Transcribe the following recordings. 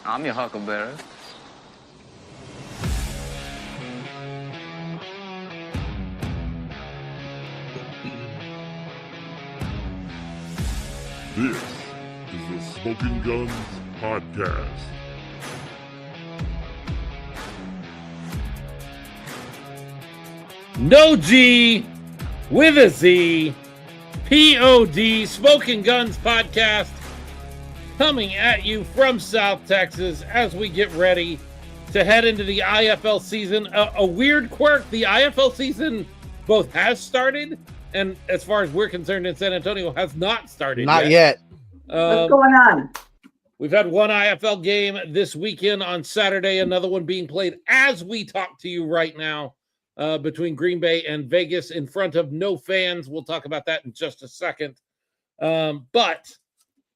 I'm your huckleberry. This is the Smoking Guns Podcast. No G with a Z, POD, Smoking Guns Podcast, coming at you from South Texas as we get ready to head into the IFL season. A weird quirk, the IFL season both has started, and as far as we're concerned in San Antonio, has not started Not yet. What's going on? We've had one IFL game this weekend on Saturday, another one being played as we talk to you right now. Between Green Bay and Vegas in front of no fans. We'll talk about that in just a second. But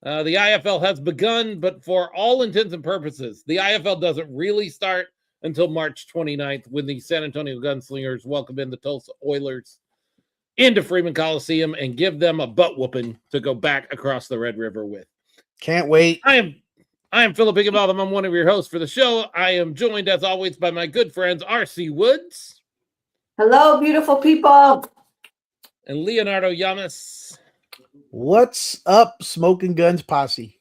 the IFL has begun, but for all intents and purposes, the IFL doesn't really start until March 29th when the San Antonio Gunslingers welcome in the Tulsa Oilers into Freeman Coliseum and give them a butt whooping to go back across the Red River with. Can't wait. I am Philip Higginbotham. I'm one of your hosts for the show. I am joined, as always, by my good friends, R.C. Woods. Hello, beautiful people. And Leonardo Yamas. What's up, Smoking Guns Posse?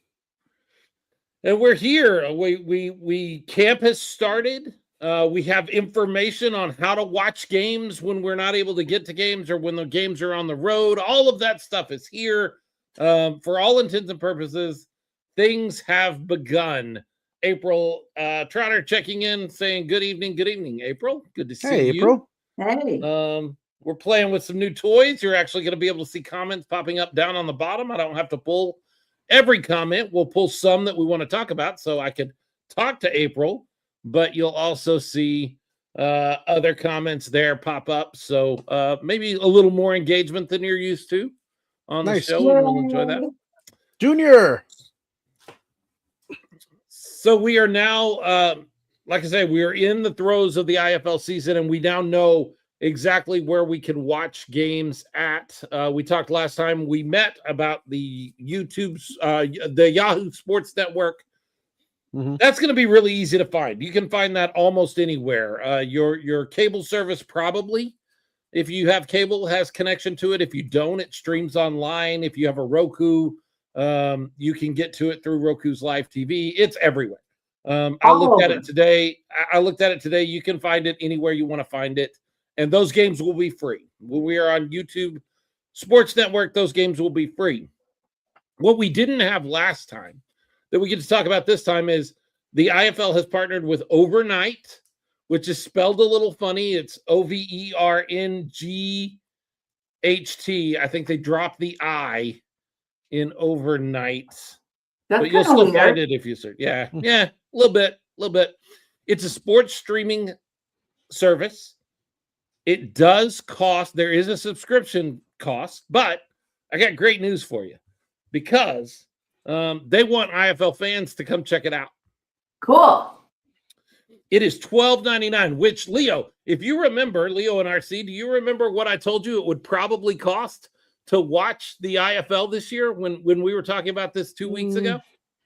And we're here. We camp has started. We have information on how to watch games when we're not able to get to games or when the games are on the road. All of that stuff is here. For all intents and purposes, things have begun. April Trotter checking in, saying good evening, April. Good to see you. Hey, April. Hey. We're playing with some new toys. You're actually going to be able to see comments popping up down on the bottom. I don't have to pull every comment. We'll pull some that we want to talk about so I could talk to April, but you'll also see other comments there pop up. So maybe a little more engagement than you're used to on the show, and we'll enjoy that. Junior. So we are now, like I say, we are in the throes of the IFL season, and we now know exactly where we can watch games at. We talked last time we met about the the Yahoo Sports Network. Mm-hmm. That's going to be really easy to find. You can find that almost anywhere. Your cable service probably, if you have cable, has connection to it. If you don't, it streams online. If you have a Roku, you can get to it through Roku's Live TV. It's everywhere. I looked at it today. You can find it anywhere you want to find it. And those games will be free. When we are on YouTube Sports Network, those games will be free. What we didn't have last time that we get to talk about this time is the IFL has partnered with Overnight, which is spelled a little funny. It's OVERNGHT. I think they dropped the I in Overnight. That's But you'll still weird. find it if you search. Yeah, a little bit. It's a sports streaming service. It does cost. There is a subscription cost, but I got great news for you because they want IFL fans to come check it out. Cool. It is $12.99, which, Leo, if you remember, Leo and RC, do you remember what I told you it would probably cost to watch the IFL this year when we were talking about this 2 weeks ago?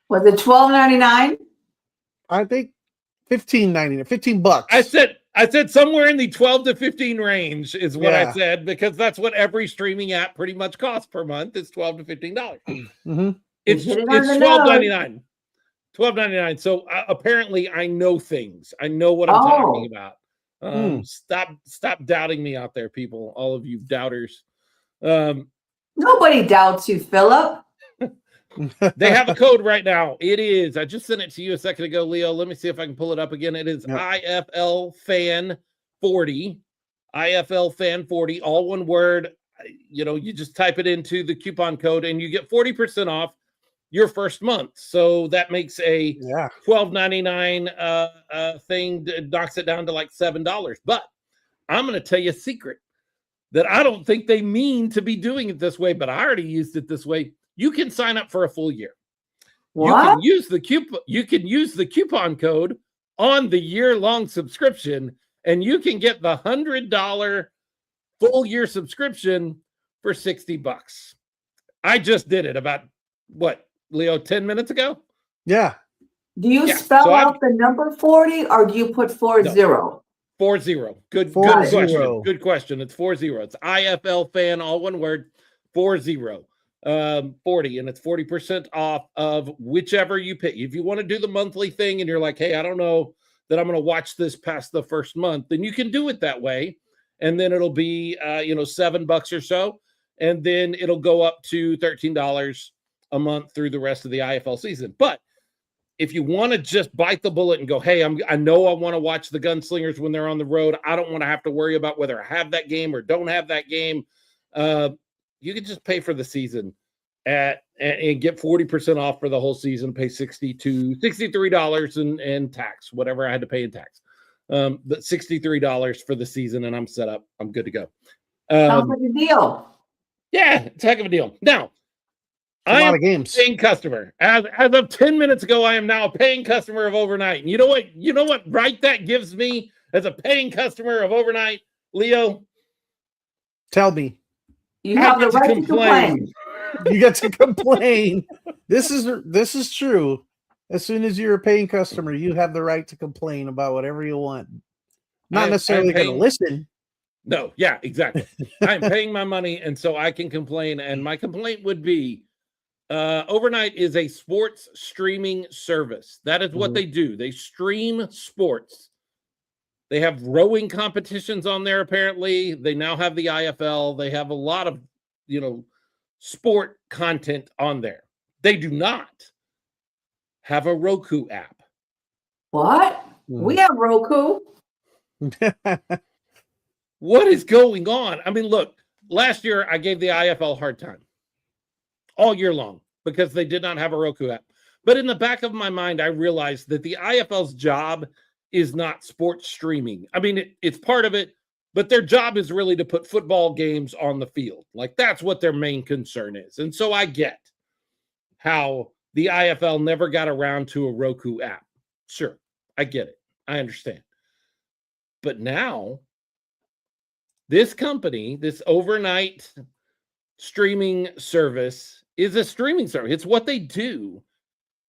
Was it $12.99? I think $15.99, $15. I said somewhere in the 12 to 15 range is what I Yeah. said, because that's what every streaming app pretty much costs per month. It's $12 to $15. Mm-hmm. It's hit it on the $12.99. $12.99. So apparently I know things. I know what I'm talking about. Stop doubting me out there, people. All of you doubters. Nobody doubts you, Philip. They have a code right now. It is, I just sent it to you a second ago, Leo. Let me see if I can pull it up again. It is IFL Fan 40. IFL Fan 40, all one word. You just type it into the coupon code and you get 40% off your first month. So that makes a $12.99 thing, knocks it down to like $7. But I'm going to tell you a secret that I don't think they mean to be doing it this way, but I already used it this way. You can sign up for a full year. What? You can use the coupon code on the year-long subscription, and you can get the $100 full year subscription for $60. I just did it about, what, Leo, 10 minutes ago? Yeah. Do you Yeah, spell so out the number 40 or do you put 40? No. 40. Good 40. question. Good question. It's 40. It's IFL fan, all one word, 40. 40, and it's 40% off of whichever you pick. If you want to do the monthly thing and you're like, hey, I don't know that I'm going to watch this past the first month, then you can do it that way. And then it'll be, $7 or so. And then it'll go up to $13 a month through the rest of the IFL season. But if you want to just bite the bullet and go, hey, I know I want to watch the Gunslingers when they're on the road. I don't want to have to worry about whether I have that game or don't have that game. You can just pay for the season and get 40% off for the whole season, pay $63 in tax, whatever I had to pay in tax. But $63 for the season, and I'm set up. I'm good to go. Sounds like a deal. Yeah, it's a heck of a deal. Now, I am a paying customer. As of 10 minutes ago, I am now a paying customer of Overnight. And you know what right that gives me as a paying customer of Overnight, Leo? Tell me. You have the right to complain. You get to complain. This is true. As soon as you're a paying customer, you have the right to complain about whatever you want. Not necessarily going to listen. No, yeah, exactly. I'm paying my money, and so I can complain. And my complaint would be, Overnight is a sports streaming service. That is what they do. They stream sports. They have rowing competitions on there, apparently. They now have the IFL. They have a lot of, sport content on there. They do not have a Roku app. What? We have Roku. What is going on? I mean, look, last year I gave the IFL a hard time all year long because they did not have a Roku app. But in the back of my mind, I realized that the IFL's job is not sports streaming. I mean, it's part of it, but their job is really to put football games on the field. Like, that's what their main concern is. And so I get how the IFL never got around to a Roku app. Sure, I get it. I understand. But now, this company, this Overnight streaming service, is a streaming service. It's what they do.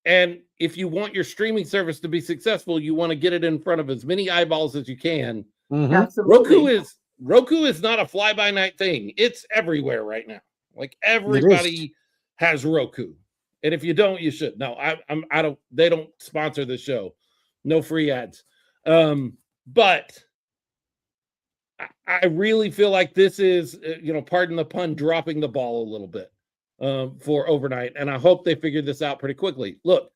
And if you want your streaming service to be successful, you want to get it in front of as many eyeballs as you can. Absolutely. Roku is not a fly-by-night thing. It's everywhere right now. Like, everybody has Roku. And if you don't, you should. No, I don't. They don't sponsor the show. No free ads. But I really feel like this is, pardon the pun, dropping the ball a little bit for Overnight. And I hope they figure this out pretty quickly. Look,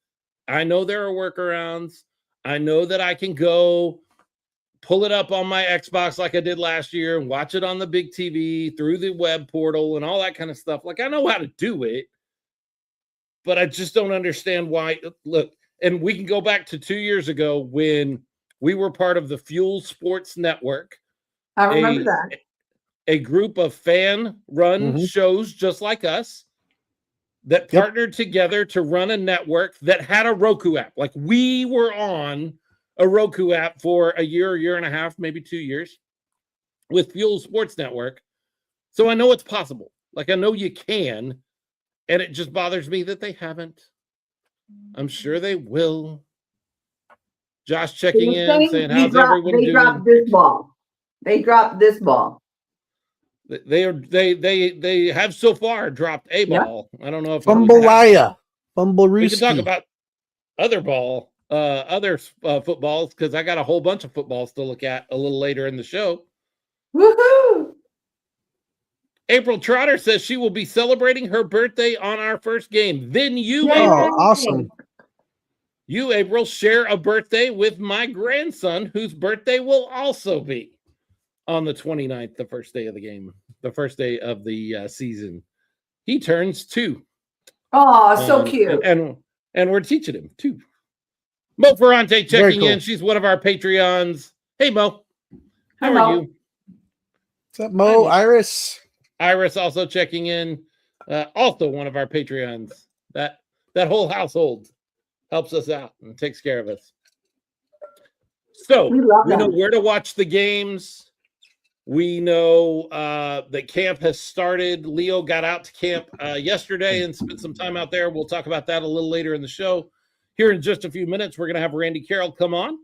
I know there are workarounds. I know that I can go pull it up on my Xbox like I did last year and watch it on the big TV through the web portal and all that kind of stuff. Like, I know how to do it, but I just don't understand why. Look, and we can go back to 2 years ago when we were part of the Fuel Sports Network. I remember that. A group of fan-run shows just like us that partnered together to run a network that had a Roku app. Like, we were on a Roku app for a year and a half, maybe 2 years with Fuel Sports Network. So I know it's possible. Like, I know you can. And it just bothers me that they haven't. I'm sure they will. Josh checking in, saying, how's everyone doing? They dropped this ball. They dropped this ball. They have so far dropped a ball. I don't know if Fumbleaya. We can talk about other footballs, because I got a whole bunch of footballs to look at a little later in the show. Woohoo! April Trotter says she will be celebrating her birthday on our first game. Then you, awesome. You, April, share a birthday with my grandson, whose birthday will also be on the 29th, the first day of the game, the first day of the season. He turns 2. Oh, so cute. And we're teaching him too. Mo Ferrante checking in. She's one of our Patreons. Hey, Mo. How are you? What's up, Mo? Iris also checking in. Also one of our Patreons. That whole household helps us out and takes care of us. So we know where to watch the games. We know that camp has started. Leo got out to camp yesterday and spent some time out there. We'll talk about that a little later in the show. Here in just a few minutes, we're going to have Randy Carroll come on.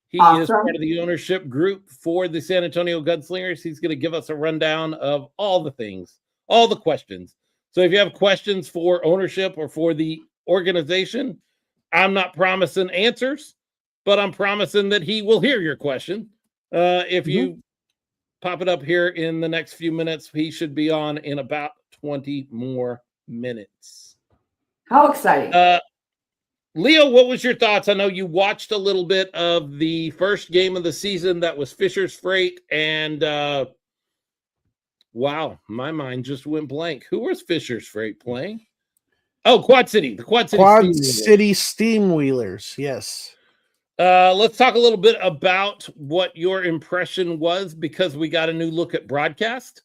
He Awesome. is part of the ownership group for the San Antonio Gunslingers. He's going to give us a rundown of all the things, all the questions. So if you have questions for ownership or for the organization, I'm not promising answers, but I'm promising that he will hear your question. If you pop it up here in the next few minutes, he should be on in about 20 more minutes. How exciting. Leo, what was your thoughts? I know you watched a little bit of the first game of the season. That was Fisher's Freight. And wow, my mind just went blank. Who was Fisher's Freight playing? Oh, Quad City. The Quad City Steamwheelers. Yes. Let's talk a little bit about what your impression was, because we got a new look at broadcast.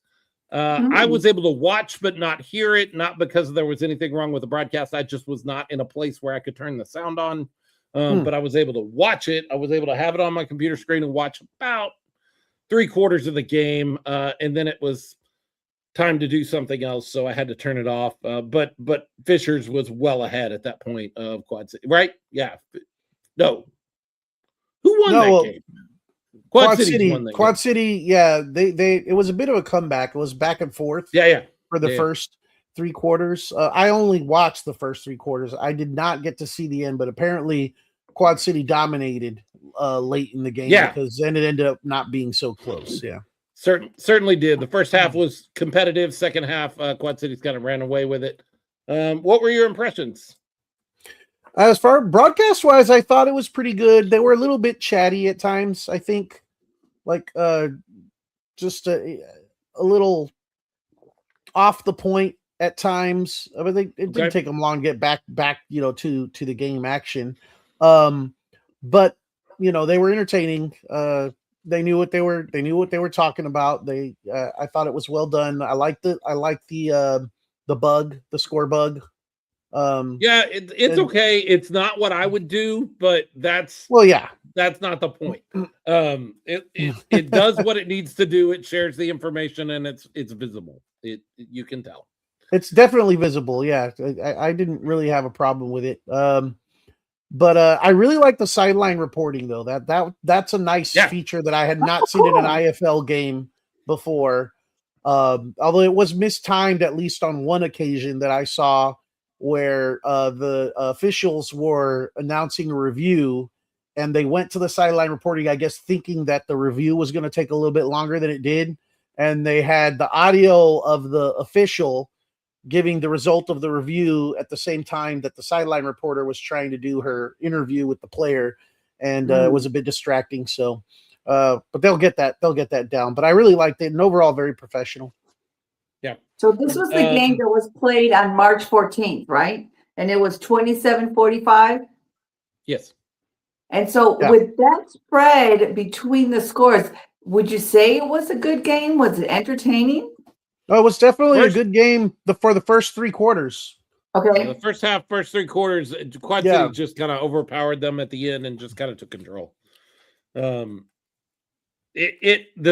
I was able to watch but not hear it, not because there was anything wrong with the broadcast. I just was not in a place where I could turn the sound on, but I was able to watch it. I was able to have it on my computer screen and watch about 3/4 of the game, and then it was time to do something else, so I had to turn it off. But Fisher's was well ahead at that point of Quad City, right? Yeah. No. Who won that game? Quad City, yeah, they it was a bit of a comeback. It was back and forth. For the first 3 quarters. I only watched the first 3 quarters. I did not get to see the end, but apparently Quad City dominated late in the game because then it ended up not being so close. Yeah. Certainly did. The first half was competitive. Second half, Quad City's kind of ran away with it. What were your impressions? As far broadcast wise, I thought it was pretty good. They were a little bit chatty at times, I think. Like just a little off the point at times. I mean, it didn't take them long to get back, to the game action. But they were entertaining. They knew what they were talking about. I thought it was well done. I liked the bug, the score bug. It's okay. It's not what I would do, but that's not the point. It does what it needs to do. It shares the information and it's visible. You can tell. It's definitely visible. Yeah. I didn't really have a problem with it. But I really like the sideline reporting though. That's a nice feature that I had not seen in an IFL game before. Although it was mistimed at least on one occasion that I saw, where the officials were announcing a review and they went to the sideline reporting, I guess, thinking that the review was going to take a little bit longer than it did. And they had the audio of the official giving the result of the review at the same time that the sideline reporter was trying to do her interview with the player. And it was a bit distracting. So, but they'll get that down. But I really liked it, and overall very professional. Yeah. So this was the game that was played on March 14th, right? And it was 27-45? Yes. And so with that spread between the scores, would you say it was a good game? Was it entertaining? Oh, it was definitely a good game for the first 3 quarters. Okay. The first half, first 3 quarters, Quad City just kind of overpowered them at the end and just kind of took control. The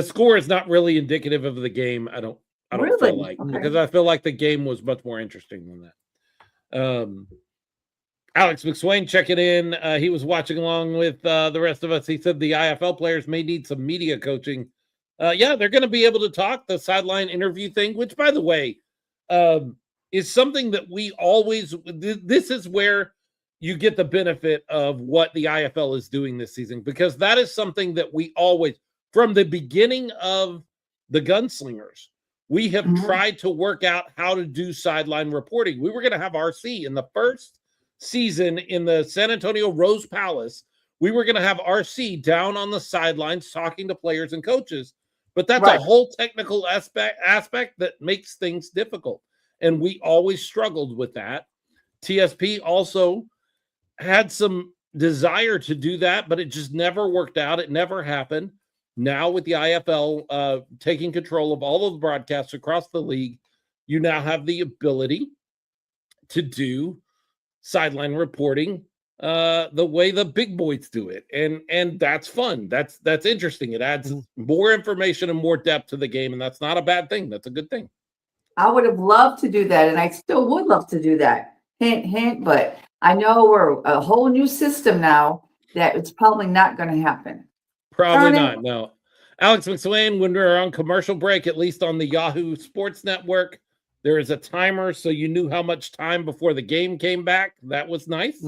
score is not really indicative of the game. I don't feel like, because I feel like the game was much more interesting than that. Alex McSwain checking in. He was watching along with the rest of us. He said the IFL players may need some media coaching. They're going to be able to talk the sideline interview thing, which, by the way, is something that we always, this is where you get the benefit of what the IFL is doing this season, because that is something that we always, from the beginning of the Gunslingers, we have tried to work out how to do sideline reporting. We were going to have RC in the first season in the San Antonio Rose Palace. We were going to have RC down on the sidelines talking to players and coaches, but that's a whole technical aspect that makes things difficult. And we always struggled with that. TSP also had some desire to do that, but it just never worked out. It never happened. Now with the IFL taking control of all of the broadcasts across the league, you now have the ability to do sideline reporting the way the big boys do it. And that's fun. That's interesting. It adds more information and more depth to the game, and that's not a bad thing. That's a good thing. I would have loved to do that, and I still would love to do that. Hint, hint, but I know we're a whole new system now that it's probably not going to happen. Probably not. No. Alex McSwain, when we're on commercial break, at least on the Yahoo Sports Network, there is a timer, so you knew how much time before the game came back. That was nice.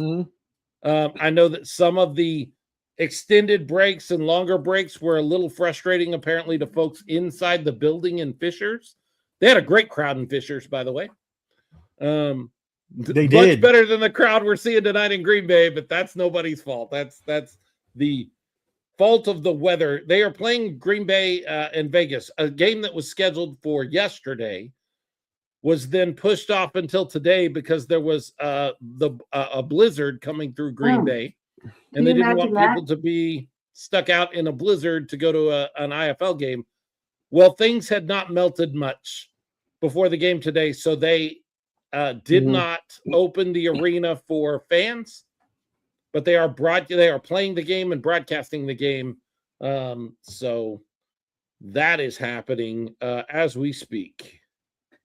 I know that some of the extended breaks and longer breaks were a little frustrating, apparently, to folks inside the building in Fishers. They had a great crowd in Fishers, by the way. They much did. better than the crowd we're seeing tonight in Green Bay, but that's nobody's fault. That's the fault of the weather. They are playing Green Bay and Vegas. A game that was scheduled for yesterday was then pushed off until today because there was a blizzard coming through Green Bay, and they didn't want people to be stuck out in a blizzard to go to an IFL game. Well, things had not melted much before the game today, so they did not open the arena for fans, but they are playing the game and broadcasting the game. So that is happening as we speak.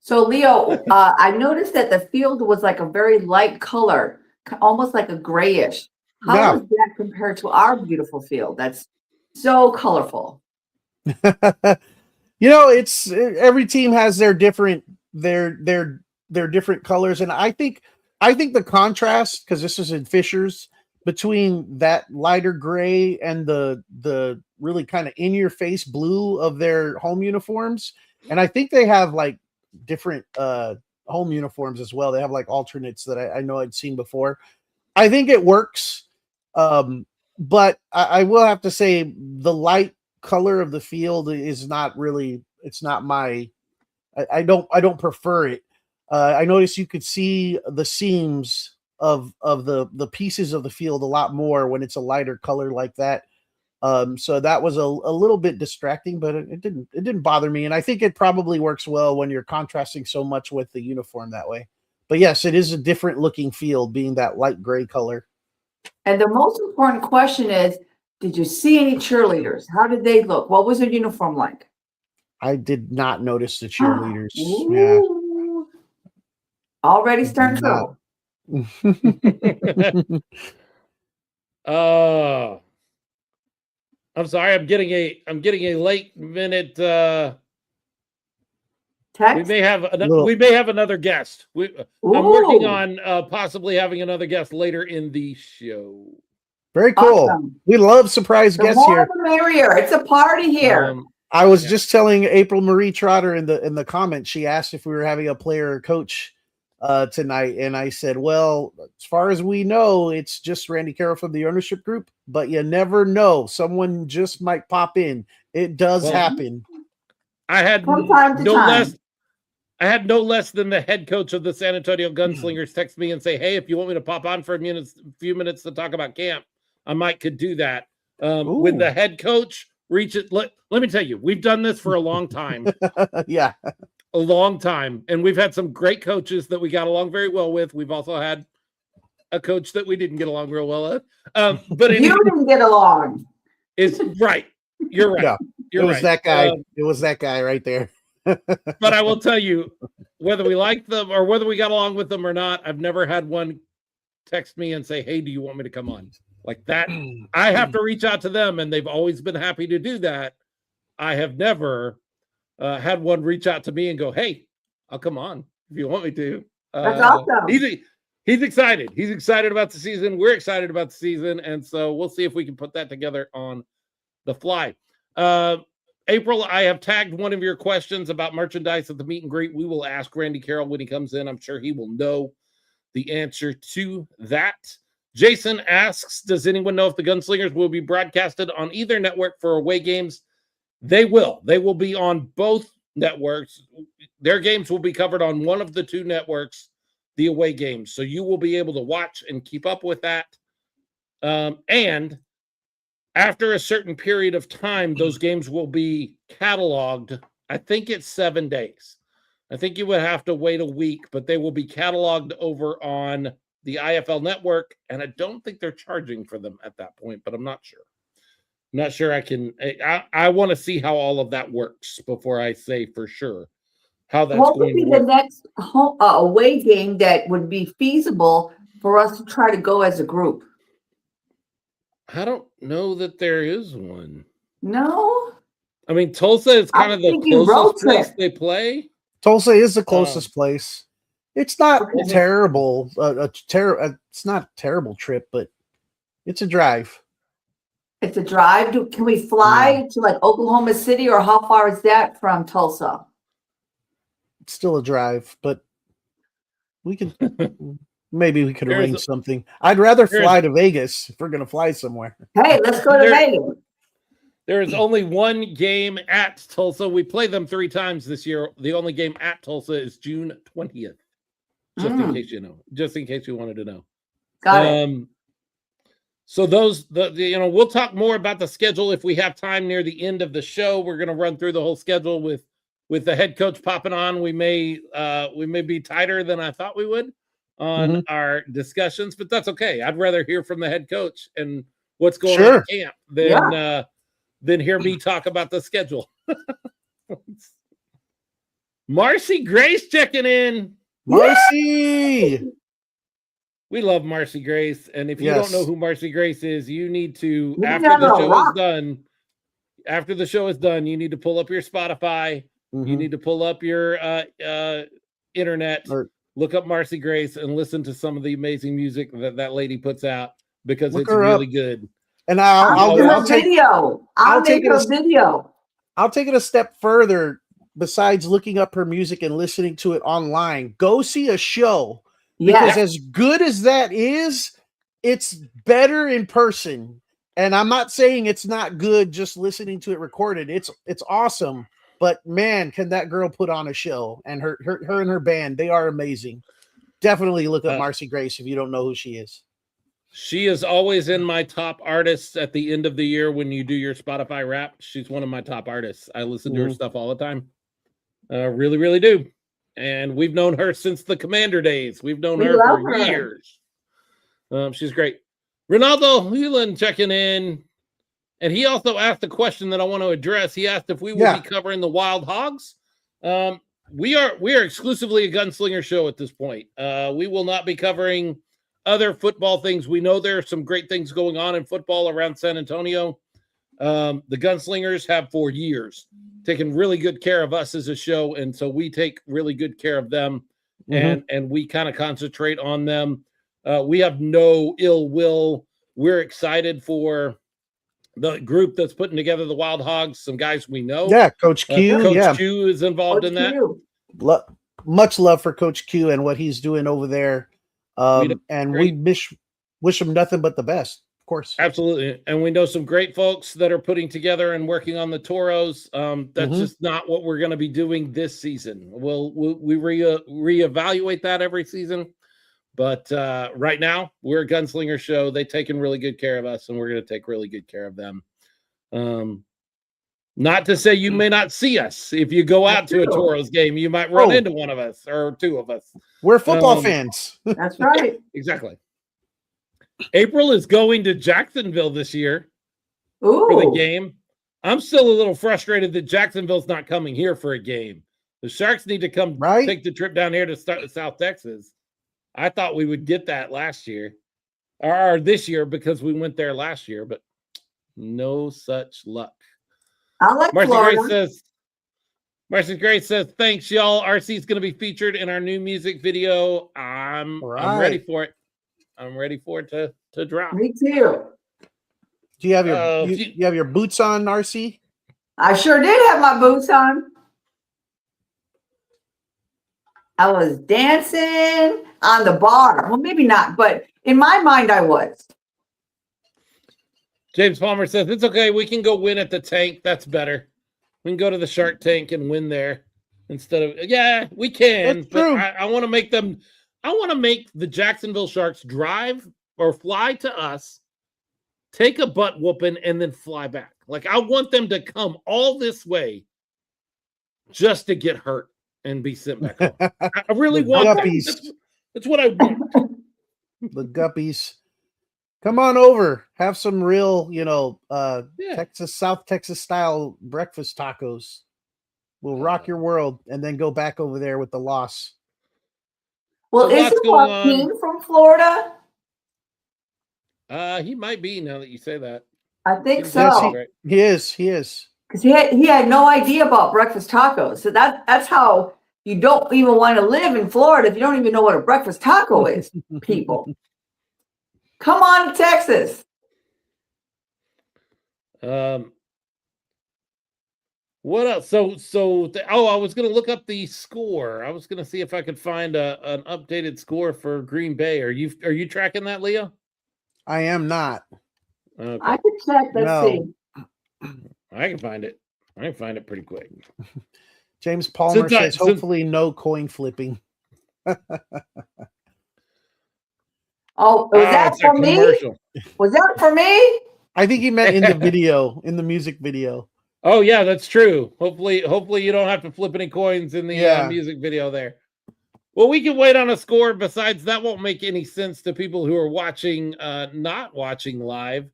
So Leo, I noticed that the field was like a very light color, almost like a grayish. How does that compare to our beautiful field? That's so colorful. It's every team has their different different colors, and I think the contrast, because this is in Fishers, between that lighter gray and the really kind of in your face blue of their home uniforms, and I think they have like different home uniforms as well. They have like alternates that I know I'd seen before. I think it works, but I will have to say the light color of the field is not really. It's not my. I don't prefer it. I noticed you could see the seams of the pieces of the field a lot more when it's a lighter color like that. So that was a little bit distracting, but it didn't bother me. And I think it probably works well when you're contrasting so much with the uniform that way. But yes, it is a different looking field being that light gray color. And the most important question is, did you see any cheerleaders? How did they look? What was their uniform like? I did not notice the cheerleaders. Yeah. Already starting trouble. I'm sorry. I'm getting a late minute. Text? We may have another guest. I'm working on possibly having another guest later in the show. Very cool. Awesome. We love surprise guests here. The merrier. It's a party here. I was just telling April Marie Trotter in the comments. She asked if we were having a player or coach tonight, and I said, well, as far as we know, it's just Randy Carroll from the ownership group, but you never know. Someone just might pop in. It does happen. I had I had no less than the head coach of the San Antonio Gunslingers text me and say, hey, if you want me to pop on for a few minutes to talk about camp, I could do that. When the head coach reaches, let me tell you, we've done this for a long time. Yeah. A long time. And we've had some great coaches that we got along very well with. We've also had a coach that we didn't get along real well with. But you didn't get along. It's right. You're right. Yeah. It was that guy. It was that guy right there. But I will tell you, whether we like them or whether we got along with them or not, I've never had one text me and say, hey, do you want me to come on? Like that. I have to reach out to them, and they've always been happy to do that. I have never had one reach out to me and go, hey, I'll come on if you want me to. That's awesome. He's excited. He's excited about the season. We're excited about the season. And so we'll see if we can put that together on the fly. April, I have tagged one of your questions about merchandise at the meet and greet. We will ask Randy Carroll when he comes in. I'm sure he will know the answer to that. Jason asks, does anyone know if the Gunslingers will be broadcasted on either network for away games? They will. They will be on both networks. Their games will be covered on one of the two networks, the away games. So you will be able to watch and keep up with that. And after a certain period of time, those games will be cataloged. I think it's 7 days. I think you would have to wait a week, but they will be cataloged over on the IFL network. And I don't think they're charging for them at that point, but I'm not sure. I'm not sure I want to see how all of that works before I say for sure how that's what going would be to work. The next away game that would be feasible for us to try to go as a group? I don't know that there is one. No? I mean, Tulsa is kind of the road closest place trip. they play. Tulsa is the closest place. It's not Okay. terrible. It's not a terrible trip, but it's a drive. It's a drive. Can we fly to like Oklahoma City, or how far is that from Tulsa? It's still a drive, but we can maybe we could arrange something. I'd rather fly to Vegas if we're going to fly somewhere. Hey, let's go to Vegas. There is only one game at Tulsa. We play them 3 times this year. The only game at Tulsa is June 20th. Just in case you know. Just in case you wanted to know. Got it. So we'll talk more about the schedule if we have time near the end of the show. We're going to run through the whole schedule with the head coach popping on. We may be tighter than I thought we would on our discussions, but that's okay. I'd rather hear from the head coach and what's going on at camp than hear me talk about the schedule. Marcy Grace checking in. Marcy. We love Marcy Grace, and if you don't know who Marcy Grace is, you need to after the show is done, you need to pull up your Spotify, you need to pull up your internet, look up Marcy Grace, and listen to some of the amazing music that lady puts out, because it's really good. And I'll take a video. I'll take it a step further. Besides looking up her music and listening to it online, go see a show. Because as good as that is, it's better in person. And I'm not saying it's not good just listening to it recorded. It's awesome. But man, can that girl put on a show? And her and her band, they are amazing. Definitely look up Marcy Grace if you don't know who she is. She is always in my top artists at the end of the year when you do your Spotify rap. She's one of my top artists. I listen to her stuff all the time. Really, really do. And we've known her since the Commander days. We've known her for years. She's great. Ronaldo Hewlin checking in. And he also asked a question that I want to address. He asked if we will be covering the Wild Hogs. We are exclusively a Gunslinger show at this point. We will not be covering other football things. We know there are some great things going on in football around San Antonio. The Gunslingers have for years taken really good care of us as a show, and so we take really good care of them, and we kind of concentrate on them. We have no ill will. We're excited for the group that's putting together the Wild Hogs, some guys we know. Yeah, Coach Q. Coach Q is involved in that. Much love for Coach Q and what he's doing over there. And we wish him nothing but the best. Course, absolutely. And we know some great folks that are putting together and working on the Toros. That's just not what we're going to be doing this season. We reevaluate that every season, but right now we're a Gunslinger show. They've taken really good care of us, and we're going to take really good care of them. Not to say you may not see us. If you go out to a Toros game, you might run into one of us or two of us. We're football fans. That's right. Yeah, exactly. April is going to Jacksonville this year for the game. I'm still a little frustrated that Jacksonville's not coming here for a game. The Sharks need to come take the trip down here to start South Texas. I thought we would get that last year or this year because we went there last year, but no such luck. I like Florida. Marcy Grace says, thanks, y'all. RC is going to be featured in our new music video. I'm ready for it. I'm ready for it to drop. Me too. Do you have your you have your boots on, RC? I sure did have my boots on. I was dancing on the bar. Well, maybe not, but in my mind, I was. James Palmer says, it's okay. We can go win at the tank. That's better. We can go to the Shark Tank and win there instead of, we can. But I want to make them. I want to make the Jacksonville Sharks drive or fly to us, take a butt whooping, and then fly back. Like, I want them to come all this way just to get hurt and be sent back home. I really want that. That's what I want. The Guppies. Come on over. Have some real, South Texas style breakfast tacos. We'll rock your world and then go back over there with the loss. Well, So lots isn't going on. Joaquin from Florida? He might be now that you say that. I think Seems Yes, so. right. he is. He is. Because he had no idea about breakfast tacos. So that's how you don't even want to live in Florida if you don't even know what a breakfast taco is, people. Come on to Texas. What else? I was going to look up the score. I was going to see if I could find an updated score for Green Bay. Are you tracking that, Leah? I am not. Okay. I could check. Let's see. I can find it. I can find it pretty quick. James Palmer says, hopefully no coin flipping. Oh, was that for me? Was that for me? I think he meant in the video, in the music video. Oh yeah, that's true. Hopefully you don't have to flip any coins in the music video there. Well, we can wait on a score. Besides, that won't make any sense to people who are watching, not watching live.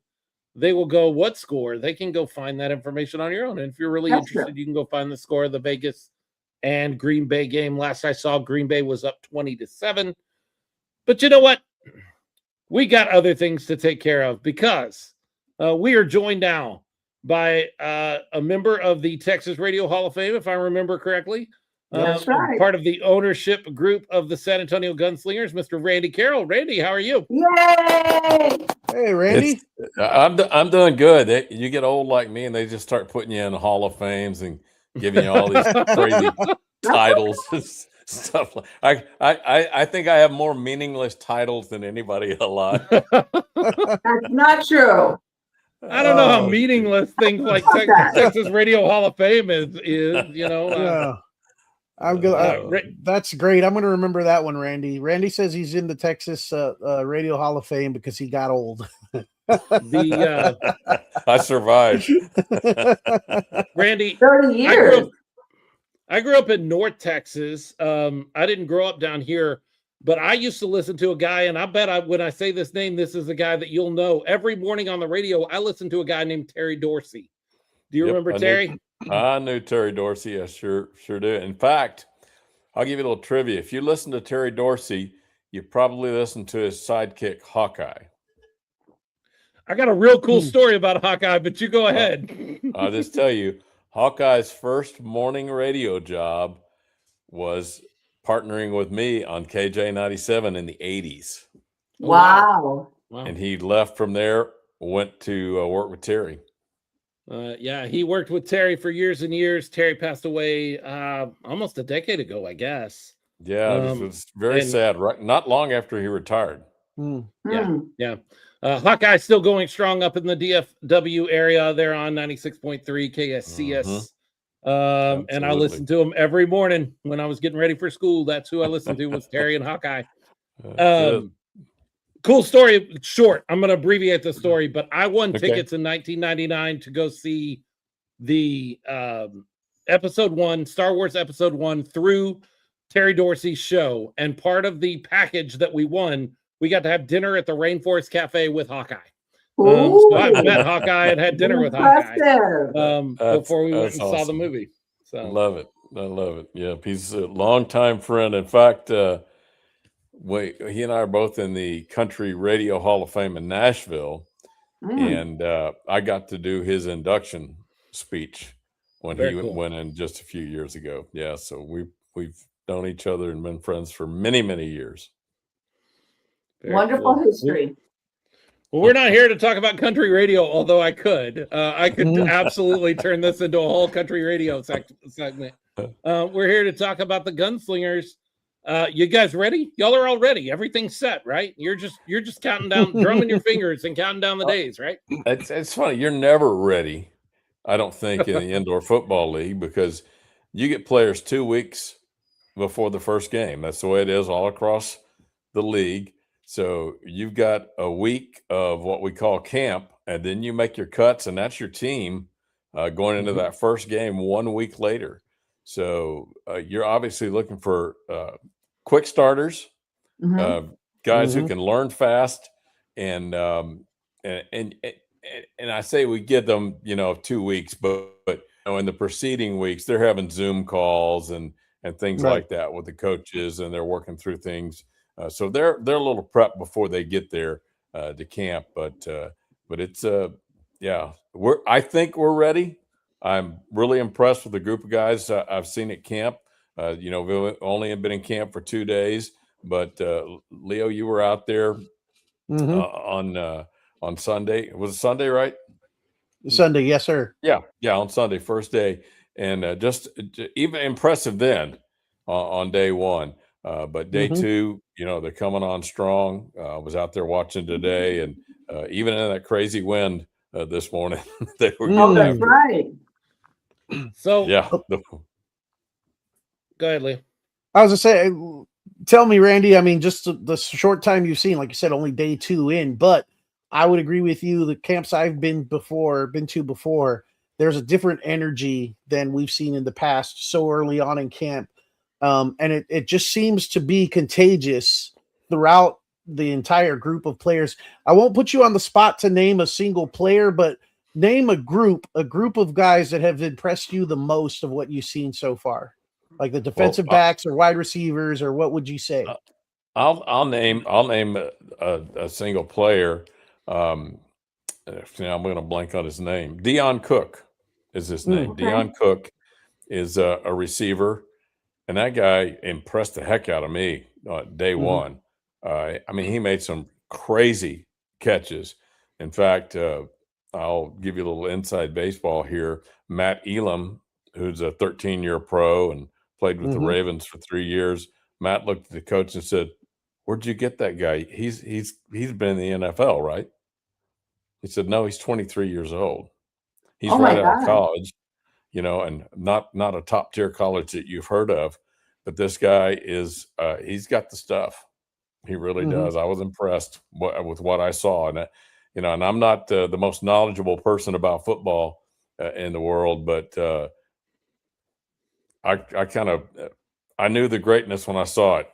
They will go, what score? They can go find that information on your own. And if you're really interested, you can go find the score of the Vegas and Green Bay game. Last I saw, Green Bay was up 20-7. But you know what? We got other things to take care of because we are joined now by a member of the Texas Radio Hall of Fame, if I remember correctly. That's right. Part of the ownership group of the San Antonio Gunslingers, Mr. Randy Carroll. Randy, how are you? Yay! Hey, Randy. I'm doing good. You get old like me, and they just start putting you in the Hall of Fames and giving you all these crazy titles and stuff. I think I have more meaningless titles than anybody alive. That's not true. I don't know how meaningless things like Texas Radio Hall of Fame is. You know. Yeah. I'm good. That's great. I'm going to remember that one, Randy. Randy says he's in the Texas Radio Hall of Fame because he got old. I survived. Randy, 30 years. I grew up in North Texas. I didn't grow up down here, but I used to listen to a guy, and I bet when I say this name, this is a guy that you'll know. Every morning on the radio, I listened to a guy named Terry Dorsey. Do you remember Terry? I knew Terry Dorsey. I sure do. In fact, I'll give you a little trivia. If you listen to Terry Dorsey, you probably listen to his sidekick, Hawkeye. I got a real cool story about Hawkeye, but you go ahead. I'll just tell you, Hawkeye's first morning radio job was partnering with me on KJ97 in the 80s. Wow. And he left from there, went to work with Terry. He worked with Terry for years and years. Terry passed away almost a decade ago, I guess. Yeah, it was very sad. Right, not long after he retired. Yeah. Hawkeye's still going strong up in the DFW area. They're on 96.3 KSCS. And I listened to him every morning when I was getting ready for school. That's who I listened to was Terry and Hawkeye. Cool story. Short. I'm going to abbreviate the story, but I won tickets in 1999 to go see the episode 1, Star Wars episode 1 through Terry Dorsey's show. And part of the package that we won, we got to have dinner at the Rainforest Cafe with Hawkeye. So I met Hawkeye and had dinner with Hawkeye before we went and saw the movie. So I love it. Yeah, he's a longtime friend. In fact, he and I are both in the Country Radio Hall of Fame in Nashville, and I got to do his induction speech when went in just a few years ago. Yeah, so we've known each other and been friends for many, many years. Wonderful history. Well, we're not here to talk about country radio, although I could. I could absolutely turn this into a whole country radio segment. We're here to talk about the Gunslingers. You guys ready? Y'all are all ready. Everything's set, right? You're just counting down, drumming your fingers and counting down the days, right? It's funny. You're never ready, I don't think, in the indoor football league because you get players 2 weeks before the first game. That's the way it is all across the league. So you've got a week of what we call camp, and then you make your cuts, and that's your team going into that first game 1 week later. So you're obviously looking for quick starters, guys who can learn fast, and I say we give them 2 weeks, but in the preceding weeks they're having Zoom calls and and things Right. like that with the coaches, and they're working through things. So they're a little prep before they get there to camp, but it's yeah, I think we're ready. I'm really impressed with the group of guys I've seen at camp. We've only been in camp for 2 days, but Leo, you were out there Hmm. on Sunday. Was it Sunday, right? Sunday, yes, sir. Yeah, on Sunday, first day, and even impressive then on day one. But day Hmm. two, they're coming on strong. I was out there watching today, and even in that crazy wind this morning, they were Oh, getting that's after it. right. So Yeah, go ahead, Lee. I was gonna say, tell me, Randy. I mean, just the short time you've seen, like you said, only day 2 in, but I would agree with you. The camps I've been to before, there's a different energy than we've seen in the past so early on in camp, and it just seems to be contagious throughout the entire group of players. I won't put you on the spot to name a single player, but name a group of guys that have impressed you the most of what you've seen so far. Like the defensive backs or wide receivers, or what would you say? I'll name a single player. I'm going to blank on his name. Dion Cook is his name. Okay. Dion Cook is a receiver, and that guy impressed the heck out of me day one. I mean, he made some crazy catches. In fact, I'll give you a little inside baseball here. Matt Elam, who's a 13-year pro and played with the Ravens for 3 years. Matt looked at the coach and said, "Where'd you get that guy? He's been in the NFL, right?" He said, "No, he's 23 years old. He's Oh my right out of God. college, and not a top tier college that you've heard of, but this guy is he's got the stuff. He really does." I was impressed with what I saw, and and I'm not the most knowledgeable person about football in the world, but I kind of I knew the greatness when I saw it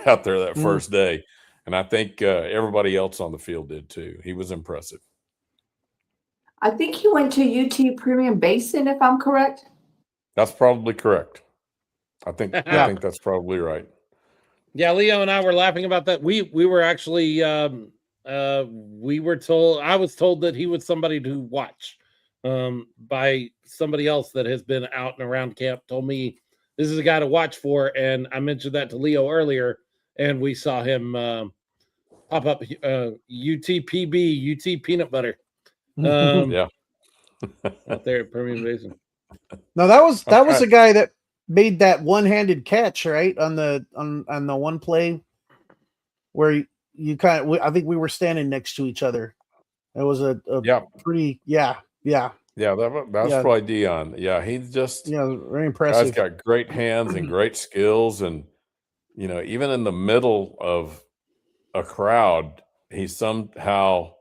out there that first day, and I think everybody else on the field did too. He was impressive. I think he went to UT Premium Basin, if I'm correct. That's probably correct. I think Yeah. that's probably right. Yeah, Leo and I were laughing about that. We were actually we were told, I was told that he was somebody to watch by somebody else that has been out and around camp. Told me this is a guy to watch for, and I mentioned that to Leo earlier, and we saw him pop up UTPB, UT Peanut Butter. Yeah. Out there at Permian Basin. No, that was the guy that made that one-handed catch, right? On the one play where you kind of, I think we were standing next to each other. It was a pretty, yeah. That's probably Dion. Yeah, he's just very guy's impressive. got great hands and great skills, and even in the middle of a crowd, he somehow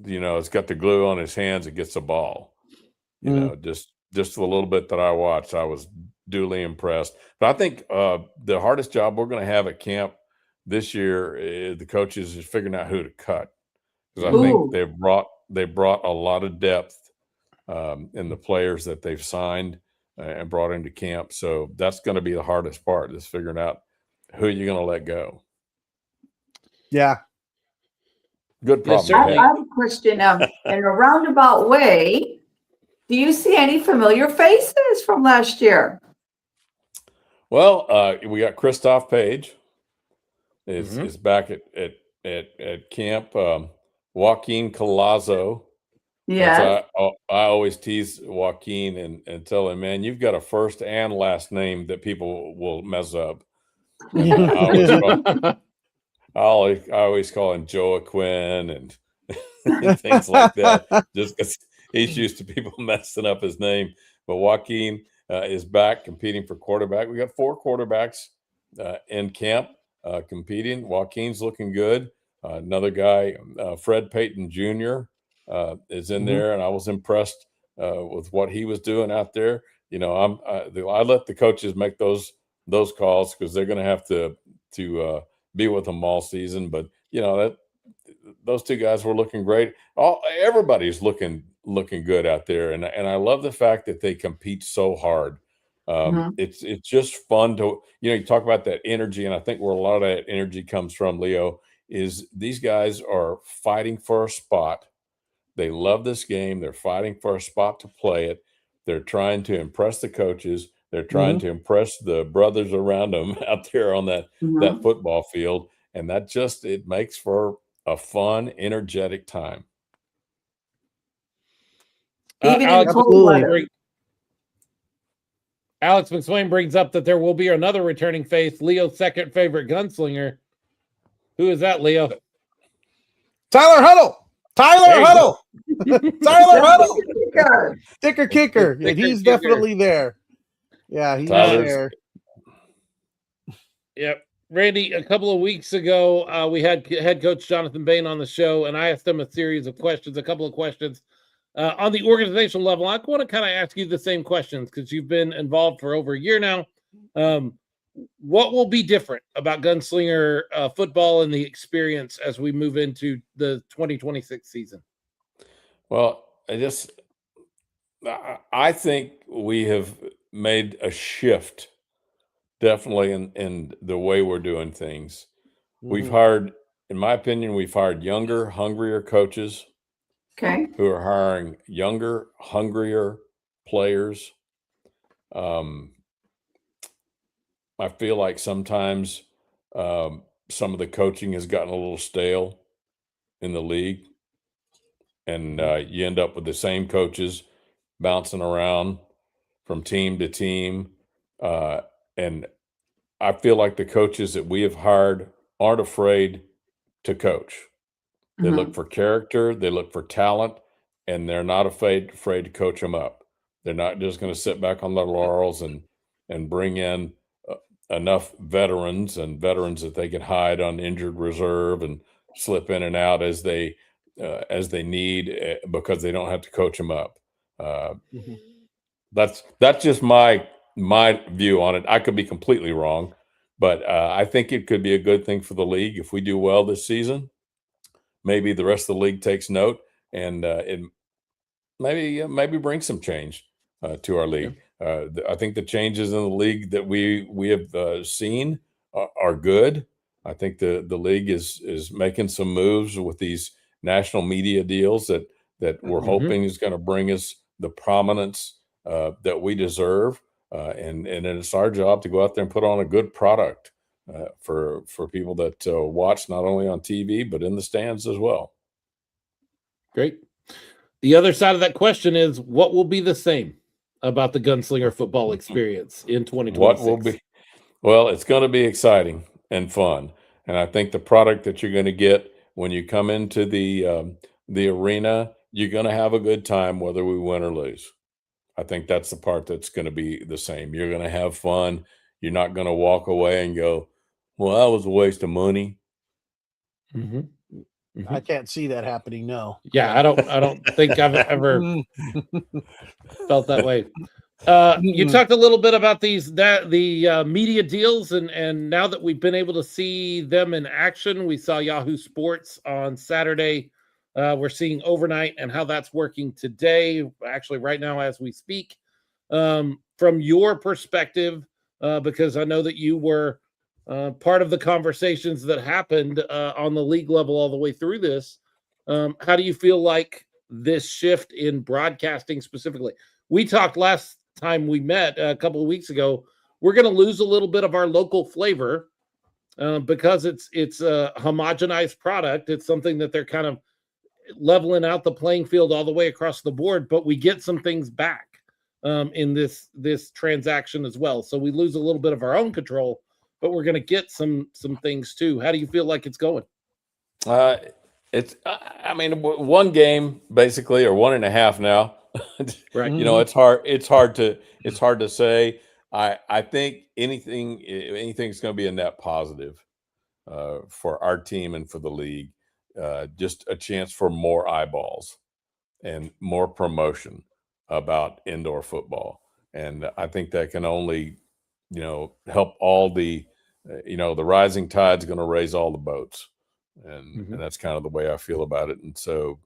has got the glue on his hands and gets the ball. Just a little bit that I watched, I was duly impressed. But I think the hardest job we're going to have at camp this year, the coaches, is figuring out who to cut, because I think they brought a lot of depth in the players that they've signed and brought into camp. So that's going to be the hardest part, is figuring out who you're going to let go. Yeah. Good problem. Yes, I have a question. In a roundabout way, do you see any familiar faces from last year? Well, we got Christoph Page is back at camp. Joaquin Colazo. Yes. I always tease Joaquin and tell him, man, you've got a first and last name that people will mess up. I always call him Joaquin and things like that, just because he's used to people messing up his name. But Joaquin is back competing for quarterback. We got 4 quarterbacks in camp competing. Joaquin's looking good. Another guy, Fred Payton Jr., is in there, and I was impressed with what he was doing out there. I let the coaches make those calls, because they're going to have to be with them all season. But those 2 guys were looking great. Everybody's looking good out there, and I love the fact that they compete so hard. It's just fun to, you talk about that energy, and I think where a lot of that energy comes from, Leo, is these guys are fighting for a spot. They love this game. They're fighting for a spot to play it. They're trying to impress the coaches. They're trying to impress the brothers around them out there on that football field, and that it makes for a fun, energetic time. Even in Alex, cold weather. Alex McSwain brings up that there will be another returning face, Leo's second favorite gunslinger. Who is that, Leo? Tyler Huddle. Tyler Huddle. Sticker kicker. Sticker He's kicker. definitely there. Yeah, he's Tyler's there. Yep. Randy, a couple of weeks ago, we had head coach Jonathan Bain on the show, and I asked him a couple of questions on the organizational level. I want to kind of ask you the same questions because you've been involved for over a year now. What will be different about Gunslinger football and the experience as we move into the 2026 season? Well, I think we have made a shift, definitely in the way we're doing things. We've hired, in my opinion, younger, hungrier coaches. Okay. Who are hiring younger, hungrier players. I feel like sometimes some of the coaching has gotten a little stale in the league, and you end up with the same coaches bouncing around from team to team. And I feel like the coaches that we have hired aren't afraid to coach. They look for character, they look for talent, and they're not afraid to coach them up. They're not just going to sit back on their laurels and bring in enough veterans that they can hide on injured reserve and slip in and out as they need because they don't have to coach them up. That's just my view on it. I could be completely wrong, but I think it could be a good thing for the league if we do well this season. Maybe the rest of the league takes note, and it maybe bring some change to our league. I think the changes in the league that we have seen are good. I think the league is making some moves with these national media deals that we're hoping is going to bring us the prominence that we deserve, and it's our job to go out there and put on a good product for people that watch not only on TV but in the stands as well. Great. The other side of that question is, what will be the same about the Gunslinger football experience in 2026? What will be? Well, it's going to be exciting and fun, and I think the product that you're going to get when you come into the arena, you're going to have a good time whether we win or lose. I think that's the part that's going to be the same. You're going to have fun. You're not going to walk away and go, well, that was a waste of money. I can't see that happening. No. Yeah, I don't think I've ever felt that way. You talked a little bit about the media deals, and now that we've been able to see them in action, we saw Yahoo Sports on Saturday. We're seeing Overnight and how that's working today, actually right now as we speak. From your perspective, because I know that you were part of the conversations that happened on the league level all the way through this. How do you feel like this shift in broadcasting specifically? We talked last time we met a couple of weeks ago. We're going to lose a little bit of our local flavor because it's a homogenized product. It's something that they're kind of leveling out the playing field all the way across the board, but we get some things back in this transaction as well. So we lose a little bit of our own control, but we're going to get some things too. How do you feel like it's going? It's one game basically, or 1.5 now. Right. It's hard to say. I think anything's going to be a net positive for our team and for the league. Just a chance for more eyeballs and more promotion about indoor football. And I think that can only, help all the rising tide's going to raise all the boats. And that's kind of the way I feel about it. And so,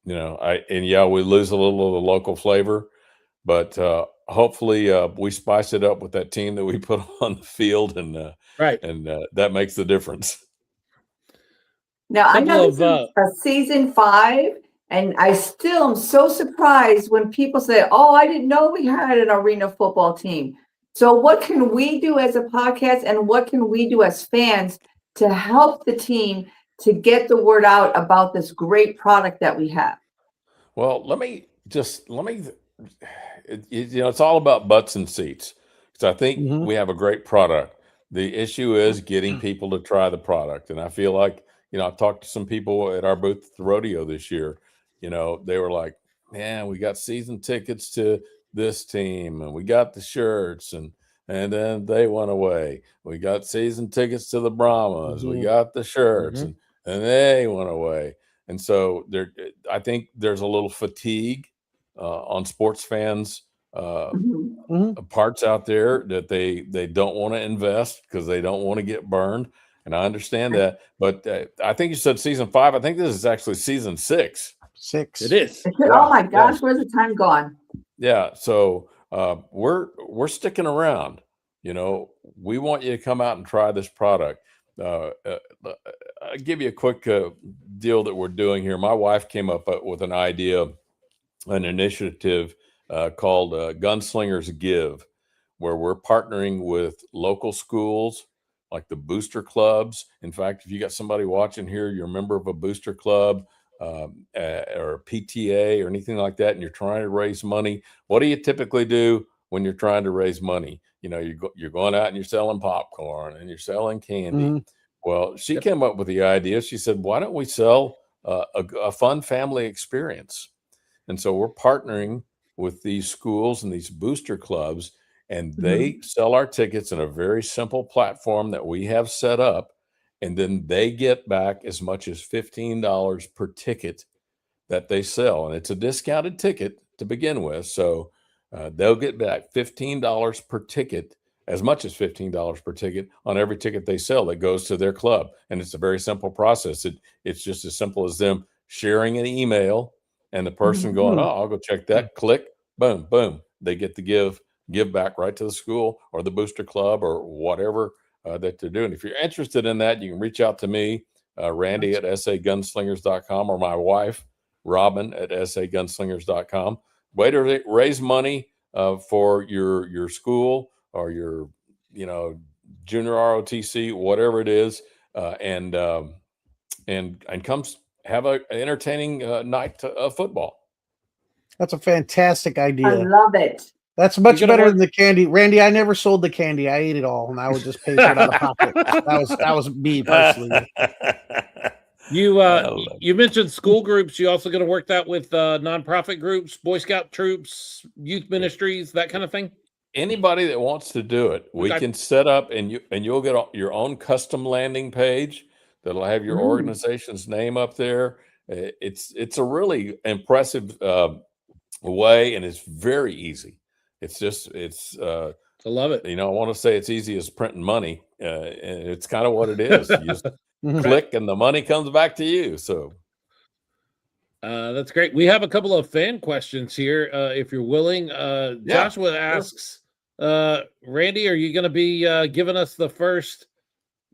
we lose a little of the local flavor, but hopefully we spice it up with that team that we put on the field, and Right. that makes the difference. Now, I know Couple this is a season 5, and I still am so surprised when people say, "Oh, I didn't know we had an arena football team." So, what can we do as a podcast, and what can we do as fans to help the team to get the word out about this great product that we have? Well, it's all about butts and seats. So I think Mhm. we have a great product. The issue is getting people to try the product. And I feel like, I've talked to some people at our booth at the rodeo this year. They were like, man, we got season tickets to this team and we got the shirts, and then they went away. We got season tickets to the Brahmas. We Mhm. got the shirts, Mhm. and they went away. And so I think there's a little fatigue on sports fans Mhm. Mhm. parts out there that they don't want to invest because they don't want to get burned, and I understand that. But I think you said season 5. I think this is actually season 6. 6. It is. Oh my Yeah. gosh, where's the time gone? Yeah, so we're sticking around. We want you to come out and try this product. I'll give you a quick deal that we're doing here. My wife came up with an idea, an initiative called Gunslingers Give, where we're partnering with local schools like the booster clubs. In fact, if you got somebody watching here, you're a member of a booster club or a PTA or anything like that, and you're trying to raise money, what do you typically do when you're trying to raise money? You're going out and you're selling popcorn and you're selling candy. Mhm. Well, she Yep. came up with the idea. She said, why don't we sell a fun family experience? And so we're partnering with these schools and these booster clubs, and Mhm. they sell our tickets in a very simple platform that we have set up. And then they get back as much as $15 per ticket that they sell. And it's a discounted ticket to begin with. So they'll get back $15 per ticket, as much as $15 per ticket on every ticket they sell that goes to their club. And it's a very simple process. It's just as simple as them sharing an email and the person going, Mhm. oh, I'll go check that, click, boom, boom. They get to give back right to the school or the booster club or whatever that they're doing. If you're interested in that, you can reach out to me, Randy at sagunslingers.com, or my wife, Robin at sagunslingers.com. Way to raise money for your school or your junior ROTC, whatever it is, and come have an entertaining night of football. That's a fantastic I idea. love it. That's much gonna better work- than the candy. Randy, I never sold the candy. I ate it all, and I would just pay for it out of pocket. That was me personally. You I love you mentioned school groups. You also going to work that with nonprofit groups, Boy Scout troops, youth ministries, that kind of thing. Anybody that wants to do it, we Okay. can set up, and you'll get your own custom landing page that'll have your Mm. organization's name up there. It's a really impressive way, and it's very easy. I love it. I want to say it's easy as printing money, and it's kind of what it is. You just Mhm. click, and the money comes back to you. So That's great. We have a couple of fan questions here, if you're willing. Yeah, Joshua asks, Randy, are you going to be giving us the first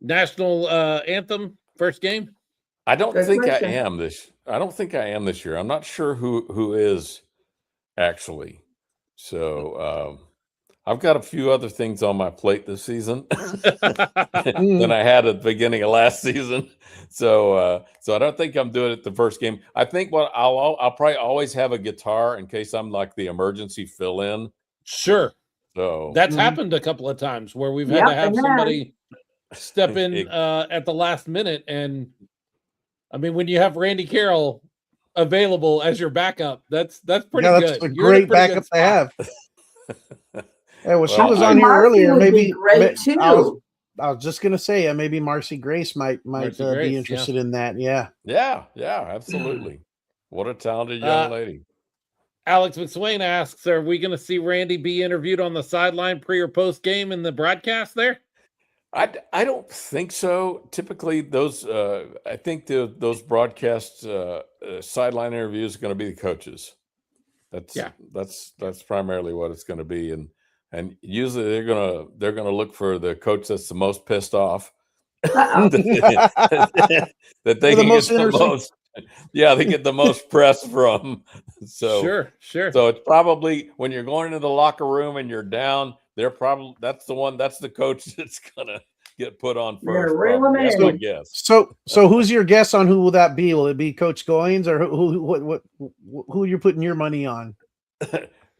national anthem, first game? I don't Good think I question. am this. I don't think I am this year. I'm not sure who is actually. So I've got a few other things on my plate this season than I had at the beginning of last season. So I don't think I'm doing it the first game. I think what I'll probably always have a guitar in case I'm like the emergency fill in. Sure. So That's Mhm. happened a couple of times where we've had to Yep, have it has. somebody step in It- at the last minute. And I mean, when you have Randy Carroll available as your backup, that's pretty Yeah, good. that's a You're in great pretty good backup to spot. have. Hey, well, she Well, was I on think here Marcy earlier. would be Maybe great too. I was just gonna say, maybe Marcy Grace might Marcy Grace, be yeah. interested in that. Yeah. yeah, absolutely. What a talented Uh, young lady. Alex McSwain asks, are we going to see Randy be interviewed on the sideline pre or post game in the broadcast there? I don't think so. Typically, those I think those broadcast sideline interviews are going to be the coaches. That's primarily what it's going to be, and usually they're gonna look for the coach that's the most pissed off. Uh-oh. that they Or the can most get the interesting. most. Yeah, they get the most press from. So Sure. so it's probably when you're going into the locker room and you're down, that's the coach that's gonna get put on They're first. reel 'em Probably. That's my in. guess. So who's your guess on who will that be? Will it be Coach Goins, or who you're putting your money on?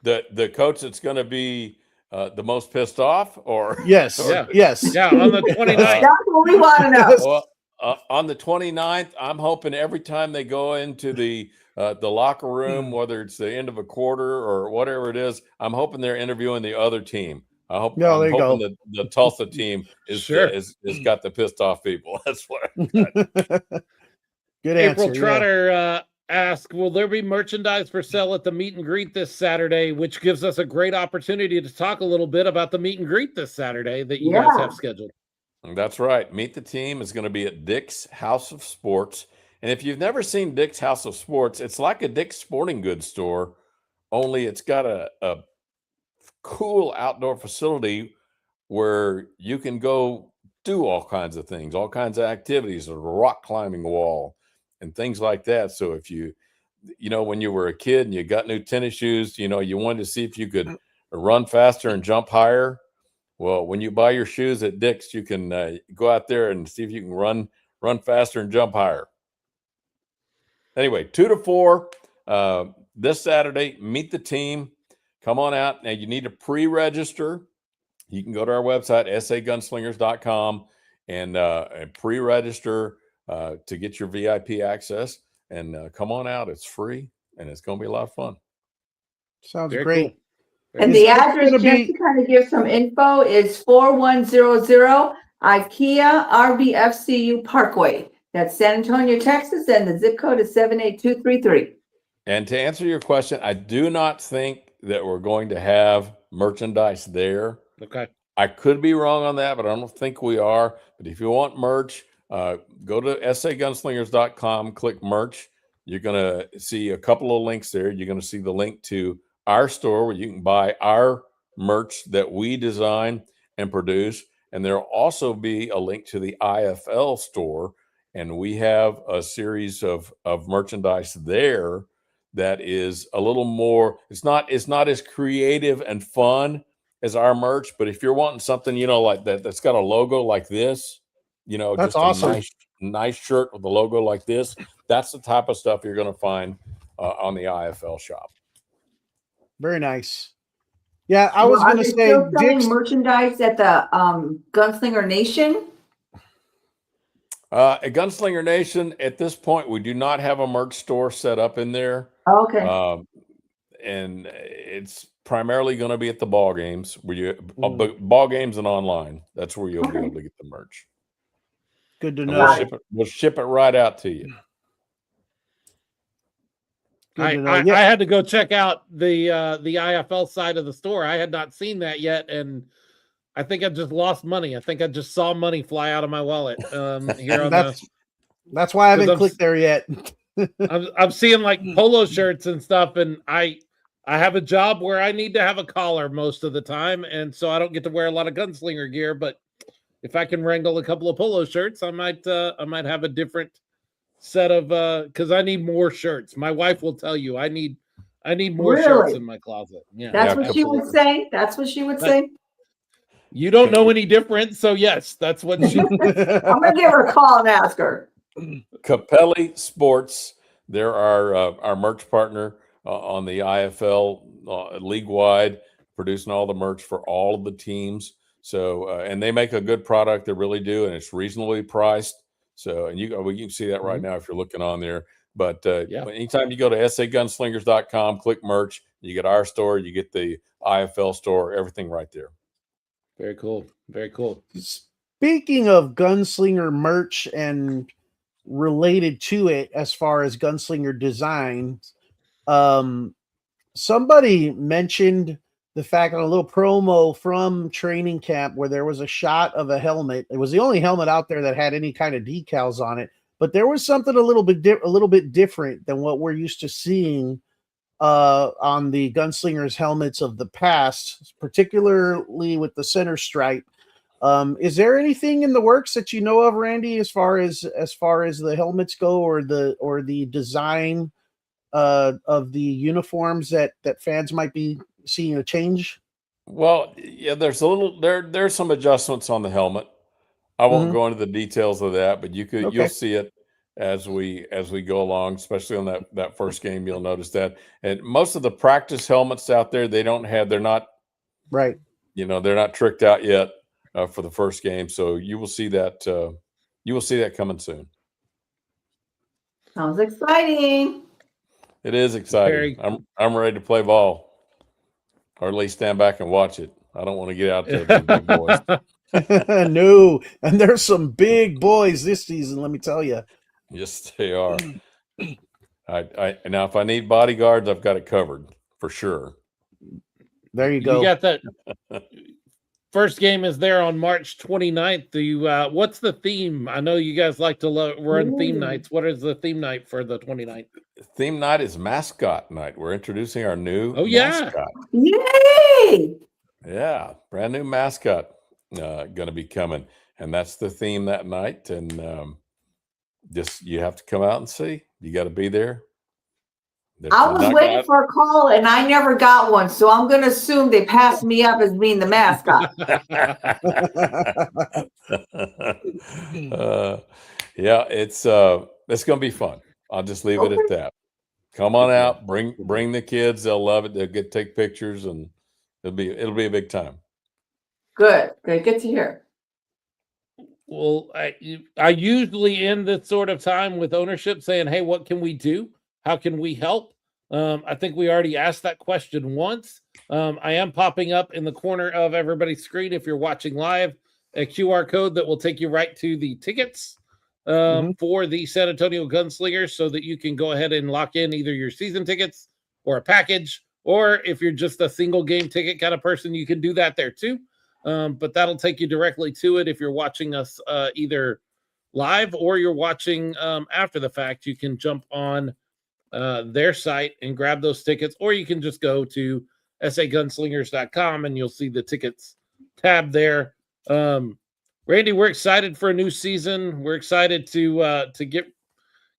The coach that's going to be the most pissed off, or Yes, Yeah. yes. Yeah, on the 29th. That's what we want to know. well, on the 29th, I'm hoping every time they go into the locker room, whether it's the end of a quarter or whatever it is, I'm hoping they're interviewing the other team. No, I'm there you hoping go. that the Tulsa team is got the pissed off people. That's what. Good April answer. Trotter asked, will there be merchandise for sale at the meet and greet this Saturday, which gives us a great opportunity to talk a little bit about the meet and greet this Saturday that you guys have scheduled. That's right. Meet the Team is going to be at Dick's House of Sports. And if you've never seen Dick's House of Sports, it's like a Dick's Sporting Goods store, only it's got a cool outdoor facility where you can go do all kinds of things, all kinds of activities, a rock climbing wall and things like that. So if you when you were a kid and you got new tennis shoes, you wanted to see if you could run faster and jump higher. Well, when you buy your shoes at Dick's, you can go out there and see if you can run faster and jump higher. Anyway, 2 to 4 this Saturday. Meet the Team. Come on out. Now, you need to pre-register. You can go to our website, sagunslingers.com, and pre-register to get your VIP access. And come on out. It's free, and it's going to be a lot of fun. Sounds Very great. cool. And the address, just to kind of give some info, is 4100 IKEA RBFCU Parkway. That's San Antonio, Texas, and the zip code is 78233. And to answer your question, I do not think that we're going to have merchandise there. Okay. I could be wrong on that, but I don't think we are. But if you want merch, go to sagunslingers.com, click merch. You're going to see a couple of links there. You're going to see the link to our store where you can buy our merch that we design and produce. And there'll also be a link to the IFL store. And we have a series of merchandise there that is a little more, it's not as creative and fun as our merch, but if you're wanting something, like that's got a logo like this, That's just awesome. a nice shirt with a logo like this, that's the type of stuff you're going to find on the IFL shop. Very nice. Yeah, I was going to say, still selling Dick's, merchandise at the Gunslinger Nation. At Gunslinger Nation, at this point, we do not have a merch store set up in there. Okay. And it's primarily going to be at the ball games, where ball games and online. That's where you'll be able to get the merch. good to And know. we'll ship it right out to you. I had to go check out the IFL side of the store. I had not seen that yet, and I think I just lost money. I think I just saw money fly out of my wallet. Here on that's why I haven't clicked there yet. I'm seeing like polo shirts and stuff, and I have a job where I need to have a collar most of the time, and so I don't get to wear a lot of gunslinger gear. But if I can wrangle a couple of polo shirts, I might have a different set of because I need more shirts. My wife will tell you I need more shirts in my closet. Yeah, that's what she would say. That's what she would say. You don't know any different, so yes, that's what she. I'm gonna give her a call and ask her. Capelli Sports, they're our merch partner on the IFL league wide, producing all the merch for all of the teams. So and they make a good product, they really do, and it's reasonably priced. So and you can see that right now if you're looking on there. But anytime you go to sagunslingers.com, click merch, you get our store, you get the IFL store, everything right there. Very cool. Very cool. Speaking of gunslinger merch and related to it, as far as gunslinger designs, somebody mentioned the fact on a little promo from training camp where there was a shot of a helmet. It was the only helmet out there that had any kind of decals on it, but there was something a little bit different than what we're used to seeing on the Gunslingers helmets of the past, particularly with the center stripe. Is there anything in the works that you know of, Randy, as far as the helmets go, or the design of the uniforms that fans might be seeing a change? Well, yeah, there's some adjustments on the helmet. I won't Mhm. go into the details of that, but you'll Okay. see it as we go along, especially on that first game. You'll notice that. And most of the practice helmets out there, they're not, Right. they're not tricked out yet for the first game. So you will see that coming soon. Sounds exciting. It is exciting. I'm ready to play ball, or at least stand back and watch it. I don't want to get out there with the big boys. No, and there's some big boys this season, let me tell you. Yes, they are. I now, if I need bodyguards, I've got it covered for sure. There you go. You got that. First game is there on March 29th. What's the theme? I know you guys like to run theme nights. What is the theme night for the 29th? Theme night is mascot night. We're introducing our new mascot. Yay! Yeah, brand new mascot going to be coming, and that's the theme that night. And just you have to come out and see. You got to be there. I was waiting for a call and I never got one, so I'm going to assume they passed me up as being the mascot. Yeah, it's going to be fun. I'll just leave it at that. Come on out, bring the kids. They'll love it. They'll take pictures, and it'll be a big time. Good to hear. Well, I usually end this sort of time with ownership saying, "Hey, what can we do? How can we help?" I think we already asked that question once. I am popping up in the corner of everybody's screen, if you're watching live, a QR code that will take you right to the tickets for the San Antonio Gunslingers, so that you can go ahead and lock in either your season tickets or a package, or if you're just a single game ticket kind of person, you can do that there too. But that'll take you directly to it. If you're watching us either live or you're watching after the fact, you can jump on their site and grab those tickets, or you can just go to sagunslingers.com and you'll see the tickets tab there. Randy, we're excited for a new season. We're excited to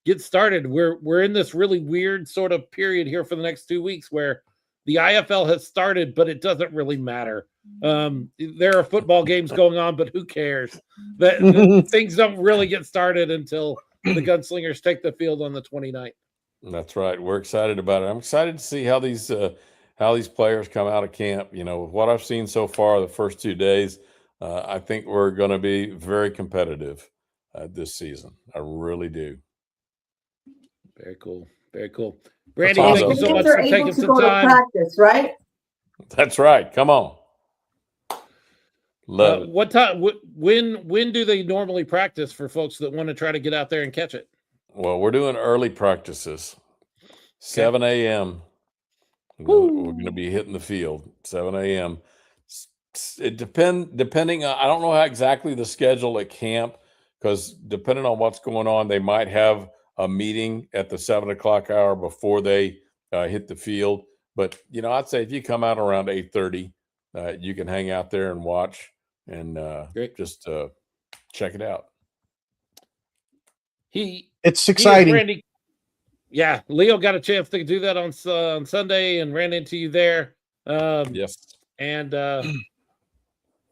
get started. We're in this really weird sort of period here for the next 2 weeks where the IFL has started, but it doesn't really matter. There are football games going on, but who cares? Things don't really get started until the Gunslingers take the field on the 29th. That's right. We're excited about it. I'm excited to see how these players come out of camp. What I've seen so far the first 2 days, I think we're going to be very competitive this season. I really do. Very cool. Very cool. Randy, awesome. thank you so much for taking some time. Practice, right? That's right. Come on. Love it. What time? When do they normally practice for folks that want to try to get out there and catch it? Well, we're doing early practices, 7 a.m. We're going to be hitting the field 7 a.m. It depending on, I don't know how exactly the schedule at camp, because depending on what's going on, they might have a meeting at the 7 o'clock hour before they hit the field. But I'd say if you come out around 8:30, you can hang out there and watch and just check it out. It's exciting. Randy, yeah, Leo got a chance to do that on Sunday and ran into you there. Yes. And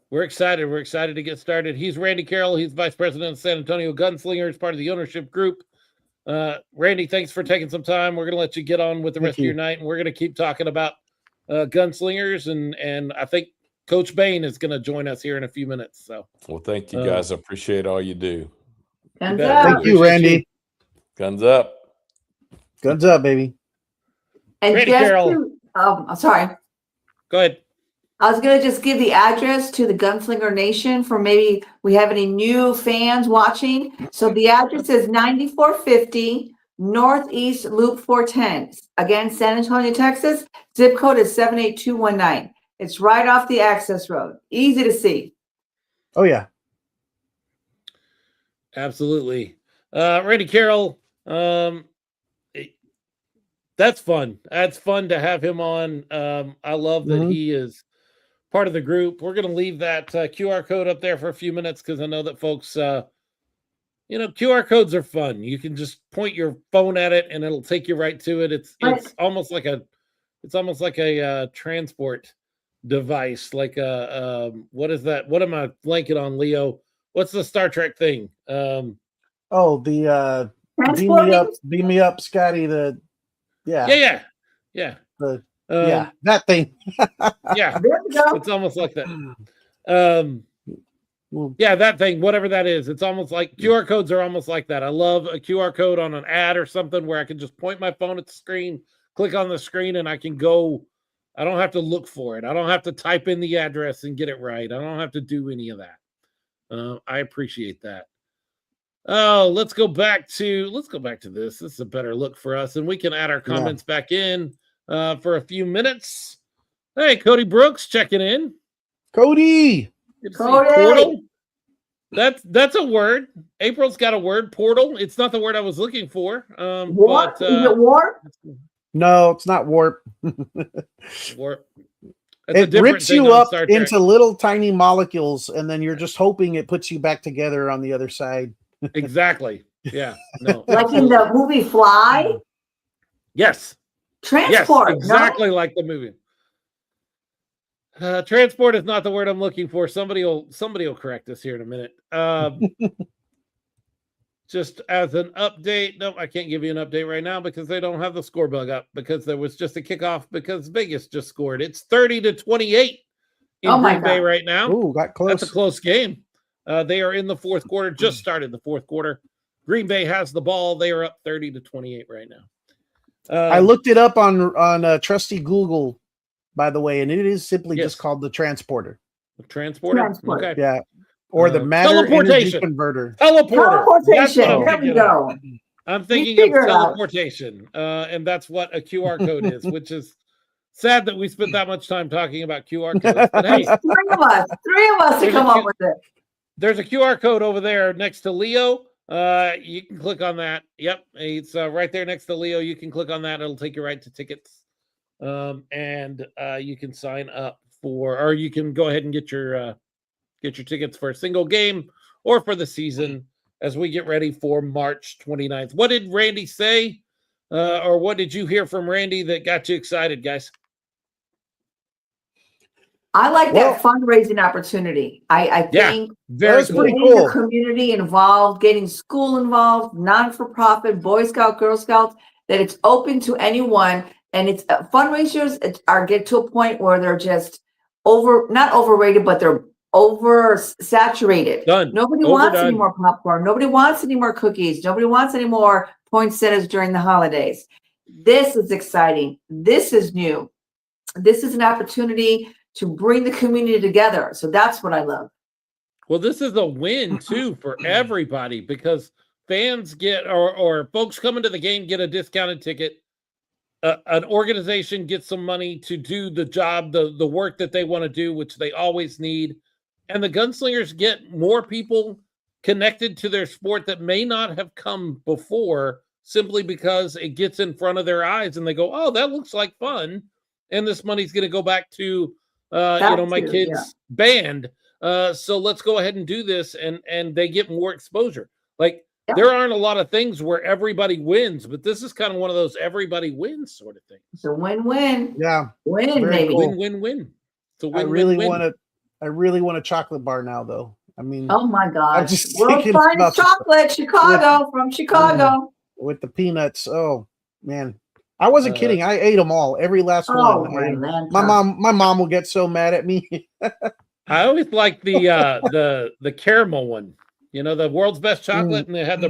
we're excited. We're excited to get started. He's Randy Carroll. He's Vice President of San Antonio Gunslingers, part of the ownership group. Randy, thanks for taking some time. We're going to let you get on with the rest of your night, and we're going to keep talking about Gunslingers. And I think Coach Bain is going to join us here in a few minutes. So, well, thank you guys. I appreciate all you do. Guns up. Thank you, Randy. Guns up. Guns up, baby. And Randy just Carroll. I'm sorry. Go ahead. I was going to just give the address to the Gunslinger Nation for maybe we have any new fans watching. So the address is 9450 Northeast Loop 410. Again, San Antonio, Texas. Zip code is 78219. It's right off the access road. Easy to see. Oh, yeah. Absolutely. Randy Carroll, That's fun. That's fun to have him on. I love that he is part of the group. We're going to leave that QR code up there for a few minutes because I know that folks, QR codes are fun. You can just point your phone at it and it'll take you right to it. It's almost like a transport device. Like what is that? What am I blanking on, Leo? What's the Star Trek thing? The beam me up, Scotty. Yeah. That thing. Yeah, it's almost like that. That thing, whatever that is, it's almost like QR codes are almost like that. I love a QR code on an ad or something where I can just point my phone at the screen, click on the screen, and I can go. I don't have to look for it. I don't have to type in the address and get it right. I don't have to do any of that. I appreciate that. Oh, let's go back to this. This is a better look for us, and we can add our comments back in for a few minutes. Hey, Cody Brooks checking in. Cody. Portal. That's a word. April's got a word. Portal. It's not the word I was looking for. Warp? Is it warp? No, it's not warp. Warp. It rips you up into little tiny molecules, and then you're just hoping it puts you back together on the other side. Exactly. Yeah. No. Like in the movie Fly? Yes. Transport. Yes, exactly like the movie. Transport is not the word I'm looking for. Somebody will correct us here in a minute. Just as an update, no, I can't give you an update right now because they don't have the score bug up because there was just a kickoff because Vegas just scored. It's 30-28 in Green Bay right now. Ooh, got close. That's a close game. They are in the fourth quarter, just started the fourth quarter. Green Bay has the ball. They are up 30-28 right now. I looked it up on trusty Google, by the way, and it is simply just called the transporter. The transporter? Okay. Yeah. Or the matter energy converter. Teleportation. There we go. I'm thinking of teleportation. And that's what a QR code is, which is sad that we spent that much time talking about QR codes. But hey, three of us to come up with it. There's a QR code over there next to Leo. You can click on that. Yep. It's right there next to Leo. You can click on that. It'll take you right to tickets. And you can sign up or you can go ahead and get your tickets for a single game or for the season as we get ready for March 29th. What did Randy say? Or what did you hear from Randy that got you excited, guys? I like that fundraising opportunity. I think very cool. Getting the community involved, getting school involved, non-for-profit, Boy Scout, Girl Scouts, that it's open to anyone. And it's fundraisers get to a point where they're just not overrated, but they're oversaturated. Nobody wants any more popcorn. Nobody wants any more cookies. Nobody wants any more poinsettias during the holidays. This is exciting. This is new. This is an opportunity to bring the community together. So that's what I love. Well, this is a win too for everybody because fans get or folks coming to the game get a discounted ticket. An organization gets some money to do the job, the work that they want to do, which they always need. And the Gunslingers get more people connected to their sport that may not have come before simply because it gets in front of their eyes and they go, oh, that looks like fun. And this money's going to go back to, my kids' band. So let's go ahead and do this. And they get more exposure. Like, there aren't a lot of things where everybody wins, but this is kind of one of those everybody wins sort of things. It's a win-win. Yeah. Win, baby. Cool. Win-win-win. So I really want a chocolate bar now, though. I mean, oh my God. World's finest chocolate, Chicago, from Chicago. With the peanuts. Oh, man. I wasn't kidding. I ate them all, every last one. My mom will get so mad at me. I always like the caramel one. You know, the world's best chocolate, and they had the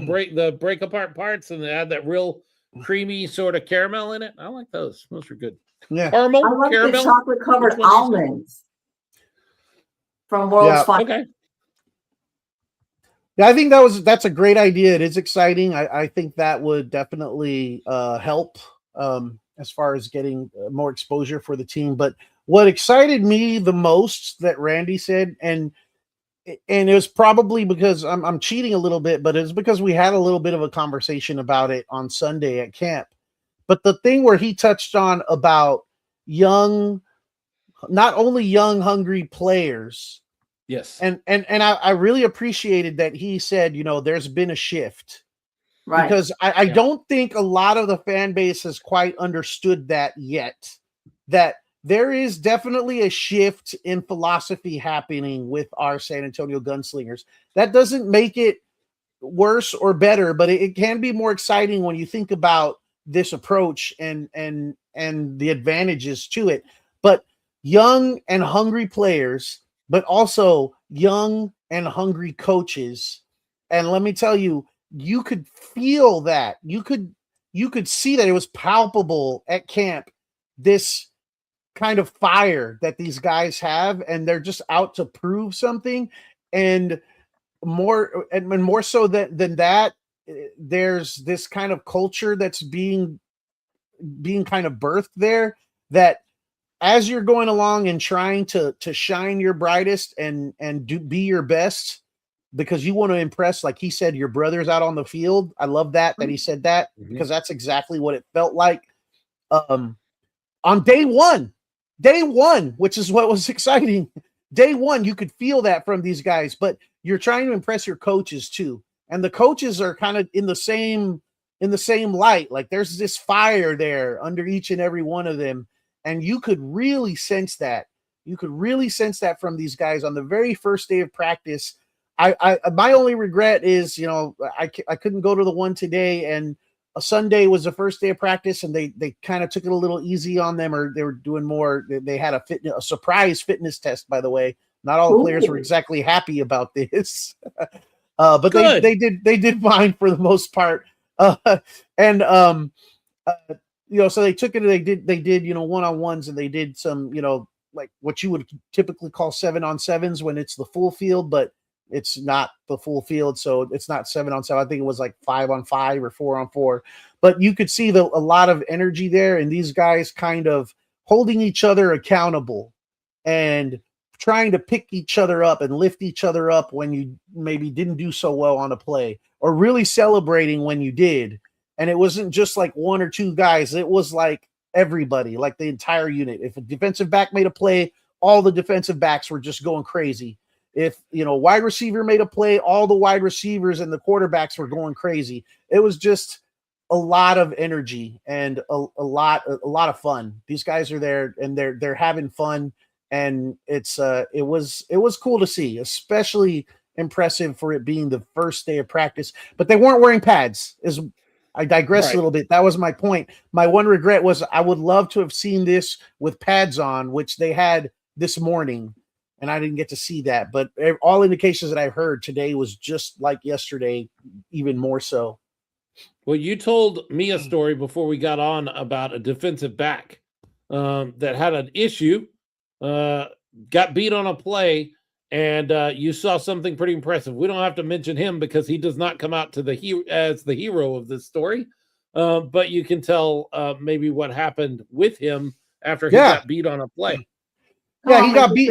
break apart parts, and they had that real creamy sort of caramel in it. I like those. Those are good. Yeah. Caramel, I like caramel, the chocolate covered almonds from World's Finest. Okay. Yeah, I think that's a great idea. It is exciting. I think that would definitely help as far as getting more exposure for the team. But what excited me the most that Randy said, and it was probably because I'm cheating a little bit, but it's because we had a little bit of a conversation about it on Sunday at camp, But the thing where he touched on about not only young, hungry players, Yes. and I really appreciated that he said, there's been a shift. Right. Because I don't think a lot of the fan base has quite understood that yet. That there is definitely a shift in philosophy happening with our San Antonio Gunslingers. That doesn't make it worse or better, but it can be more exciting when you think about this approach and the advantages to it. But young and hungry players, but also young and hungry coaches. And let me tell you, you could feel that. You could see that it was palpable at camp, this kind of fire that these guys have, and they're just out to prove something. And more so than that, there's this kind of culture that's being kind of birthed there, that as you're going along and trying to shine your brightest and be your best, because you want to impress, like he said, your brothers out on the field. I love that he said that, because that's exactly what it felt like. On day one, which is what was exciting. Day one, you could feel that from these guys, but you're trying to impress your coaches too. And the coaches are kind of in the same light. Like there's this fire there under each and every one of them. And you could really sense that. You could really sense that from these guys on the very first day of practice. My only regret is, I couldn't go to the one today, and a Sunday was the first day of practice, and they kind of took it a little easy on them, or they were doing more. They had a surprise fitness test, by the way. Not all the players were exactly happy about this, but they did fine for the most part. So they took it. They did one-on-ones, and they did some like what you would typically call 7-on-7s when it's the full field, but it's not the full field, so it's not 7-on-7. I think it was like 5-on-5 or 4-on-4. But you could see a lot of energy there, and these guys kind of holding each other accountable and trying to pick each other up and lift each other up when you maybe didn't do so well on a play, or really celebrating when you did. And it wasn't just like one or two guys. It was like everybody, like the entire unit. If a defensive back made a play, all the defensive backs were just going crazy. If wide receiver made a play, all the wide receivers and the quarterbacks were going crazy. It was just a lot of energy and a lot of fun. These guys are there and they're having fun, and it was cool to see, especially impressive for it being the first day of practice. But they weren't wearing pads. I digress a little bit. That was my point. My one regret was I would love to have seen this with pads on, which they had this morning, and I didn't get to see that. But all indications that I've heard today was just like yesterday, even more so. Well, you told me a story before we got on about a defensive back that had an issue, got beat on a play, and you saw something pretty impressive. We don't have to mention him because he does not come out to as the hero of this story, but you can tell maybe what happened with him after he got beat on a play. Yeah, he got beat.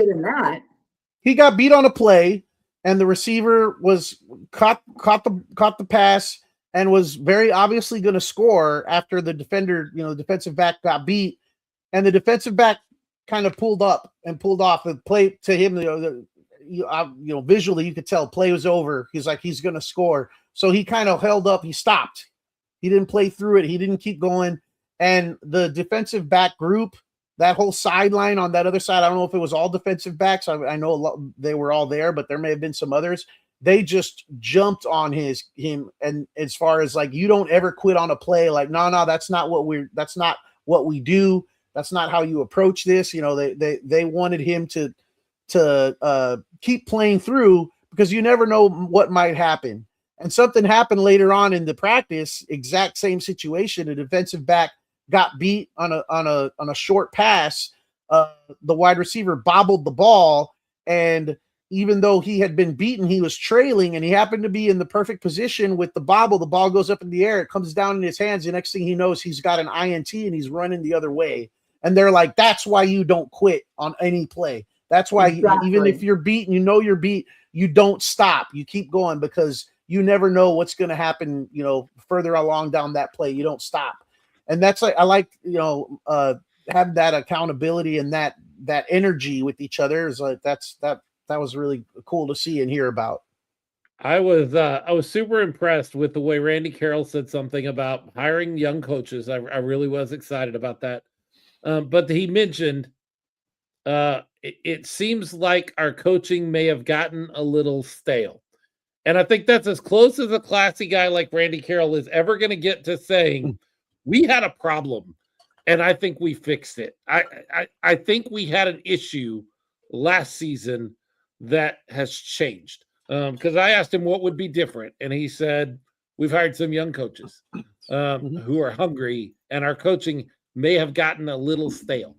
He got beat on a play, and the receiver was caught the pass and was very obviously going to score after the defensive back got beat, and the defensive back kind of pulled up and pulled off the play to him. Visually you could tell play was over. He's like, he's going to score. So he kind of held up. He stopped. He didn't play through it. He didn't keep going. And the defensive back group, that whole sideline on that other side, I don't know if it was all defensive backs. I know they were all there, but there may have been some others. They just jumped on him. And as far as like, you don't ever quit on a play. Like, no, that's not what we do. That's not how you approach this. They wanted him to keep playing through, because you never know what might happen. And something happened later on in the practice, exact same situation. A defensive back got beat on a short pass. The wide receiver bobbled the ball, and even though he had been beaten, he was trailing, and he happened to be in the perfect position with the bobble. The ball goes up in the air, it comes down in his hands. The next thing he knows, he's got an INT and he's running the other way. And they're like, that's why you don't quit on any play. That's why even if you're beaten, you're beat, you don't stop. You keep going, because you never know what's going to happen, further along down that play. You don't stop. and that's like I like have that accountability and that energy with each other. Is like that was really cool to see and hear about. I was super impressed with the way Randy Carroll said something about hiring young coaches. I really was excited about that. But he mentioned it seems like our coaching may have gotten a little stale. And I think that's as close as a classy guy like Randy Carroll is ever going to get to saying, we had a problem and I think we fixed it. I think we had an issue last season that has changed. Because I asked him what would be different, and he said, we've hired some young coaches who are hungry, and our coaching may have gotten a little stale.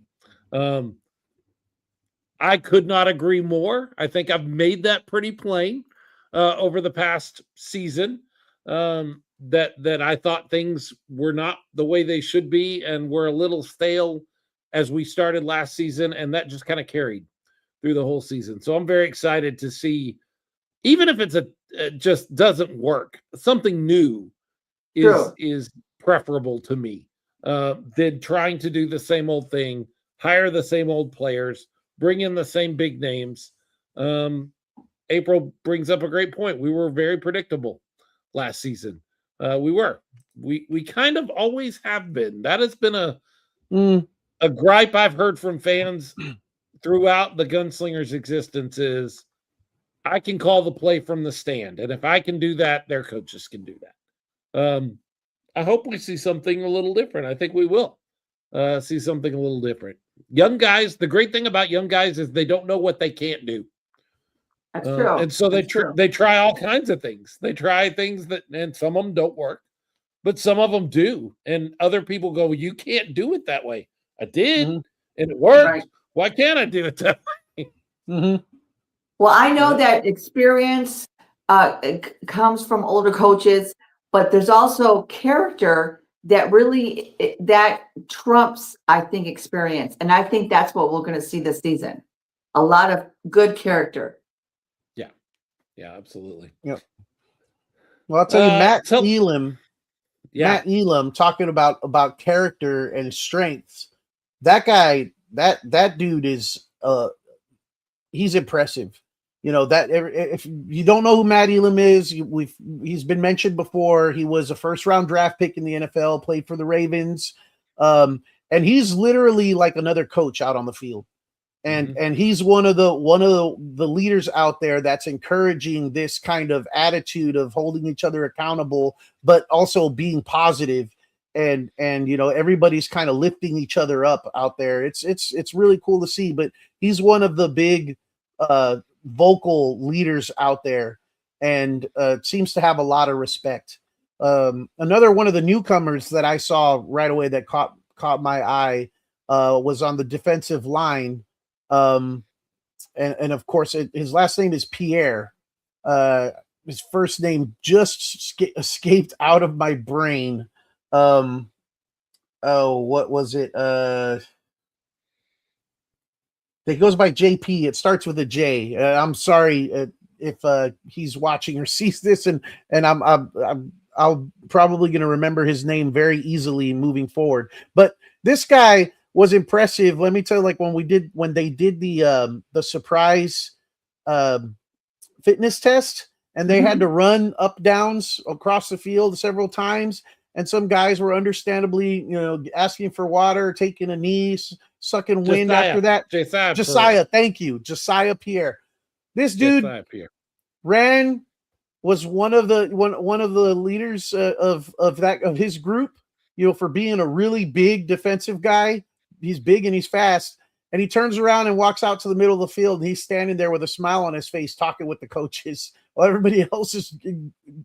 I could not agree more. I think I've made that pretty plain over the past season, that I thought things were not the way they should be and were a little stale as we started last season, and that just kind of carried through the whole season. So I'm very excited to see, even if it just doesn't work, something new is preferable to me than trying to do the same old thing, hire the same old players, bring in the same big names. April brings up a great point. We were very predictable last season. We kind of always have been. That has been a gripe I've heard from fans throughout the Gunslingers' existence is, I can call the play from the stand, and if I can do that, their coaches can do that. I hope we see something a little different. I think we will see something a little different. Young guys, the great thing about young guys is they don't know what they can't do. That's true. And so they try all kinds of things. They try things and some of them don't work, but some of them do. And other people go, you can't do it that way. I did, and it worked. Right. Why can't I do it that way? Well, I know that experience comes from older coaches, but there's also character that really that trumps, I think, experience. And I think that's what we're going to see this season. A lot of good character. Yeah, absolutely. Yep. Well, I'll tell you, Matt Elam talking about character and strengths. That guy, that dude is he's impressive. That if you don't know who Matt Elam is, he's been mentioned before. He was a first-round draft pick in the NFL, played for the Ravens, and he's literally like another coach out on the field. And he's one of the leaders out there that's encouraging this kind of attitude of holding each other accountable, but also being positive. And everybody's kind of lifting each other up out there. It's really cool to see. But he's one of the big vocal leaders out there, and seems to have a lot of respect. Another one of the newcomers that I saw right away that caught my eye was on the defensive line. And of course, his last name is Pierre. His first name just escaped out of my brain. What was it? It goes by JP. It starts with a J. I'm sorry if he's watching or sees this, and I'll probably going to remember his name very easily moving forward. But this guy was impressive. Let me tell you, like when they did the surprise fitness test, and they had to run up downs across the field several times, and some guys were understandably, asking for water, taking a knee, sucking wind after that. Josiah, thank you, Josiah Pierre. This dude was one of the leaders of his group. For being a really big defensive guy. He's big and he's fast, and he turns around and walks out to the middle of the field, and he's standing there with a smile on his face talking with the coaches while everybody else is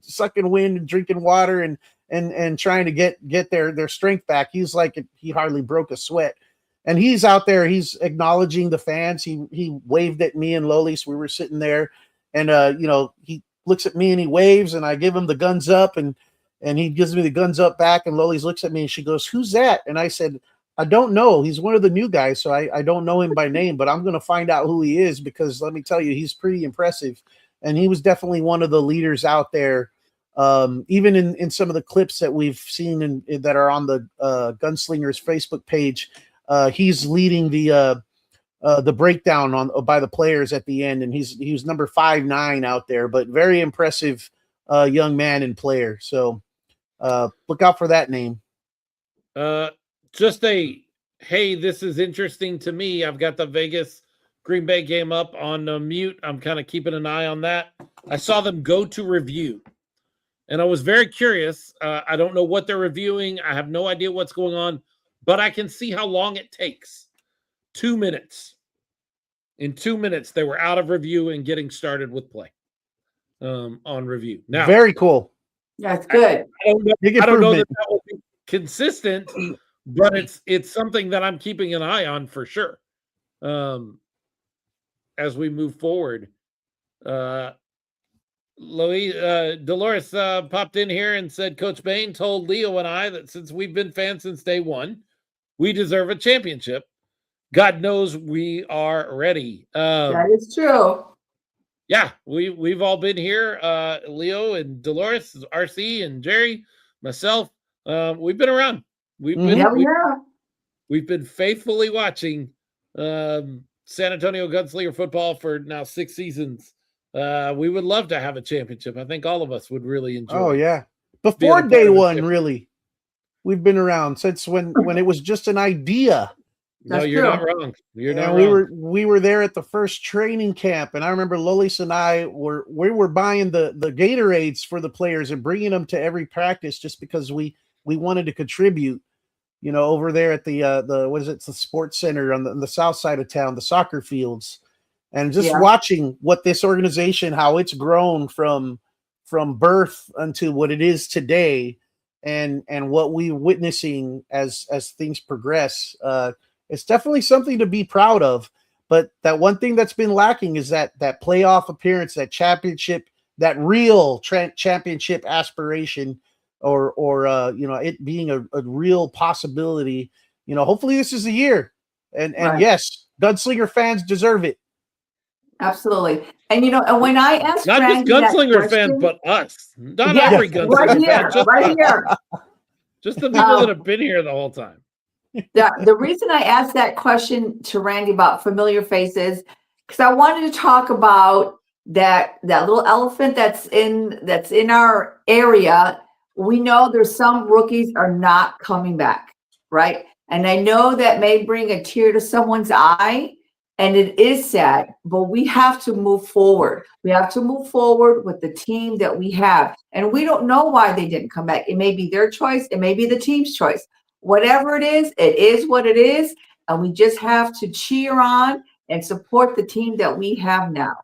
sucking wind and drinking water and trying to get their strength back. He's like, he hardly broke a sweat, and he's out there, he's acknowledging the fans. He waved at me and Lolis. We were sitting there, and he looks at me and he waves, and I give him the guns up, and he gives me the guns up back, and Lolis looks at me and she goes, "Who's that?" And I said, I don't know. He's one of the new guys, so I don't know him by name, but I'm going to find out who he is, because let me tell you, he's pretty impressive. And he was definitely one of the leaders out there Even in some of the clips that we've seen that are on the Gunslingers Facebook page, he's leading the breakdown by the players at the end, and he was number 5'9" out there, but very impressive young man and player. So look out for that name. Just hey, this is interesting to me. I've got the Vegas Green Bay game up on mute. I'm kind of keeping an eye on that. I saw them go to review, and I was very curious. I don't know what they're reviewing. I have no idea what's going on, but I can see how long it takes. 2 minutes. In 2 minutes, they were out of review and getting started with play on review. Now, very cool. That's good. I don't know that will be consistent, but it's something that I'm keeping an eye on for sure. As we move forward, Dolores popped in here and said, Coach Bain told Leo and I that since we've been fans since day one, we deserve a championship. God knows we are ready. That is true. Yeah, we've all been here. Leo and Dolores, RC and Jerry, myself. We've been around. We've been faithfully watching San Antonio Gunslinger football for now 6 seasons. We would love to have a championship. I think all of us would really enjoy. Oh yeah, before day one, really. We've been around since when it was just an idea. No, you're not wrong. You're not wrong. We were there at the first training camp, and I remember Lolis and I were buying the Gatorades for the players and bringing them to every practice just because we wanted to contribute. You know, over there at the what is it? The sports center on the south side of town, the soccer fields, and just watching what this organization, how it's grown from birth unto what it is today, and what we're witnessing as things progress. It's definitely something to be proud of, but that one thing that's been lacking is that playoff appearance, that championship, that real championship aspiration, or it being a real possibility. You know, hopefully this is the year, and yes, Gunslinger fans deserve it. Absolutely. And and when I asked not Randy just Gunslinger fans, but us, not every Gunslinger fan, right here, just the people that have been here the whole time. The reason I asked that question to Randy about familiar faces, because I wanted to talk about that little elephant that's in our area. We know there's some rookies are not coming back, right? And I know that may bring a tear to someone's eye, and it is sad, but we have to move forward. We have to move forward with the team that we have. And we don't know why they didn't come back. It may be their choice. It may be the team's choice. Whatever it is what it is. And we just have to cheer on and support the team that we have now.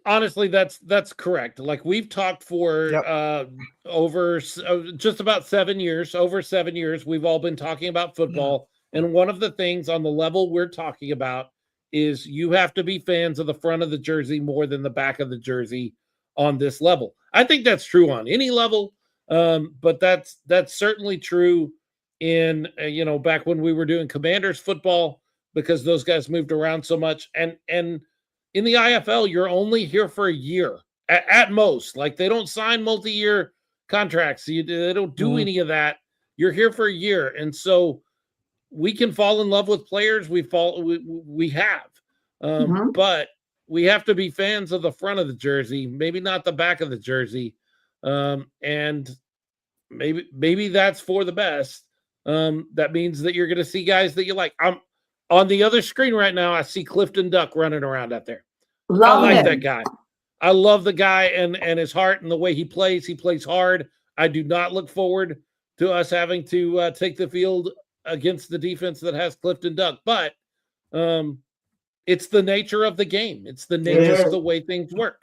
Honestly, that's correct. Like we've talked for over just about 7 years, over 7 years, we've all been talking about football. And one of the things on the level we're talking about is you have to be fans of the front of the jersey more than the back of the jersey on this level. I think that's true on any level. But that's certainly true in, back when we were doing Commanders football, because those guys moved around so much. And in the IFL, you're only here for a year at most. Like they don't sign multi-year contracts. They don't do any of that. You're here for a year. And so we can fall in love with players. We have, but we have to be fans of the front of the jersey, maybe not the back of the jersey. And maybe that's for the best. That means that you're going to see guys that you like. I'm on the other screen right now. I see Clifton Duck running around out there. I like that guy. I love the guy and his heart and the way he plays. He plays hard. I do not look forward to us having to take the field against the defense that has Clifton Duck, but it's the nature of the game. It's the nature of the way things work.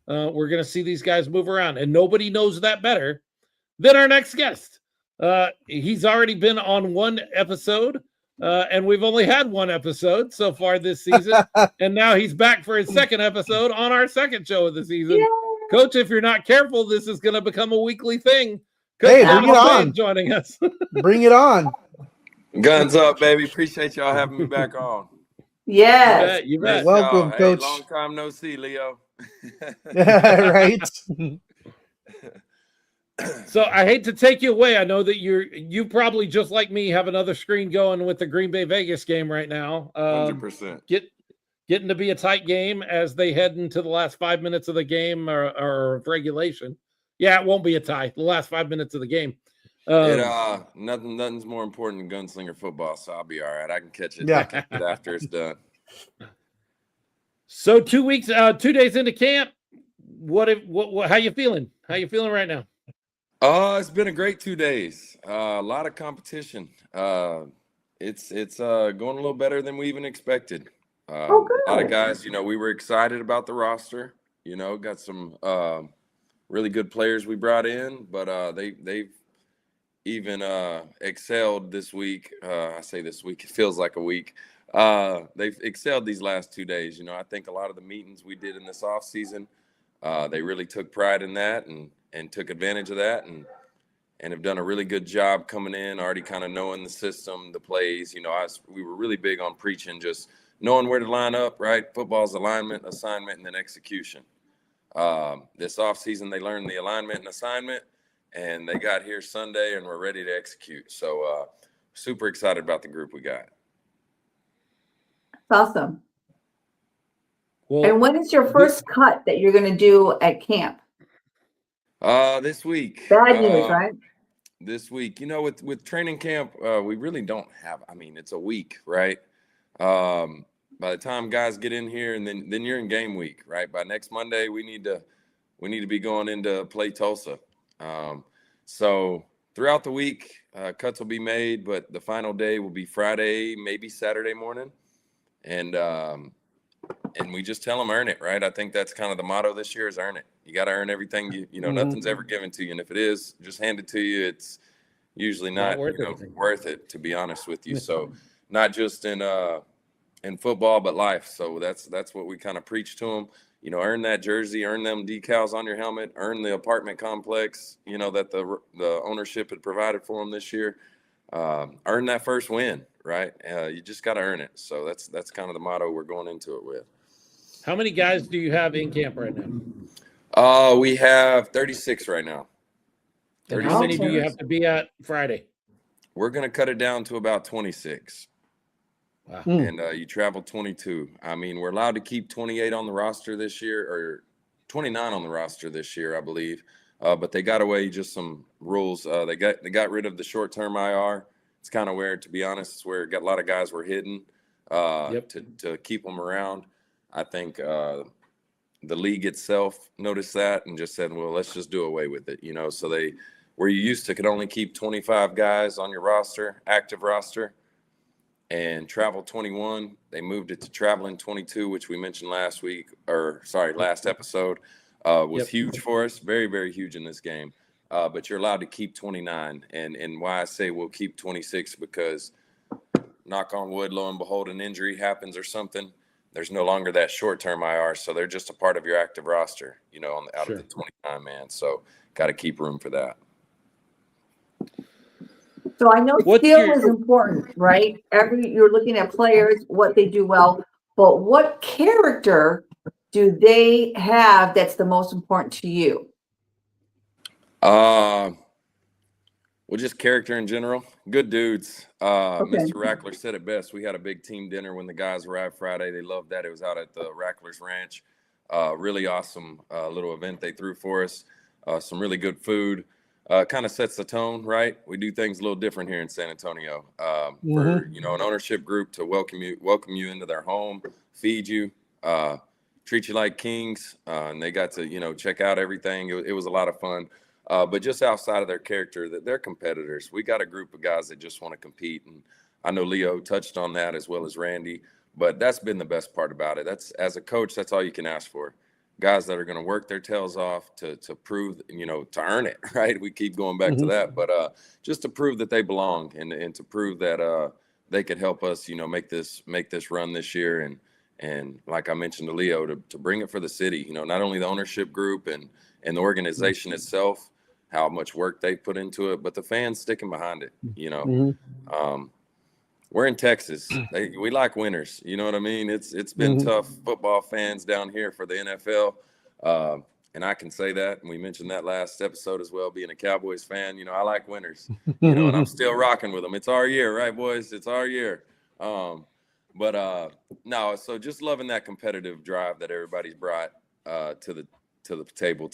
We're going to see these guys move around, and nobody knows that better than our next guest. He's already been on one episode, and we've only had one episode so far this season, and now he's back for his second episode on our second show of the season. Yay. Coach, if you're not careful, this is going to become a weekly thing. Hey, bring it on. Joining us. Bring it on. Guns up, baby. Appreciate y'all having me back on. Yes. You bet. Welcome, Coach. Long time no see, Leo. Right. So I hate to take you away. I know that you probably just like me have another screen going with the Green Bay Vegas game right now. 100%. Getting to be a tight game as they head into the last 5 minutes of the game or regulation. Yeah, it won't be a tie. The last 5 minutes of the game. Nothing's more important than gunslinger football, so I'll be all right. I can catch it after it's done. So 2 weeks, 2 days into camp, what how you feeling? How you feeling right now? It's been a great 2 days. A lot of competition. It's going a little better than we even expected. A lot of guys, we were excited about the roster. Got some really good players we brought in, but they've even excelled this week. I say this week, it feels like a week. They've excelled these last 2 days. I think a lot of the meetings we did in this off season, they really took pride in that and took advantage of that and have done a really good job coming in, already kind of knowing the system, the plays. We were really big on preaching, just knowing where to line up, right? Football's alignment, assignment, and then execution. This offseason, they learned the alignment and assignment, and they got here Sunday, and we're ready to execute. So super excited about the group we got. That's awesome. Well, and when is your first cut that you're going to do at camp? This week. Bad news, right? This week. With training camp, we really don't have, it's a week, right? By the time guys get in here, and then you're in game week, right? By next Monday, we need to be going into play Tulsa. So throughout the week, cuts will be made, but the final day will be Friday, maybe Saturday morning, and we just tell them earn it, right? I think that's kind of the motto this year is earn it. You got to earn everything. Nothing's ever given to you, and if it is just handed to you, it's usually not worth it, to be honest with you. So not just in football, but life. So that's what we kind of preach to them. Earn that jersey, earn them decals on your helmet, earn the apartment complex, that the ownership had provided for them this year. Earn that first win, right? You just got to earn it. So that's kind of the motto we're going into it with. How many guys do you have in camp right now? We have 36 right now. And how many do you have to be at Friday? We're going to cut it down to about 26. Wow. And you travel 22. We're allowed to keep 28 on the roster this year, or 29 on the roster this year, I believe. But they got away just some rules. They got rid of the short-term IR. It's kind of where, to be honest, it's where a lot of guys were hidden to keep them around. I think the league itself noticed that and just said, well, let's just do away with it. So where you used to could only keep 25 guys on your roster, active roster, and travel 21. They moved it to traveling 22, which we mentioned last episode. Was huge for us, very, very huge in this game. But you're allowed to keep 29. And why I say we'll keep 26, because knock on wood, lo and behold, an injury happens or something, there's no longer that short-term IR. So they're just a part of your active roster, out of the 29 man. So got to keep room for that. So I know skill is important, right? You're looking at players, what they do well, but what character do they have that's the most important to you? Well, just character in general. Good dudes. Mr. Rackler said it best. We had a big team dinner when the guys arrived Friday. They loved that. It was out at the Rackler's Ranch. Really awesome little event they threw for us. Some really good food. Kind of sets the tone, right? We do things a little different here in San Antonio. For an ownership group to welcome you into their home, feed you, treat you like kings, and they got to check out everything. It was a lot of fun. But just outside of their character, that they're competitors. We got a group of guys that just want to compete, and I know Leo touched on that as well as Randy. But that's been the best part about it. That's, as a coach, that's all you can ask for. Guys that are going to work their tails off to prove, to earn it, right? We keep going back to that, but just to prove that they belong and to prove that they could help us, make this run this year. And like I mentioned to Leo, to bring it for the city, not only the ownership group and the organization itself, how much work they put into it, but the fans sticking behind it, We're in Texas. We like winners. You know what I mean? It's been tough football fans down here for the NFL. And I can say that, and we mentioned that last episode as well, being a Cowboys fan, I like winners, and I'm still rocking with them. It's our year, right, boys? It's our year. But no, so just loving that competitive drive that everybody's brought to the table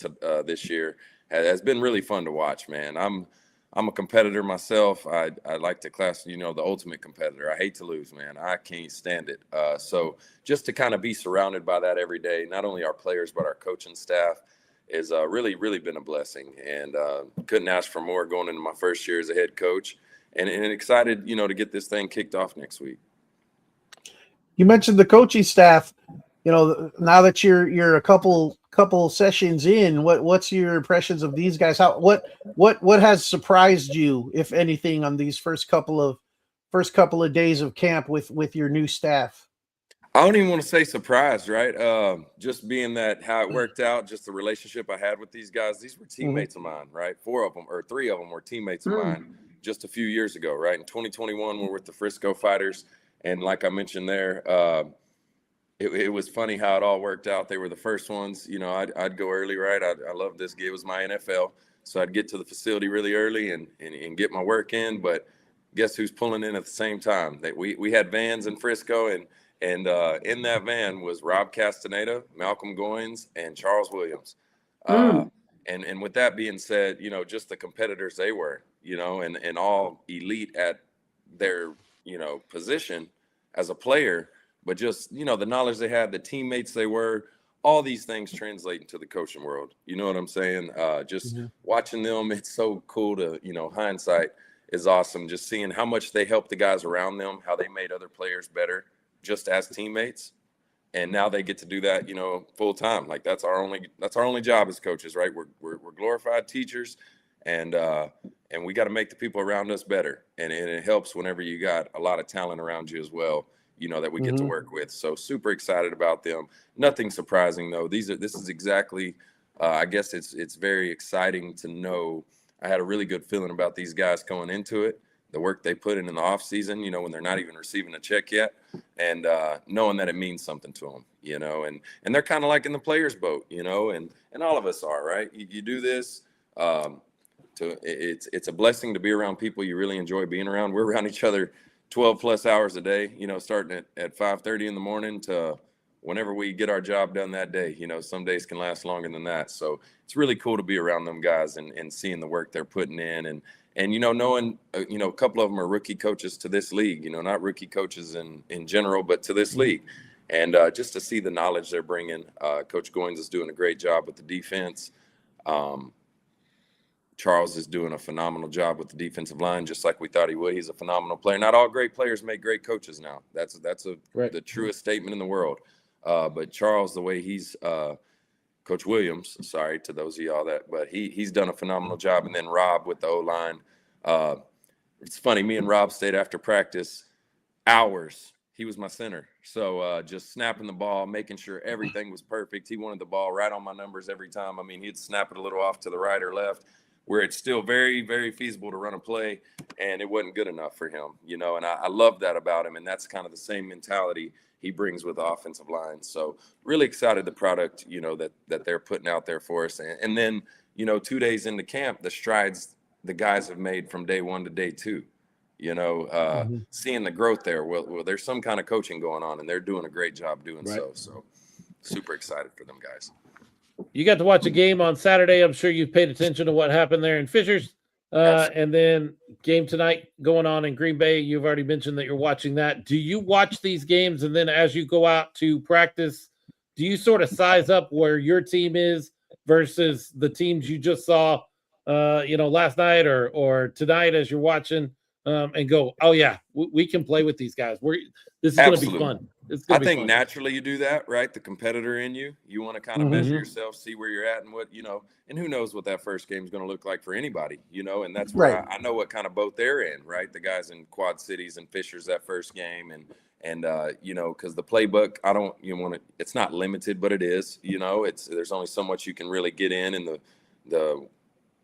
this year has been really fun to watch, man. I'm a competitor myself. I like to class, the ultimate competitor. I hate to lose, man. I can't stand it. So just to kind of be surrounded by that every day, not only our players, but our coaching staff is really, really been a blessing. And couldn't ask for more going into my first year as a head coach and excited, to get this thing kicked off next week. You mentioned the coaching staff. Now that you're a couple sessions in, what's your impressions of these guys? What has surprised you, if anything, on these first couple of days of camp with your new staff? I don't even want to say surprised, right? Just being that how it worked out, just the relationship I had with these guys. These were teammates of mine, right? 3 of them were teammates of mine just a few years ago, right? In 2021, we're with the Frisco Fighters. And like I mentioned there, it was funny how it all worked out. They were the first ones. I'd go early, right? I love this game. It was my NFL. So I'd get to the facility really early and get my work in. But guess who's pulling in at the same time? We had vans in Frisco, and in that van was Rob Castaneda, Malcolm Goins, and Charles Williams. And with that being said, just the competitors they were, and all elite at their, position as a player, but just, the knowledge they had, the teammates they were, all these things translate into the coaching world. You know what I'm saying? Just watching them, it's so cool to, hindsight is awesome. Just seeing how much they helped the guys around them, how they made other players better just as teammates. And now they get to do that, full time. Like that's our only job as coaches, right? We're glorified teachers, and we got to make the people around us better. And it helps whenever you got a lot of talent around you as well, that we get to work with. So super excited about them. Nothing surprising though. This is exactly, I guess it's very exciting to know. I had a really good feeling about these guys going into it, the work they put in the off season, when they're not even receiving a check yet, and knowing that it means something to them, and they're kind of like in the players boat, and all of us are, right? You do this, it's a blessing to be around people you really enjoy being around. We're around each other 12 plus hours a day, starting at 5:30 in the morning to whenever we get our job done that day. Some days can last longer than that. So it's really cool to be around them guys and seeing the work they're putting in and knowing, a couple of them are rookie coaches to this league, not rookie coaches in general, but to this league. And just to see the knowledge they're bringing, Coach Goins is doing a great job with the defense. Charles is doing a phenomenal job with the defensive line, just like we thought he would. He's a phenomenal player. Not all great players make great coaches now. That's the truest statement in the world. But Charles, the way he's Coach Williams, sorry to those of y'all but he's done a phenomenal job. And then Rob with the O-line. It's funny, me and Rob stayed after practice hours. He was my center. So just snapping the ball, making sure everything was perfect. He wanted the ball right on my numbers every time. I mean, he'd snap it a little off to the right or left, where it's still very, very feasible to run a play, and it wasn't good enough for him, and I love that about him, and that's kind of the same mentality he brings with the offensive line. So really excited the product, that they're putting out there for us. And then, 2 days into camp, the strides the guys have made from day 1 to day 2, seeing the growth there. Well, there's some kind of coaching going on, and they're doing a great job doing so. So super excited for them guys. You got to watch a game on Saturday. I'm sure you've paid attention to what happened there in Fishers. And then game tonight going on in Green Bay. You've already mentioned that you're watching that. Do you watch these games, and then as you go out to practice, do you sort of size up where your team is versus the teams you just saw, last night or tonight as you're watching, and go, oh yeah, we can play with these guys. This is going to be fun. I think naturally you do that, right? The competitor in you want to kind of measure yourself, see where you're at and what, and who knows what that first game is going to look like for anybody, and that's where I know what kind of boat they're in, right? The guys in Quad Cities and Fishers that first game and because the playbook, it's not limited, but it is, there's only so much you can really get in the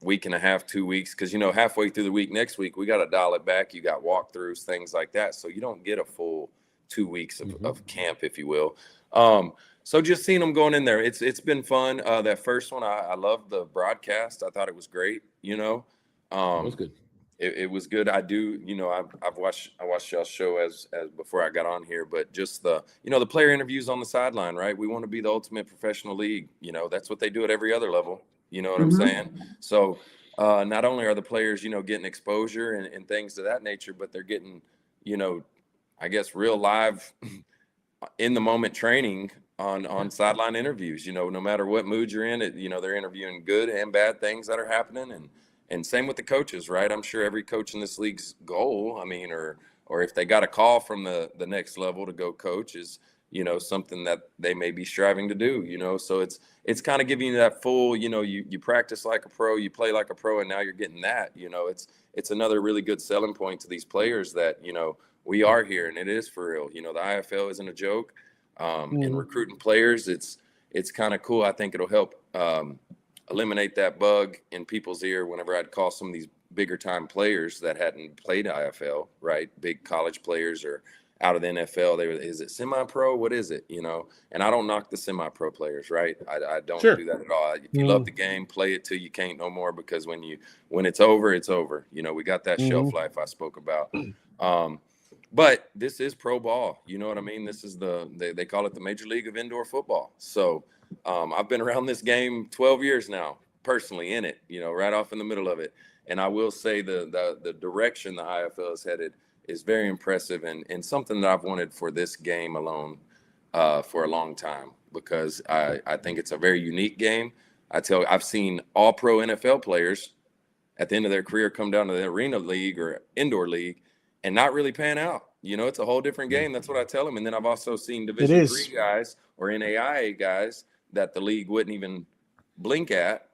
week and a half, 2 weeks, because halfway through the week next week we got to dial it back. You got walkthroughs, things like that, so you don't get a full 2 weeks of camp, if you will. So just seeing them going in there, it's been fun. That first one, I loved the broadcast. I thought it was great. It was good. It was good. I do, I watched y'all's show as before I got on here, but just the player interviews on the sideline, right? We want to be the ultimate professional league. That's what they do at every other level. You know what I'm saying? So not only are the players, getting exposure and things of that nature, but they're getting, I guess, real live in the moment training on sideline interviews. No matter what mood you're in, they're interviewing good and bad things that are happening, and same with the coaches, right? I'm sure every coach in this league's goal, or if they got a call from the next level to go coach is, something that they may be striving to do, so it's kind of giving you that full, you practice like a pro, you play like a pro, and now you're getting that, it's another really good selling point to these players that, we are here and it is for real. The IFL isn't a joke. In recruiting players, it's kind of cool. I think it'll help eliminate that bug in people's ear whenever I'd call some of these bigger time players that hadn't played IFL, right? Big college players or out of the NFL. Is it semi-pro? What is it? And I don't knock the semi-pro players, right? I don't do that at all. If you love the game, play it till you can't no more, because when it's over, it's over. We got that shelf life I spoke about. But this is pro ball. You know what I mean? This is they call it the Major League of Indoor Football. So I've been around this game 12 years now, personally in it, right off in the middle of it. And I will say the direction the IFL is headed is very impressive and something that I've wanted for this game alone for a long time, because I think it's a very unique game. I've seen all pro NFL players at the end of their career come down to the arena league or indoor league and not really pan out. It's a whole different game. That's what I tell them. And then I've also seen Division III guys or NAIA guys that the league wouldn't even blink at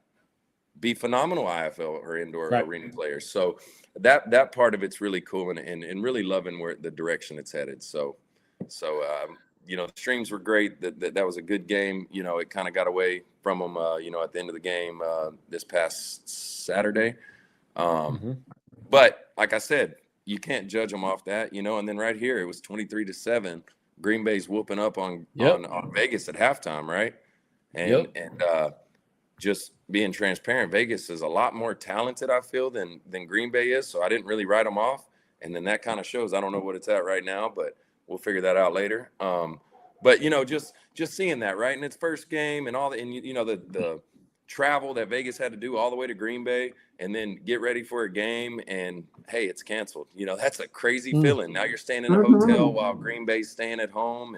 be phenomenal IFL or indoor arena players. So that part of it's really cool and really loving where the direction it's headed. So the streams were great. That was a good game. It kind of got away from them, at the end of the game this past Saturday. But like I said, you can't judge them off that, and then right here, it was 23-7. Green Bay's whooping up on Vegas at halftime, right? And just being transparent, Vegas is a lot more talented, I feel, than Green Bay is. So I didn't really write them off. And then that kind of shows. I don't know what it's at right now, but we'll figure that out later. But just seeing that, right? And it's first game and all the, and the travel that Vegas had to do all the way to Green Bay and then get ready for a game and hey, it's canceled. That's a crazy feeling. Now you're staying in a hotel while Green Bay's staying at home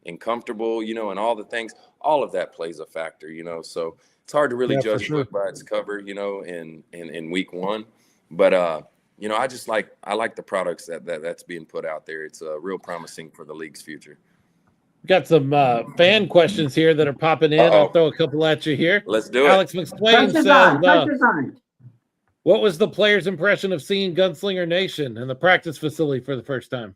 and comfortable, and all the things, all of that plays a factor, so it's hard to really judge a book by its cover, in week one. But, I like the products that's being put out there. It's real promising for the league's future. Got some fan questions here that are popping in. I'll throw a couple at you here. Let's do it. Alex McSwain says, what was the players' impression of seeing Gunslinger Nation and the practice facility for the first time?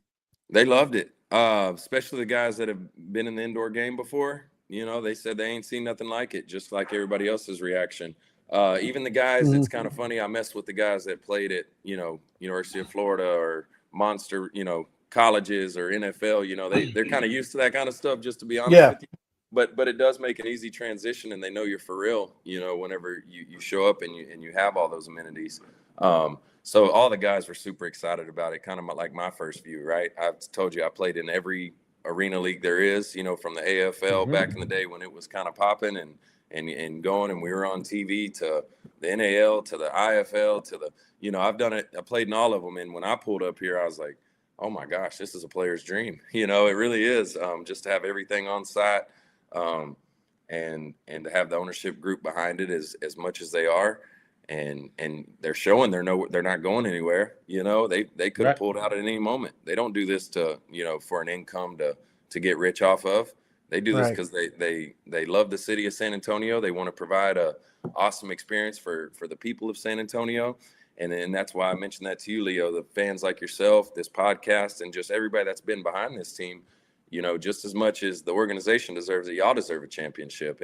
They loved it, especially the guys that have been in the indoor game before. They said they ain't seen nothing like it, just like everybody else's reaction. Even the guys, it's kind of funny. I messed with the guys that played at, University of Florida or Monster, colleges or NFL, they're kind of used to that kind of stuff, just to be honest with you. But it does make an easy transition, and they know you're for real, whenever you show up and you have all those amenities. So all the guys were super excited about it, kind of like my first view, right? I've told you I played in every arena league there is, from the AFL back in the day when it was kind of popping and going, and we were on TV, to the NAL, to the IFL, to the, I've done it. I played in all of them. And when I pulled up here, I was like, oh my gosh, this is a player's dream. It really is, just to have everything on site, and to have the ownership group behind it as much as they are. And they're showing they're not going anywhere. They could have pulled out at any moment. They don't do this to, for an income to get rich off of. They do this because they love the city of San Antonio. They want to provide a awesome experience for the people of San Antonio. And that's why I mentioned that to you, Leo, the fans like yourself, this podcast, and just everybody that's been behind this team, just as much as the organization deserves it, y'all deserve a championship.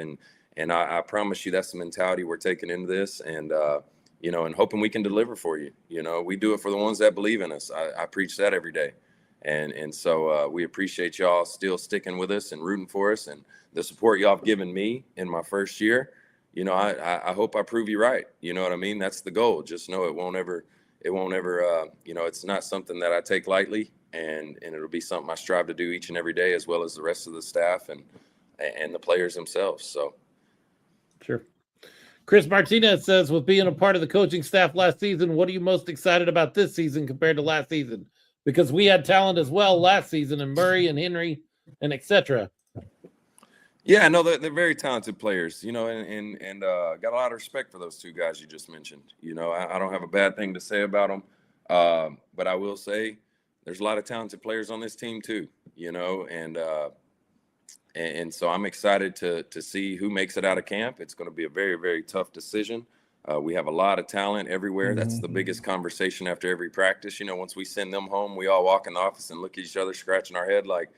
And I promise you that's the mentality we're taking into this, and and hoping we can deliver for you. We do it for the ones that believe in us. I preach that every day. And so we appreciate y'all still sticking with us and rooting for us, and the support y'all have given me in my first year. I hope I prove you right. You know what I mean? That's the goal. Just know it won't ever, it's not something that I take lightly, and it'll be something I strive to do each and every day, as well as the rest of the staff and the players themselves. So. Sure. Chris Martinez says, with being a part of the coaching staff last season, what are you most excited about this season compared to last season? Because we had talent as well last season, and Murray and Henry and etc. Yeah, no, they're very talented players, and got a lot of respect for those two guys you just mentioned. I don't have a bad thing to say about them, but I will say there's a lot of talented players on this team too, and so I'm excited to see who makes it out of camp. It's going to be a very, very tough decision. We have a lot of talent everywhere. That's the biggest conversation after every practice. Once we send them home, we all walk in the office and look at each other, scratching our head like,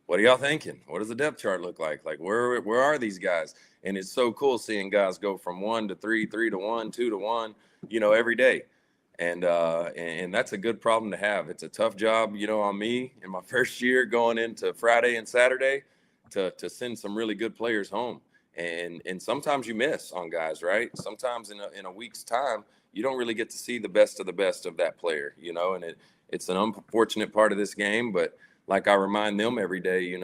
what are y'all thinking? What does the depth chart look like? Like, where are these guys? And it's so cool seeing guys go from 1 to 3, 3 to 1, 2 to 1, every day. And that's a good problem to have. It's a tough job, on me in my first year going into Friday and Saturday to send some really good players home. And sometimes you miss on guys, right? Sometimes in a week's time, you don't really get to see the best of that player, and it's an unfortunate part of this game. But like I remind them every day,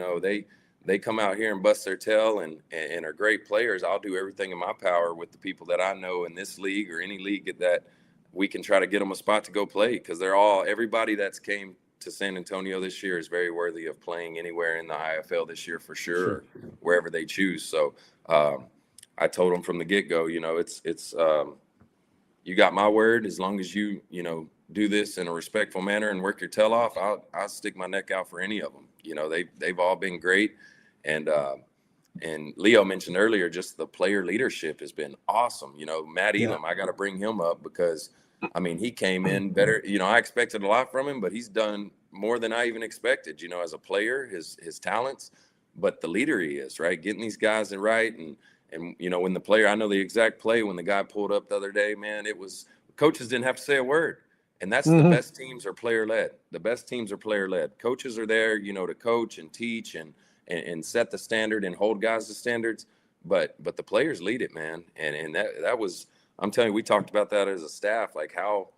they come out here and bust their tail and are great players. I'll do everything in my power with the people that I know in this league or any league that we can try to get them a spot to go play, because everybody that's came to San Antonio this year is very worthy of playing anywhere in the IFL this year for sure, wherever they choose. So I told them from the get-go, it's you got my word. As long as you do this in a respectful manner and work your tail off, I'll stick my neck out for any of them. They've all been great. And Leo mentioned earlier, just the player leadership has been awesome. Matt Elam, I got to bring him up because, he came in better. I expected a lot from him, but he's done more than I even expected, as a player, his talents, but the leader he is, right? Getting these guys in right. And when the player, I know the exact play when the guy pulled up the other day, man, coaches didn't have to say a word. And that's the best teams are player-led. The best teams are player-led. Coaches are there, to coach and teach and set the standard and hold guys to standards. But the players lead it, man. And that was, I'm telling you, we talked about that as a staff, like how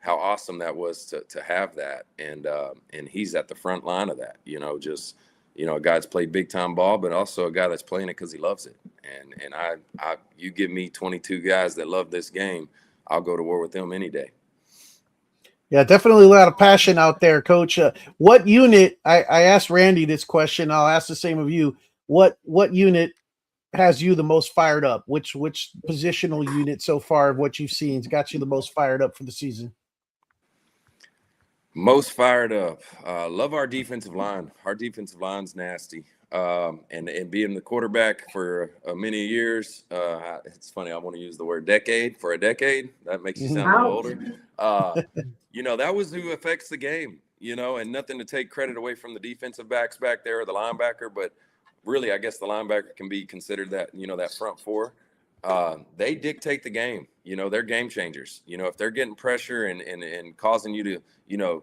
awesome that was to have that. And he's at the front line of that, a guy that's played big time ball, but also a guy that's playing it because he loves it. And you give me 22 guys that love this game, I'll go to war with them any day. Yeah, definitely a lot of passion out there, Coach. What unit? I asked Randy this question. I'll ask the same of you. What unit has you the most fired up? Which positional unit so far of what you've seen has got you the most fired up for the season? Most fired up. Love our defensive line. Our defensive line's nasty. And being the quarterback for many years, it's funny, I want to use the word decade. For a decade, that makes you sound a little older. That was who affects the game, and nothing to take credit away from the defensive backs back there or the linebacker, but really, I guess the linebacker can be considered that, that front four. They dictate the game. They're game changers. If they're getting pressure and causing you to,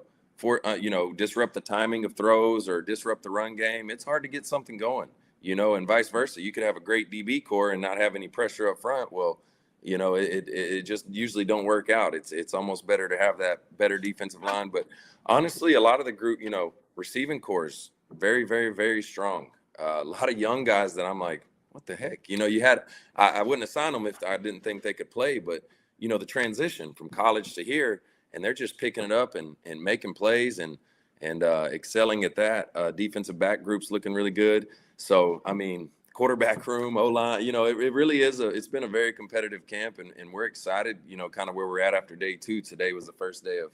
disrupt the timing of throws or disrupt the run game, it's hard to get something going, and vice versa. You could have a great DB core and not have any pressure up front. Well, it just usually don't work out. It's almost better to have that better defensive line. But honestly, a lot of the group, receiving cores, very, very, very strong. A lot of young guys that I'm like, what the heck? I wouldn't have signed them if I didn't think they could play. But, the transition from college to here, and they're just picking it up and making plays and excelling at that. Defensive back group's looking really good. So, quarterback room, O-line, it really is it's been a very competitive camp, and we're excited, kind of where we're at after day 2. Today was the first day of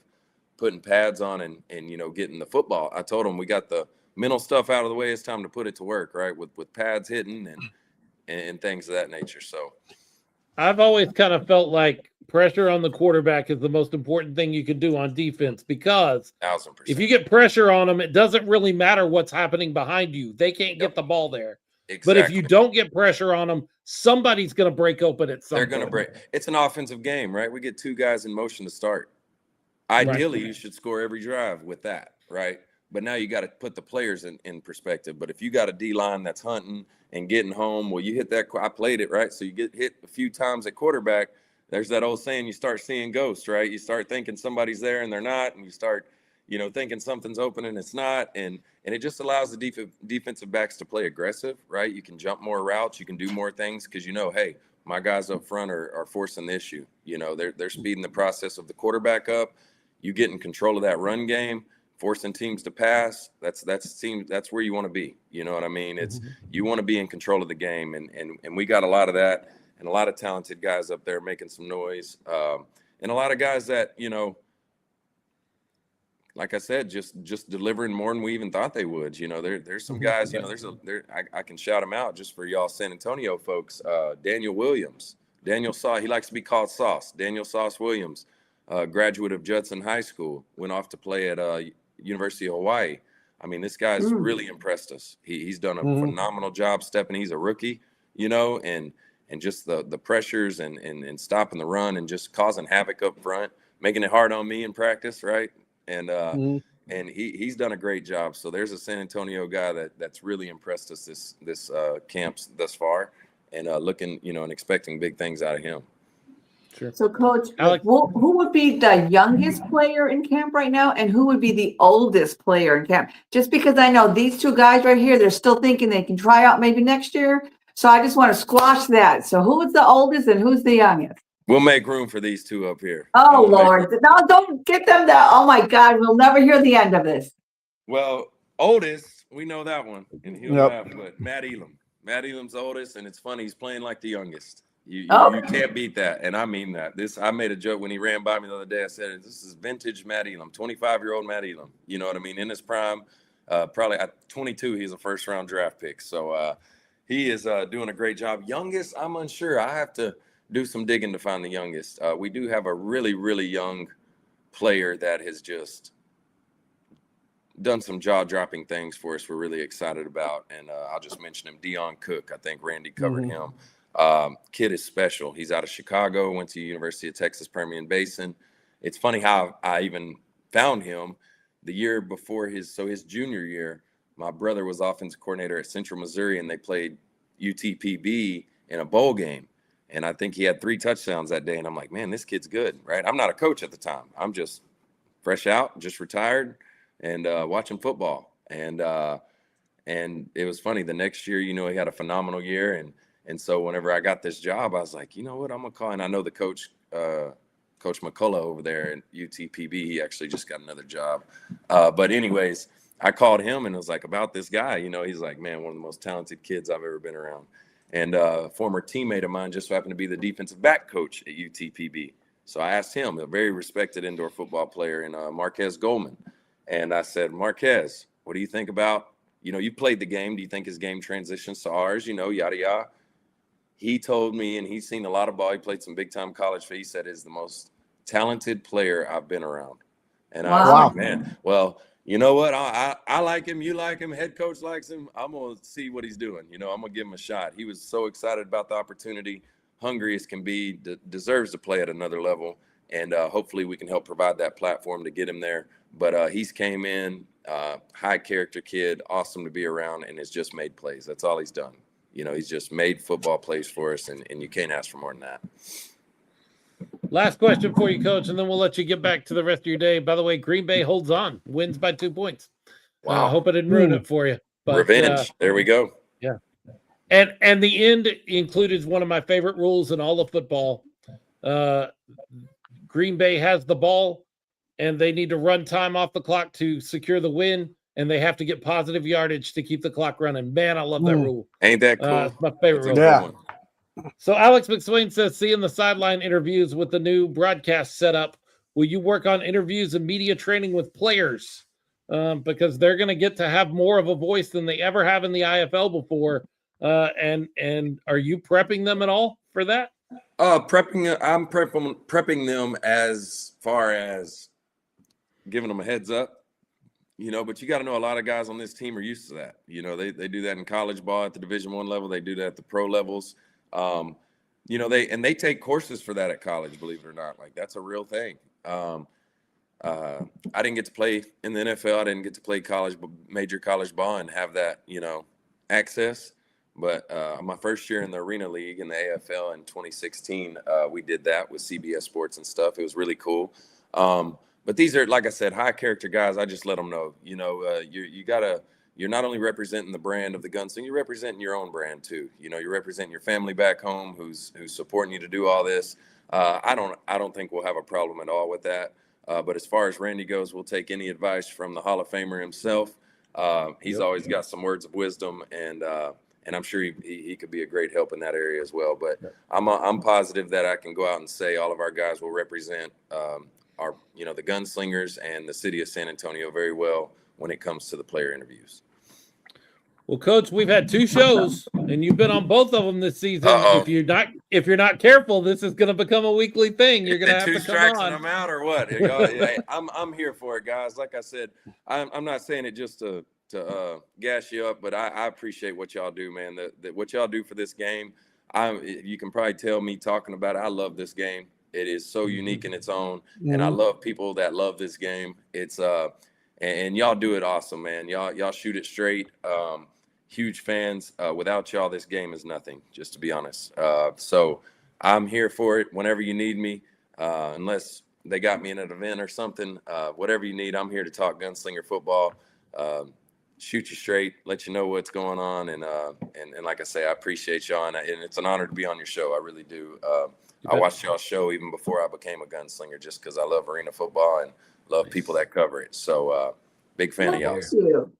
putting pads on and getting the football. I told them we got the mental stuff out of the way. It's time to put it to work, right? With pads hitting and things of that nature. So I've always kind of felt like pressure on the quarterback is the most important thing you can do on defense, because 1000%. If you get pressure on them, it doesn't really matter what's happening behind you. They can't get the ball there. Exactly. But if you don't get pressure on them, somebody's going to break open at some point. They're going to break. It's an offensive game, right? We get 2 guys in motion to start. Ideally, you should score every drive with that, right? but now you got to put the players in perspective. But if you got a D-line that's hunting and getting home, well, you hit that. I played it, right? So you get hit a few times at quarterback. There's that old saying, you start seeing ghosts, right? You start thinking somebody's there and they're not, and you start, thinking something's open and it's not. And it just allows the defensive backs to play aggressive, right? You can jump more routes. You can do more things because, hey, my guys up front are forcing the issue. They're speeding the process of the quarterback up. You get in control of that run game, forcing teams to pass. That's where you want to be. You know what I mean? It's you want to be in control of the game, and we got a lot of that, and a lot of talented guys up there making some noise, and a lot of guys that like I said, just delivering more than we even thought they would. There's some guys. I can shout them out just for y'all San Antonio folks. Daniel Williams, he likes to be called Sauce. Daniel Sauce Williams, graduate of Judson High School, went off to play at University of Hawaii. I mean, this guy's really impressed us. He's done a phenomenal job stepping. He's a rookie, and just the pressures and stopping the run and just causing havoc up front, making it hard on me in practice, right? And he's done a great job. So there's a San Antonio guy that's really impressed us this camps thus far, and looking, and expecting big things out of him. Sure. So, Coach, Alex, who would be the youngest player in camp right now, and who would be the oldest player in camp? Just because I know these two guys right here, they're still thinking they can try out maybe next year. So I just want to squash that. So who is the oldest and who's the youngest? We'll make room for these two up here. Oh, Lord. No, don't get them there. Oh, my God. We'll never hear the end of this. Well, oldest, we know that one. And he'll laugh, but Matt Elam. Matt Elam's oldest, and it's funny. He's playing like the youngest. You can't beat that, and I mean that. I made a joke when he ran by me the other day. I said, this is vintage Matt Elam, 25-year-old Matt Elam. You know what I mean? In his prime, probably at 22, he's a first-round draft pick. So he is doing a great job. Youngest, I'm unsure. I have to do some digging to find the youngest. We do have a really, really young player that has just done some jaw-dropping things for us we're really excited about. And I'll just mention him, Dion Cook. I think Randy covered him. Kid is special. He's out of Chicago, went to University of Texas Permian Basin. It's funny how I even found him the year before his junior year. My brother was offensive coordinator at Central Missouri, and they played UTPB in a bowl game. And I think he had 3 touchdowns that day. And I'm like, man, this kid's good, right? I'm not a coach at the time. I'm just fresh out, just retired, and watching football. And it was funny. The next year, he had a phenomenal year. And so whenever I got this job, I was like, you know what, I'm going to call. And I know the coach, Coach McCullough over there at UTPB, he actually just got another job. But anyways, I called him and was like, about this guy. He's like, man, one of the most talented kids I've ever been around. And a former teammate of mine just happened to be the defensive back coach at UTPB. So I asked him, a very respected indoor football player, and Marquez Goldman. And I said, Marquez, what do you think about, you played the game. Do you think his game transitions to ours? Yada, yada. He told me, and he's seen a lot of ball. He played some big-time college. He said is the most talented player I've been around. And I was like, man, well, you know what? I like him. You like him. Head coach likes him. I'm going to see what he's doing. I'm going to give him a shot. He was so excited about the opportunity, hungry as can be, deserves to play at another level. And hopefully we can help provide that platform to get him there. But he's came in, high character kid, awesome to be around, and has just made plays. That's all he's done. He's just made football plays for us, and you can't ask for more than that. Last question for you, Coach, and then we'll let you get back to the rest of your day. By the way, Green Bay holds on, wins by 2 points. Wow. I hope I didn't ruin it for you. But, revenge. There we go. Yeah. And the end included one of my favorite rules in all of football. Green Bay has the ball, and they need to run time off the clock to secure the win, and they have to get positive yardage to keep the clock running. Man, I love that rule. Ain't that cool? It's my favorite rule. Yeah. So Alex McSwain says, seeing the sideline interviews with the new broadcast setup, will you work on interviews and media training with players? Because they're going to get to have more of a voice than they ever have in the IFL before. And are you prepping them at all for that? I'm prepping them as far as giving them a heads up, but you got to know a lot of guys on this team are used to that. They do that in college ball at the Division I level. They do that at the pro levels. They take courses for that at college, believe it or not. Like, that's a real thing. I didn't get to play in the NFL. I didn't get to play major college ball and have that, access. But my first year in the Arena League in the AFL in 2016, we did that with CBS Sports and stuff. It was really cool. But these are, like I said, high character guys. I just let them know, you're not only representing the brand of the Gunslinger, you're representing your own brand too. You're representing your family back home who's supporting you to do all this. I don't think we'll have a problem at all with that. But as far as Randy goes, we'll take any advice from the Hall of Famer himself. He's always got some words of wisdom, and I'm sure he could be a great help in that area as well. But I'm positive that I can go out and say all of our guys will represent the Gunslingers and the city of San Antonio very well when it comes to the player interviews. Well, Coach, we've had 2 shows, and you've been on both of them this season. Uh-oh. If you're not careful, this is going to become a weekly thing. You're going to have to come on. 2 strikes and I'm out, or what? I'm here for it, guys. Like I said, I'm not saying it just to gas you up, but I appreciate what y'all do, man. What y'all do for this game. You can probably tell me talking about it. I love this game. It is so unique in its own, and I love people that love this game. It's and y'all do it awesome, man. Y'all shoot it straight. Huge fans. Without y'all, this game is nothing, just to be honest. So I'm here for it whenever you need me, unless they got me in an event or something. Whatever you need, I'm here to talk Gunslinger football, shoot you straight, let you know what's going on. And like I say, I appreciate y'all, and it's an honor to be on your show. I really do. I watched y'all's show even before I became a Gunslinger, just because I love arena football and love people that cover it. So big fan of y'all. Thank you.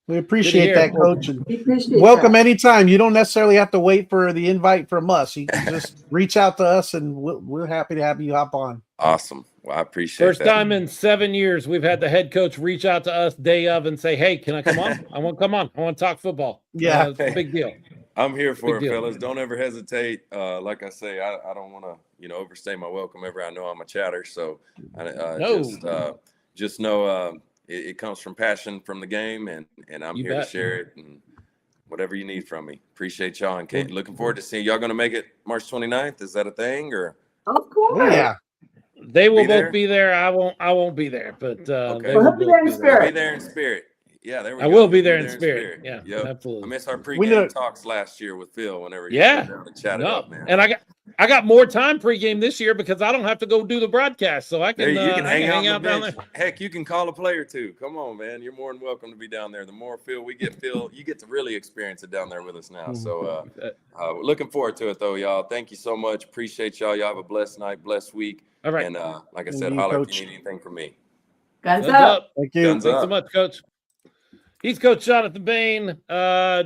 We appreciate that, Coach. And We appreciate welcome that. anytime. You don't necessarily have to wait for the invite from us. You can just reach out to us, and we're happy to have you hop on. Awesome. Well, I appreciate First that. time in 7 years we've had the head coach reach out to us day of and say, "Hey, can I come on? I want to come on. I want to talk football." Yeah. It's a big deal. I'm here for Big it, deal. fellas. Don't ever hesitate. Like I say, I don't want to, overstay my welcome ever. I know I'm a chatter, so just know it comes from passion from the game, and I'm You here bet. to share it and whatever you need from me. Appreciate y'all, and Kate, looking forward to seeing y'all. Going to make it March 29th? Is that a thing, or? Of course. Oh, yeah. They will Be there? both be there. I won't be there, but Okay. they Well, will he'll be both there in be there. spirit. Be there in spirit. Yeah, there we I go. will be You'll there in spirit. Yeah, Yep. I absolutely. missed our We know- pregame talks last year with Phil whenever he Yeah. sat down and chatted No, up, man. and I got more time pregame this year because I don't have to go do the broadcast, so I There, can you can hang out on the down bench. there. Heck, you can call a player too. Come on, man. You're more than welcome to be down there. The more Phil, you get to really experience it down there with us now. So we're looking forward to it, though, y'all. Thank you so much. Appreciate y'all. Y'all have a blessed night, blessed week. All right. And like I said, Indeed, holler Coach. if you need anything from me. Guns Guns up. up. Thank you. Guns Thanks so up. much, Coach. He's Coach Jonathan Bain.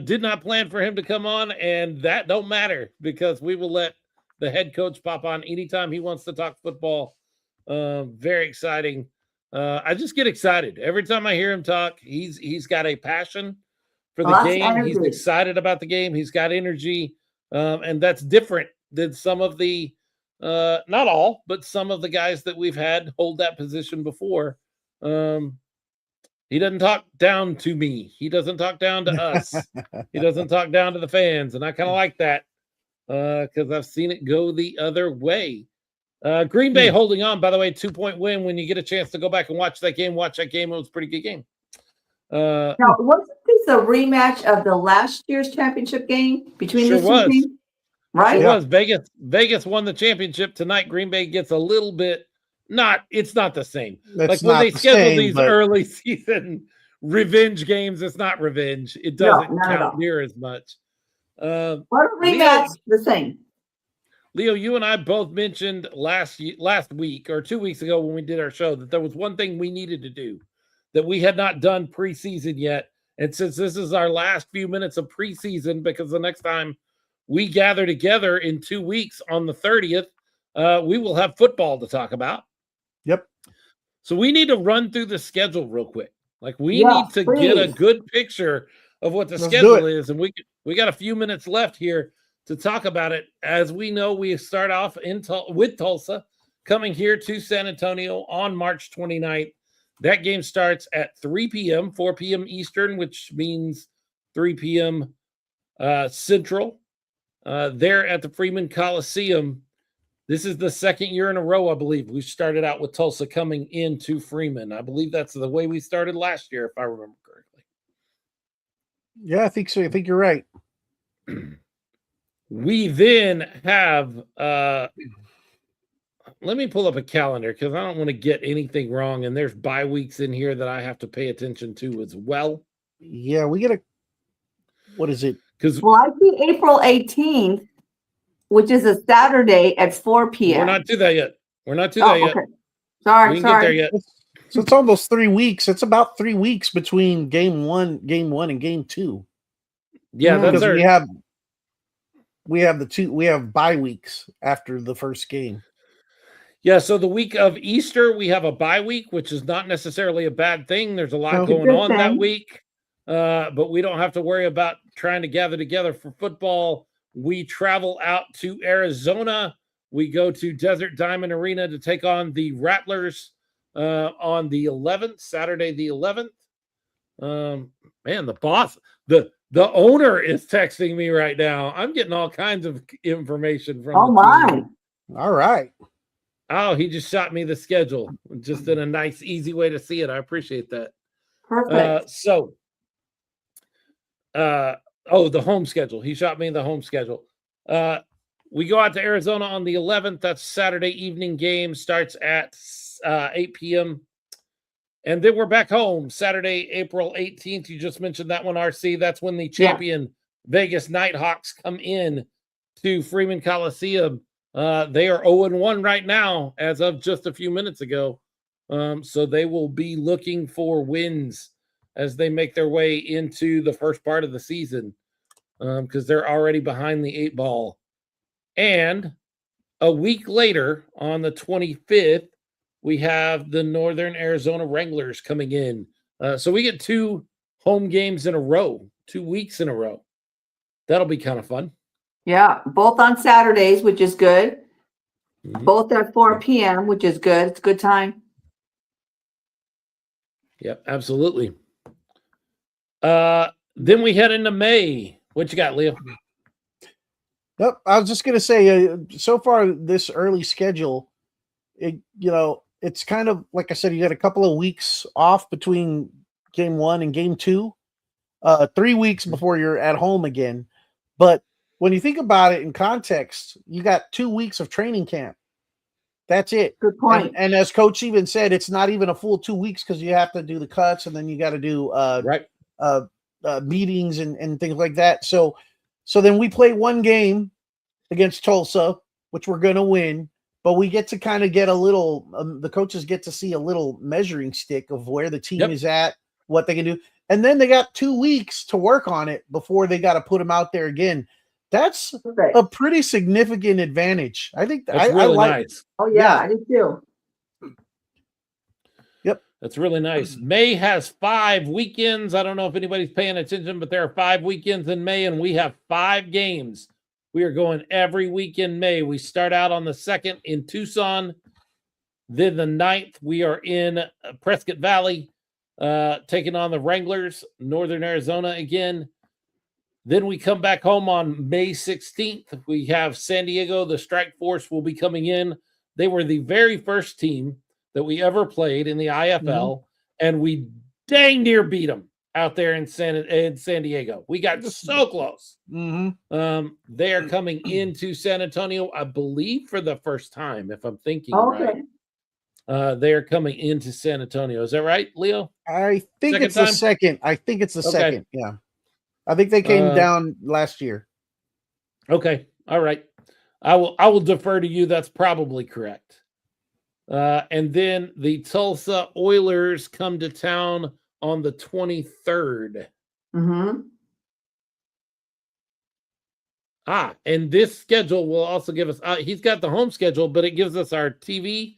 Did not plan for him to come on, and that don't matter because we will let the head coach pop on anytime he wants to talk football. Very exciting. I just get excited every time I hear him talk. He's got a passion for the Lots of game. He's energy. excited about the game. He's got energy, and that's different than some of the not all, but some of the guys that we've had hold that position before. He doesn't talk down to me. He doesn't talk down to us. He doesn't talk down to the fans. And I kind of like that because I've seen it go the other way. Green Bay holding on, by the way, 2-point win. When you get a chance to go back and watch that game. It was a pretty good game. Now, wasn't this a rematch of the last year's championship game between Sure these two was. teams? Right? It was Vegas won the championship tonight. Green Bay gets a little bit it's not the same. That's Like when not they the schedule same, these but- early season revenge games, it's not revenge. It doesn't not at count all. near as much. What a rematch, the same. Leo, you and I both mentioned last week or 2 weeks ago when we did our show that there was one thing we needed to do that we had not done preseason yet. And since this is our last few minutes of preseason, because the next time we gather together in 2 weeks on the 30th, we will have football to talk about. Yep. So we need to run through the schedule real quick. Like we Yeah, need to get a please. good picture of what the Let's do schedule it. is. And we got a few minutes left here to talk about it. As we know, we start off with Tulsa coming here to San Antonio on March 29th. That game starts at 3 p.m., 4 p.m. Eastern, which means 3 p.m. Central. There at the Freeman Coliseum. This is the second year in a row, I believe. We started out with Tulsa coming into Freeman. I believe that's the way we started last year, if I remember correctly. Yeah, I think so. I think you're right. We then have let me pull up a calendar because I don't want to get anything wrong. And there's bye weeks in here that I have to pay attention to as well. Yeah, we get what is it? Because Well, I see April 18th, which is a Saturday at 4 p.m. we're not to that yet. We're not to that yet. Okay. Sorry, We didn't get there sorry. yet. So it's almost 3 weeks. It's about 3 weeks between game one and game 2. Yeah, that's Because our, we have bye weeks after the first game. yeah. So the week of Easter, we have a bye week, which is not necessarily a bad thing. There's a lot No. going Good on that thing. week, but we don't have to worry about trying to gather together for football. We travel out to Arizona. We go to Desert Diamond Arena to take on the Rattlers on the 11th, Saturday the 11th. Man, the boss, the owner is texting me right now. I'm getting all kinds of information from. Oh the my. team. All right. Oh, he just shot me the schedule, just in a nice, easy way to see it. I appreciate that. Perfect. The home schedule. He shot me the home schedule. We go out to Arizona on the 11th. That's Saturday evening game. Starts at 8 p.m. And then we're back home Saturday, April 18th. You just mentioned that one, RC. That's when the champion Vegas Nighthawks come in to Freeman Coliseum. They are 0-1 right now as of just a few minutes ago. So they will be looking for wins as they make their way into the first part of the season because they're already behind the 8 ball. And a week later, on the 25th, we have the Northern Arizona Wranglers coming in. So we get 2 home games in a row, 2 weeks in a row. That'll be kind of fun. Yeah, both on Saturdays, which is good. Mhm. Both at 4 p.m., which is good. It's a good time. Yep, absolutely. Then we head into May. What you got, Leo? Yep. I was just gonna say, so far this early schedule, it's kind of like I said. You got a couple of weeks off between game 1 and game 2, 3 weeks before you're at home again. But when you think about it in context, you got 2 weeks of training camp. That's it. Good point. And as Coach even said, it's not even a full 2 weeks because you have to do the cuts and then you got to do Right. meetings and things like that. So then we play one game against Tulsa, which we're going to win, but we get to kind of get a little, the coaches get to see a little measuring stick of where the team is at, what they can do. And then they got 2 weeks to work on it before they got to put them out there again. That's a pretty significant advantage. I think that's really nice. Oh, yeah, I do too. Yep. That's really nice. May has 5 weekends. I don't know if anybody's paying attention, but there are 5 weekends in May, and we have 5 games. We are going every week in May. We start out on the 2nd in Tucson. Then the 9th, we are in Prescott Valley, taking on the Wranglers, Northern Arizona again. Then we come back home on May 16th. We have San Diego. The Strike Force will be coming in. They were the very first team that we ever played in the IFL, and we dang near beat them out there in San Diego. We got so close. They are coming into San Antonio, I believe, for the first time, if I'm thinking right. They are coming into San Antonio. Is that right, Leo? I think Second it's time? the second. I think it's the second. Yeah. I think they came down last year. Okay. All right. I will defer to you. That's probably correct. And then the Tulsa Oilers come to town on the 23rd. And this schedule will also give us, he's got the home schedule, but it gives us our TV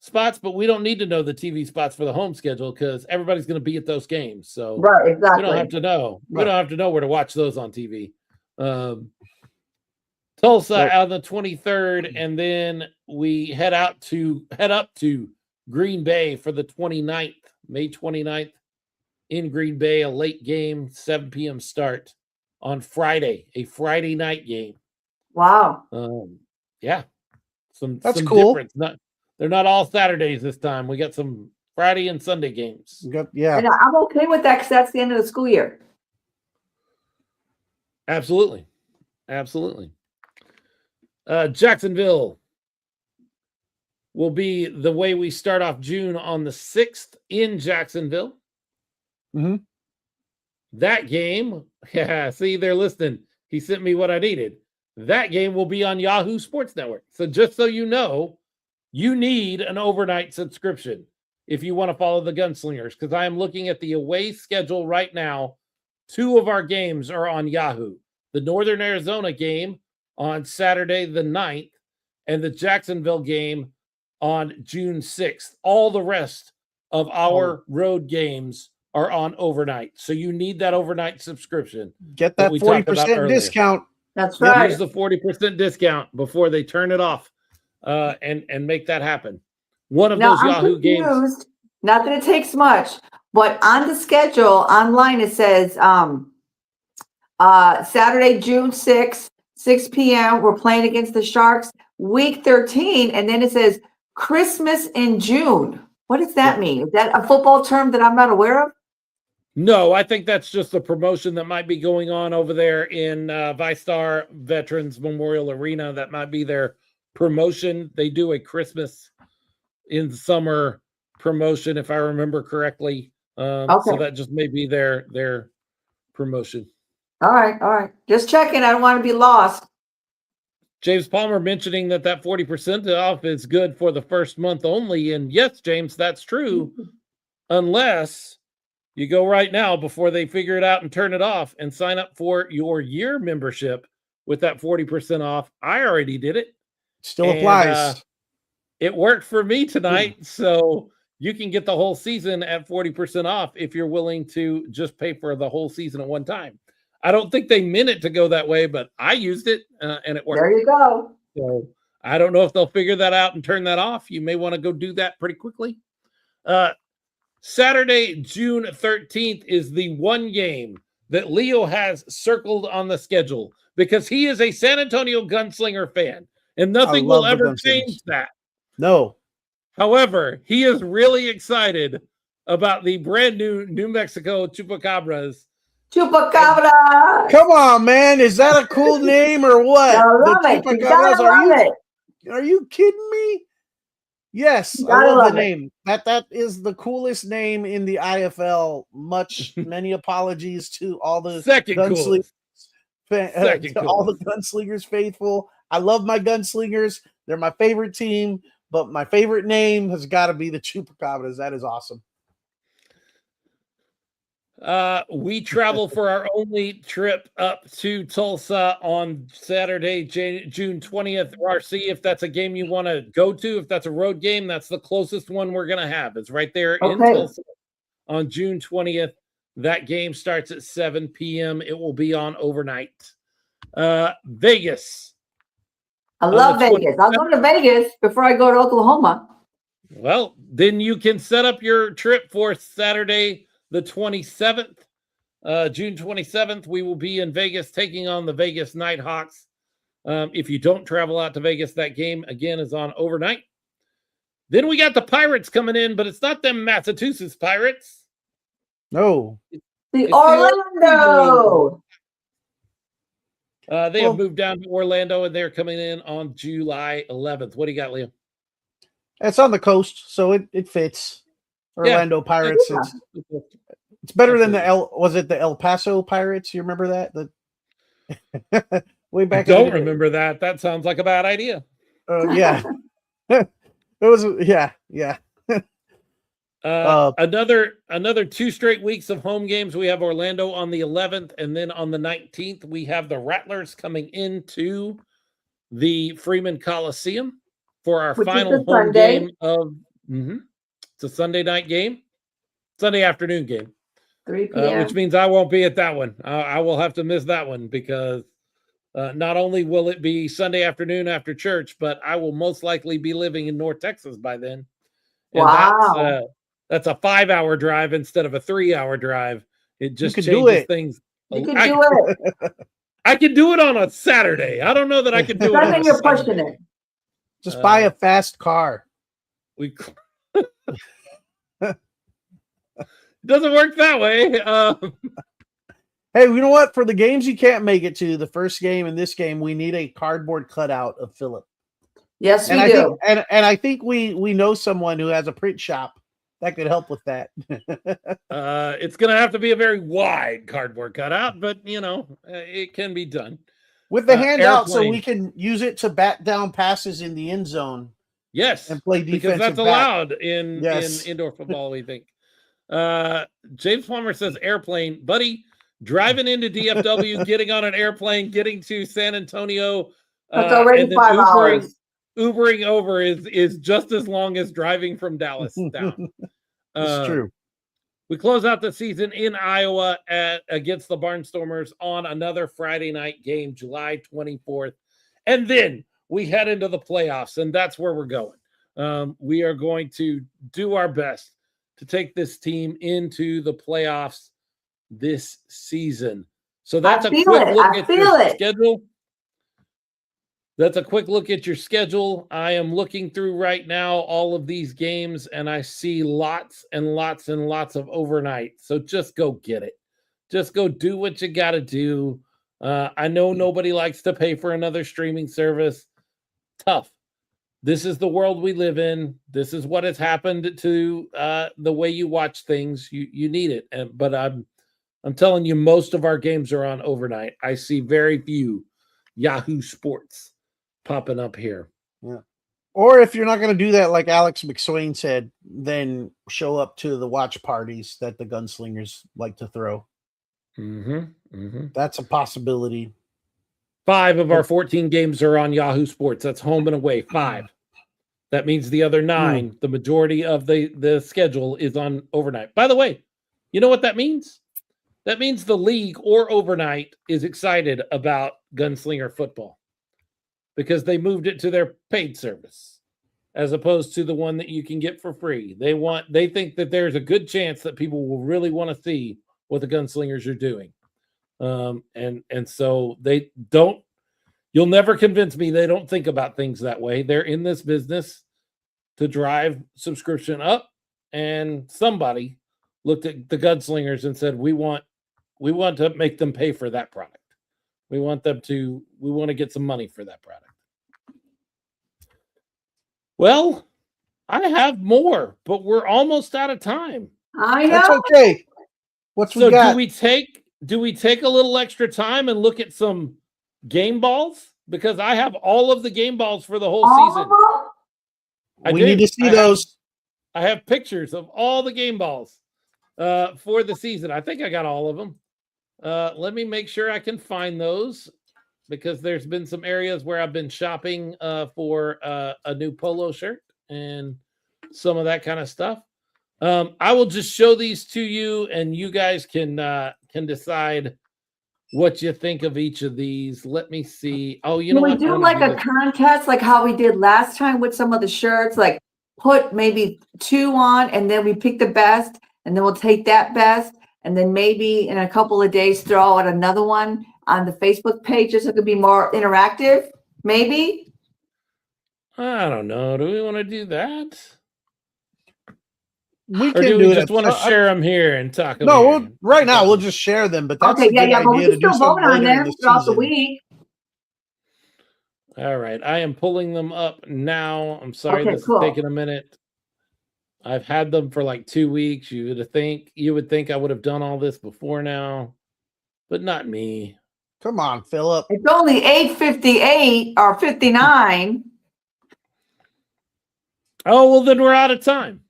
spots, but we don't need to know the TV spots for the home schedule because everybody's going to be at those games. So exactly. we don't have to know. We don't have to know where to watch those on TV. Tulsa on the 23rd, and then we head up to Green Bay for the 29th, May 29th in Green Bay, a late game, 7 p.m. start on Friday, a Friday night game. Wow. Yeah. That's some cool. difference. They're not all Saturdays this time. We got some Friday and Sunday games. Yeah. And I'm okay with that because that's the end of the school year. Absolutely. Jacksonville will be the way we start off June on the 6th in Jacksonville. Mm-hmm. That game, yeah, see, they're listening. He sent me what I needed. That game will be on Yahoo Sports Network. So just so you know, you need an overnight subscription if you want to follow the Gunslingers, because I am looking at the away schedule right now. 2 of our games are on Yahoo. The Northern Arizona game on Saturday the 9th and the Jacksonville game on June 6th. All the rest of our road games are on overnight. So you need that overnight subscription. Get that 40% discount. That's right. Use the 40% discount before they turn it off and make that happen. One of those Yahoo games. Not that it takes much, but on the schedule online it says Saturday, June 6th, 6 p.m. We're playing against the Sharks. Week 13, and then it says Christmas in June. What does that mean? Is that a football term that I'm not aware of? No, I think that's just a promotion that might be going on over there in ViStar Veterans Memorial Arena. That might be their promotion. They do a Christmas in summer promotion, if I remember correctly. So that just may be their promotion. All right. Just checking. I don't want to be lost. James Palmer mentioning that 40% off is good for the first month only. And yes, James, that's true. Unless you go right now before they figure it out and turn it off and sign up for your year membership with that 40% off. I already did it. Still applies. It worked for me tonight. So you can get the whole season at 40% off if you're willing to just pay for the whole season at one time. I don't think they meant it to go that way, but I used it and it worked. There you go. So I don't know if they'll figure that out and turn that off. You may want to go do that pretty quickly. Saturday, June 13th is the one game that Leo has circled on the schedule because he is a San Antonio Gunslinger fan and nothing will ever change that. No. However, he is really excited about the brand new New Mexico Chupacabras. Chupacabra! Come on, man. Is that a cool name or what? Are you kidding me? Yes, I love the name. That is the coolest name in the IFL. Many apologies to all the Gunslingers, all the Gunslingers faithful. I love my Gunslingers. They're my favorite team, but my favorite name has got to be the Chupacabras. That is awesome. We travel for our only trip up to Tulsa on Saturday, June 20th. RC, if that's a game you want to go to, if that's a road game, that's the closest one we're going to have. It's right there in Tulsa on June 20th. That game starts at 7 p.m. It will be on overnight. Vegas. I love Vegas. I'll go to Vegas before I go to Oklahoma. Well, then you can set up your trip for Saturday, the 27th, June 27th, we will be in Vegas taking on the Vegas Nighthawks. If you don't travel out to Vegas, that game, again, is on overnight. Then we got the Pirates coming in, but it's not them Massachusetts Pirates. No. It's Orlando. They have moved down to Orlando, and they're coming in on July 11th. What do you got, Liam? It's on the coast, so it fits. Orlando Pirates. Yeah. It's better than the El Paso Pirates? You remember that? Way back. I don't remember that. That sounds like a bad idea. Yeah. It was. Yeah. Another 2 straight weeks of home games. We have Orlando on the 11th, and then on the 19th, we have the Rattlers coming into the Freeman Coliseum for our final home game of. It's a Sunday night game, Sunday afternoon game, 3 p.m. Which means I won't be at that one. I will have to miss that one because not only will it be Sunday afternoon after church, but I will most likely be living in North Texas by then. And wow. That's a 5-hour drive instead of a 3-hour drive. It just changes things. You can do it. I can do it on a Saturday. I don't know that I can do it on a you're Sunday. pushing it. Just buy a fast car. It doesn't work that way. Hey, you know what? For the games you can't make it to, the first game and this game, we need a cardboard cutout of Philip. Yes, And we do. and I think we know someone who has a print shop that could help with that. It's going to have to be a very wide cardboard cutout, but it can be done With the handout, so airplane. we can use it to bat down passes in the end zone. Yes, and play because defensive that's allowed in Yes. indoor football. We think. James Plummer says airplane, buddy. Driving into DFW, getting on an airplane, getting to San Antonio. That's already and then 5 hours. Ubering over is just as long as driving from Dallas down. It's true. We close out the season in Iowa against the Barnstormers on another Friday night game, July 24th. And then we head into the playoffs, and that's where we're going. We are going to do our best to take this team into the playoffs this season. So that's a quick look at your schedule. That's a quick look at your schedule. I am looking through right now all of these games, and I see lots and lots and lots of overnight. So just go get it. Just go do what you got to do. I know nobody likes to pay for another streaming service. Tough. This is the world we live in. This is what has happened to the way you watch things. You need it. But I'm telling you, most of our games are on overnight. I see very few Yahoo Sports popping up here. Yeah. Or if you're not going to do that, like Alex McSwain said, then show up to the watch parties that the Gunslingers like to throw. That's a possibility. 5 of our 14 games are on Yahoo Sports. That's home and away. 5. That means the other 9, the majority of the schedule is on overnight. By the way, you know what that means? That means the league or overnight is excited about Gunslinger football because they moved it to their paid service as opposed to the one that you can get for free. They think that there's a good chance that people will really want to see what the Gunslingers are doing. And so they don't, you'll never convince me they don't think about things that way. They're in this business to drive subscription up, and somebody looked at the Gunslingers and said, we want to make them pay for that product. We want to get some money for that product. Well, I have more, but we're almost out of time. I know. That's okay. What's we got? Do we take a little extra time and look at some game balls? Because I have all of the game balls for the whole season. We need to see those. I have pictures of all the game balls for the season. I think I got all of them. Let me make sure I can find those because there's been some areas where I've been shopping for a new polo shirt and some of that kind of stuff. I will just show these to you, and you guys can decide what you think of each of these. Let me see. Oh, you know what? We do like a contest, like how we did last time with some of the shirts. Like put maybe 2 on, and then we pick the best, and then we'll take that best, and then maybe in a couple of days throw out another one on the Facebook page, just so it could be more interactive. Maybe. I don't know. Do we want to do that? We or can do do we it. just want to share them here and talk? No, right now we'll just share them. But that's okay, a good but we idea can to do still vote something on later in them the throughout the season. week. All right, I am pulling them up now. I'm sorry this is taking a minute. I've had them for like 2 weeks. You would think I would have done all this before now, but not me. Come on, Philip. It's only 8:58 or 59. Oh, well, then we're out of time.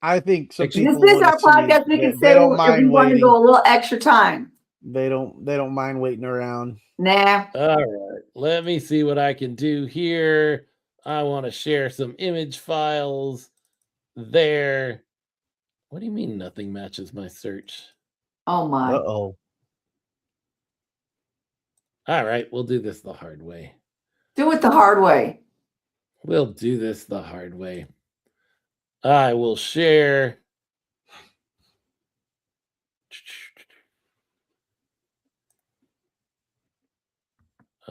I think some people. This is our podcast. We can say if we want to go a little extra time. They don't mind waiting around. Nah. All right. Let me see what I can do here. I want to share some image files there. What do you mean nothing matches my search? Oh my. Uh-oh. All right, we'll do this the hard way. Do it the hard way. We'll do this the hard way. I will share.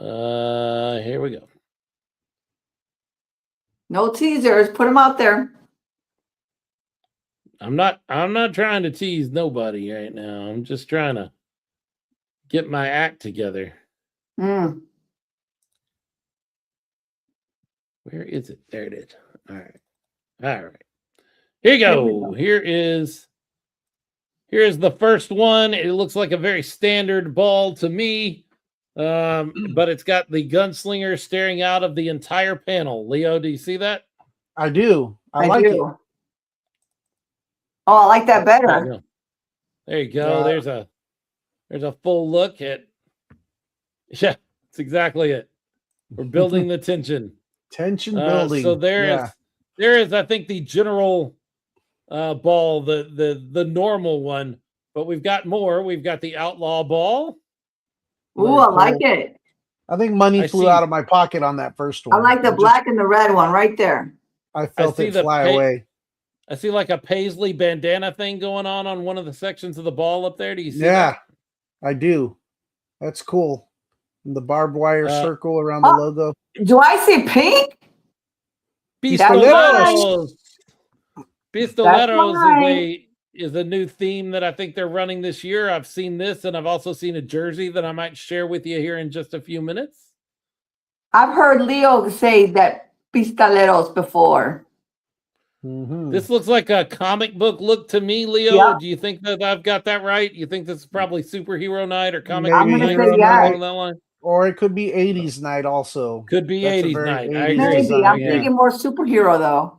Here we go. No teasers. Put them out there. I'm not trying to tease nobody right now. I'm just trying to get my act together. Mm. Where is it? There it is. All right. Here you go. Here's the first one. It looks like a very standard ball to me. But it's got the gunslinger staring out of the entire panel. Leo, do you see that? I do. I like do. it. Oh, I like that better. There you go. There's a full look at. Yeah, that's exactly it. We're building the tension. Tension building. So there is, I think, the general ball, the normal one, but we've got more. We've got the outlaw ball. Ooh, I like it. I think money flew out of my pocket on that first one. I like the black and the red one right there. I felt it fly away. I see like a paisley bandana thing going on one of the sections of the ball up there. Do you see that? Yeah, I do. That's cool. And the barbed wire circle around the logo. Do I see pink? Pistoleros. Pistoleros is a new theme that I think they're running this year. I've seen this, and I've also seen a jersey that I might share with you here in just a few minutes. I've heard Leo say that pistoleros before. Mm-hmm. This looks like a comic book look to me, Leo. Yeah. Do you think that I've got that right? You think this is probably superhero night or comic Maybe. book night? I'm gonna say yeah. Along that line? Or it could be 80s night also. Could be That's 80s night. I agree. Maybe. I'm thinking more superhero though.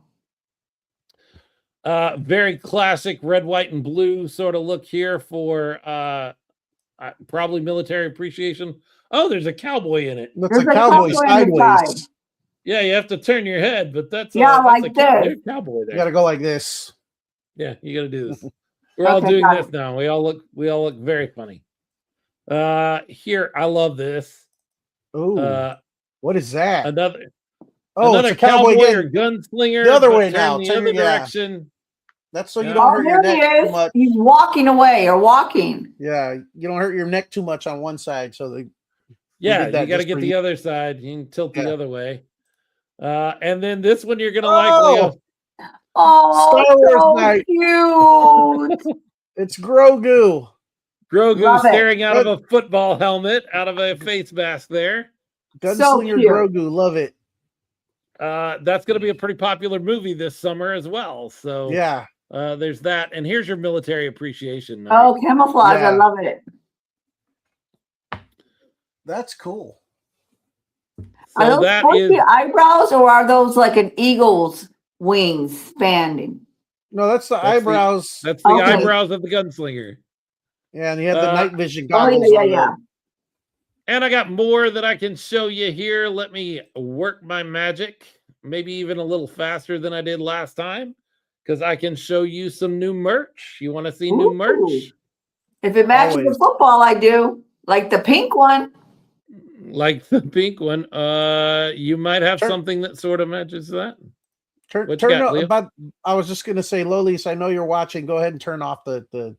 Very classic red, white, and blue sort of look here for probably military appreciation. Oh, there's a cowboy in it. Looks like cowboy sideways. Yeah, you have to turn your head, but that's like a cowboy there. You got to go like this. Yeah, you got to do this. We're all doing this now. We all look very funny. Here, I love this. Oh, what is that? Another it's a cowboy or gunslinger. The other way now. The other direction. That's so you don't hurt your neck too much. He's walking away or walking. Yeah, you don't hurt your neck too much on one side. So you got to get the other side. You can tilt the other way. And then this one you're gonna like, Leo. Oh, Star Wars night. Cute. It's Grogu. Grogu staring out of a football helmet, out of a face mask there. Gunslinger Grogu, love it. That's going to be a pretty popular movie this summer as well. So yeah, there's that. And here's your military appreciation night. Oh, camouflage! I love it. That's cool. Are those supposed to be eyebrows, or are those like an eagle's wings spanning? No, that's the eyebrows. That's the eyebrows of the gunslinger. Yeah, and you have the night vision goggles. Yeah. And I got more that I can show you here. Let me work my magic, maybe even a little faster than I did last time, because I can show you some new merch. You want to see new merch? If it matches the football, I do. Like the pink one. Like the pink one. You might have something that sort of matches that. I was just going to say, Lolis, I know you're watching. Go ahead and turn off the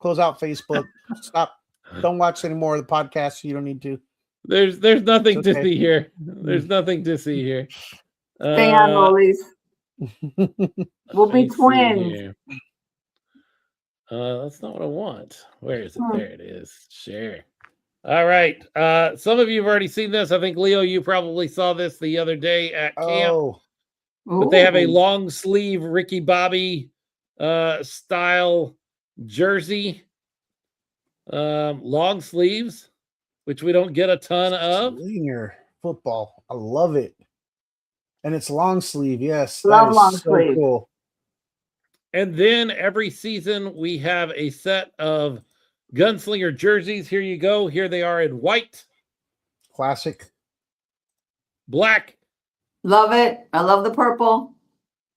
close out Facebook. Stop. Don't watch any more of the podcast. You don't need to. There's nothing to see here. There's nothing to see here. Stay on, Lolis. We'll be twins. That's not what I want. Where is it? There it is. Share. All right. Some of you have already seen this. I think, Leo, you probably saw this the other day at camp. But they have a long sleeve Ricky Bobby style jersey. Long sleeves, which we don't get a ton of. Slinger football. I love it. And it's long sleeve. Yes. Love long sleeve. Cool. And then every season we have a set of Gunslinger jerseys. Here you go. Here they are in white. Classic. Black. Love it. I love the purple.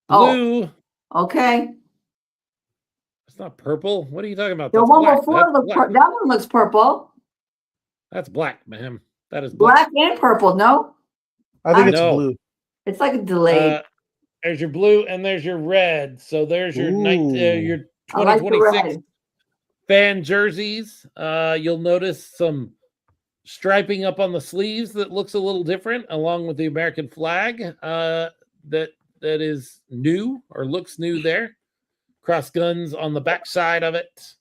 Blue. Okay. It's not purple. What are you talking about? The one before that one looks purple. That's black, ma'am. That is black and purple. No, I think it's blue. It's like a delayed. There's your blue and there's your red. So there's your your 2026 fan jerseys. You'll notice some striping up on the sleeves that looks a little different, along with the American flag that is new or looks new there. Cross guns on the back side of it.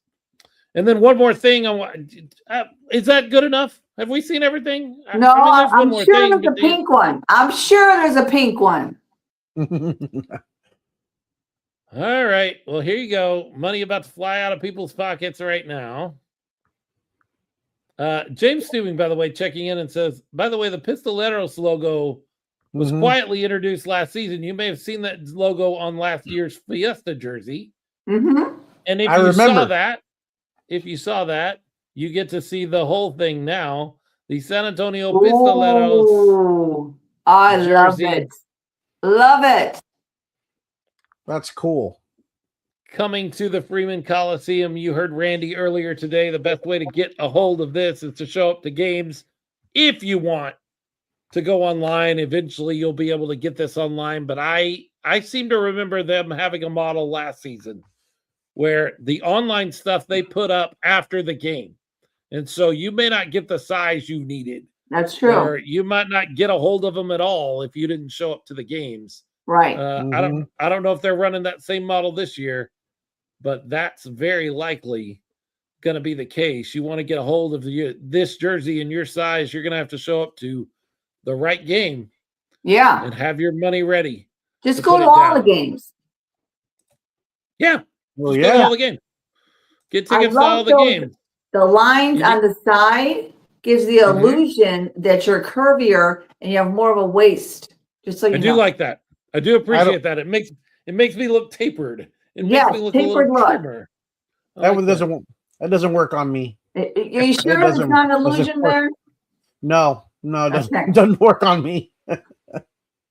And then one more thing. Is that good enough? Have we seen everything? No, there's one I'm more sure thing. there's a pink one. I'm sure there's a pink one. All right. Well, here you go. Money about to fly out of people's pockets right now. James Stubing, by the way, checking in and says, by the way, the Pistoleros logo was quietly introduced last season. You may have seen that logo on last year's Fiesta jersey. Mm-hmm. And if you saw that, you get to see the whole thing now. The San Antonio Pistoleros. Ooh, I love it. Love it. That's cool. Coming to the Freeman Coliseum. You heard Randy earlier today. The best way to get a hold of this is to show up to games. If you want to go online, eventually you'll be able to get this online. But I seem to remember them having a model last season where the online stuff they put up after the game. And so you may not get the size you needed. That's true. Or you might not get a hold of them at all if you didn't show up to the games. Right. I don't know if they're running that same model this year, but that's very likely going to be the case. You want to get a hold of this jersey in your size, you're going to have to show up to the right game. Yeah. And have your money ready. Just go to all the games. Yeah. Well, Just go to all the games. Get tickets to all the games. The lines on the side gives the illusion that you're curvier and you have more of a waist. Just so you know. I do like that. I do appreciate that. It makes me look tapered. It makes me look tapered a little trimmer. That doesn't work on me. Are you sure there's not an illusion there? No, it doesn't work on me.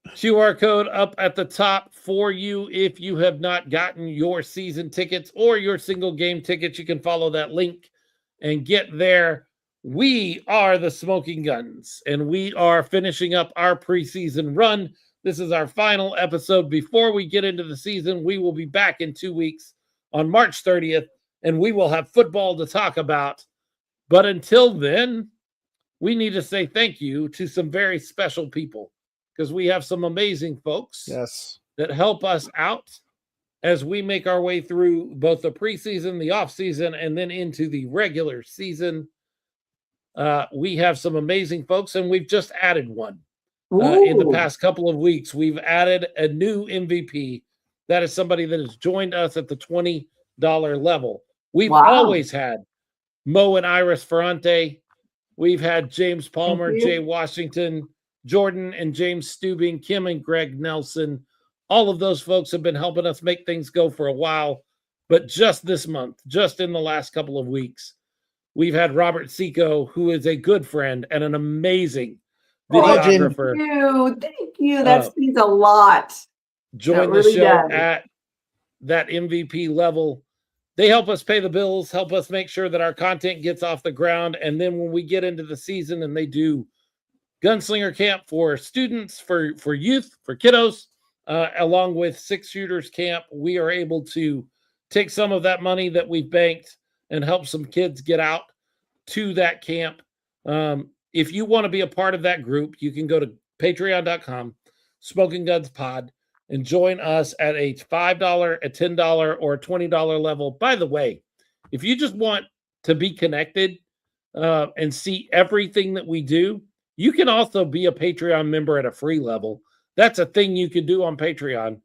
QR code up at the top for you if you have not gotten your season tickets or your single game tickets. You can follow that link and get there. We are the Smoking Guns, and we are finishing up our preseason run. This is our final episode before we get into the season. We will be back in 2 weeks on March 30th, and we will have football to talk about. But until then, we need to say thank you to some very special people, because we have some amazing folks that help us out as we make our way through both the preseason, the offseason, and then into the regular season. We have some amazing folks, and we've just added one. In the past couple of weeks, we've added a new MVP. That is somebody that has joined us at the $20 level. We've always had Mo and Iris Ferrante. We've had James Palmer, Jay Washington, Jordan and James Stubing, Kim and Greg Nelson. All of those folks have been helping us make things go for a while. But just this month, just in the last couple of weeks, we've had Robert Seco, who is a good friend and an amazing videographer. Thank you. That means a lot. Join the show at that MVP level. They help us pay the bills, help us make sure that our content gets off the ground. And then when we get into the season and they do Gunslinger Camp for students, for youth, for kiddos, along with Six Shooters Camp, we are able to take some of that money that we've banked and help some kids get out to that camp. If you want to be a part of that group, you can go to patreon.com, Smoking Guns Pod, and join us at a $5, a $10, or a $20 level. By the way, if you just want to be connected and see everything that we do, you can also be a Patreon member at a free level. That's a thing you can do on Patreon.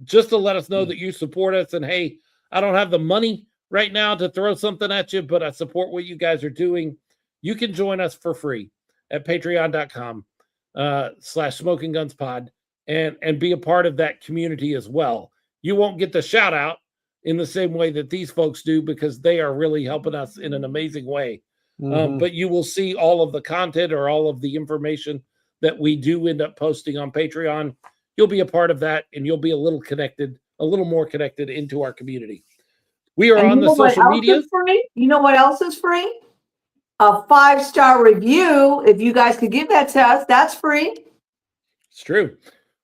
Just to let us know that you support us. And hey, I don't have the money right now to throw something at you, but I support what you guys are doing. You can join us for free at patreon.com /Smoking Guns Pod and be a part of that community as well. You won't get the shout out in the same way that these folks do, because they are really helping us in an amazing way. But you will see all of the content or all of the information that we do end up posting on Patreon. You'll be a part of that, and you'll be a little more connected into our community. We are on the social media. You know what else is free? A 5-star review. If you guys could give that to us, that's free. It's true.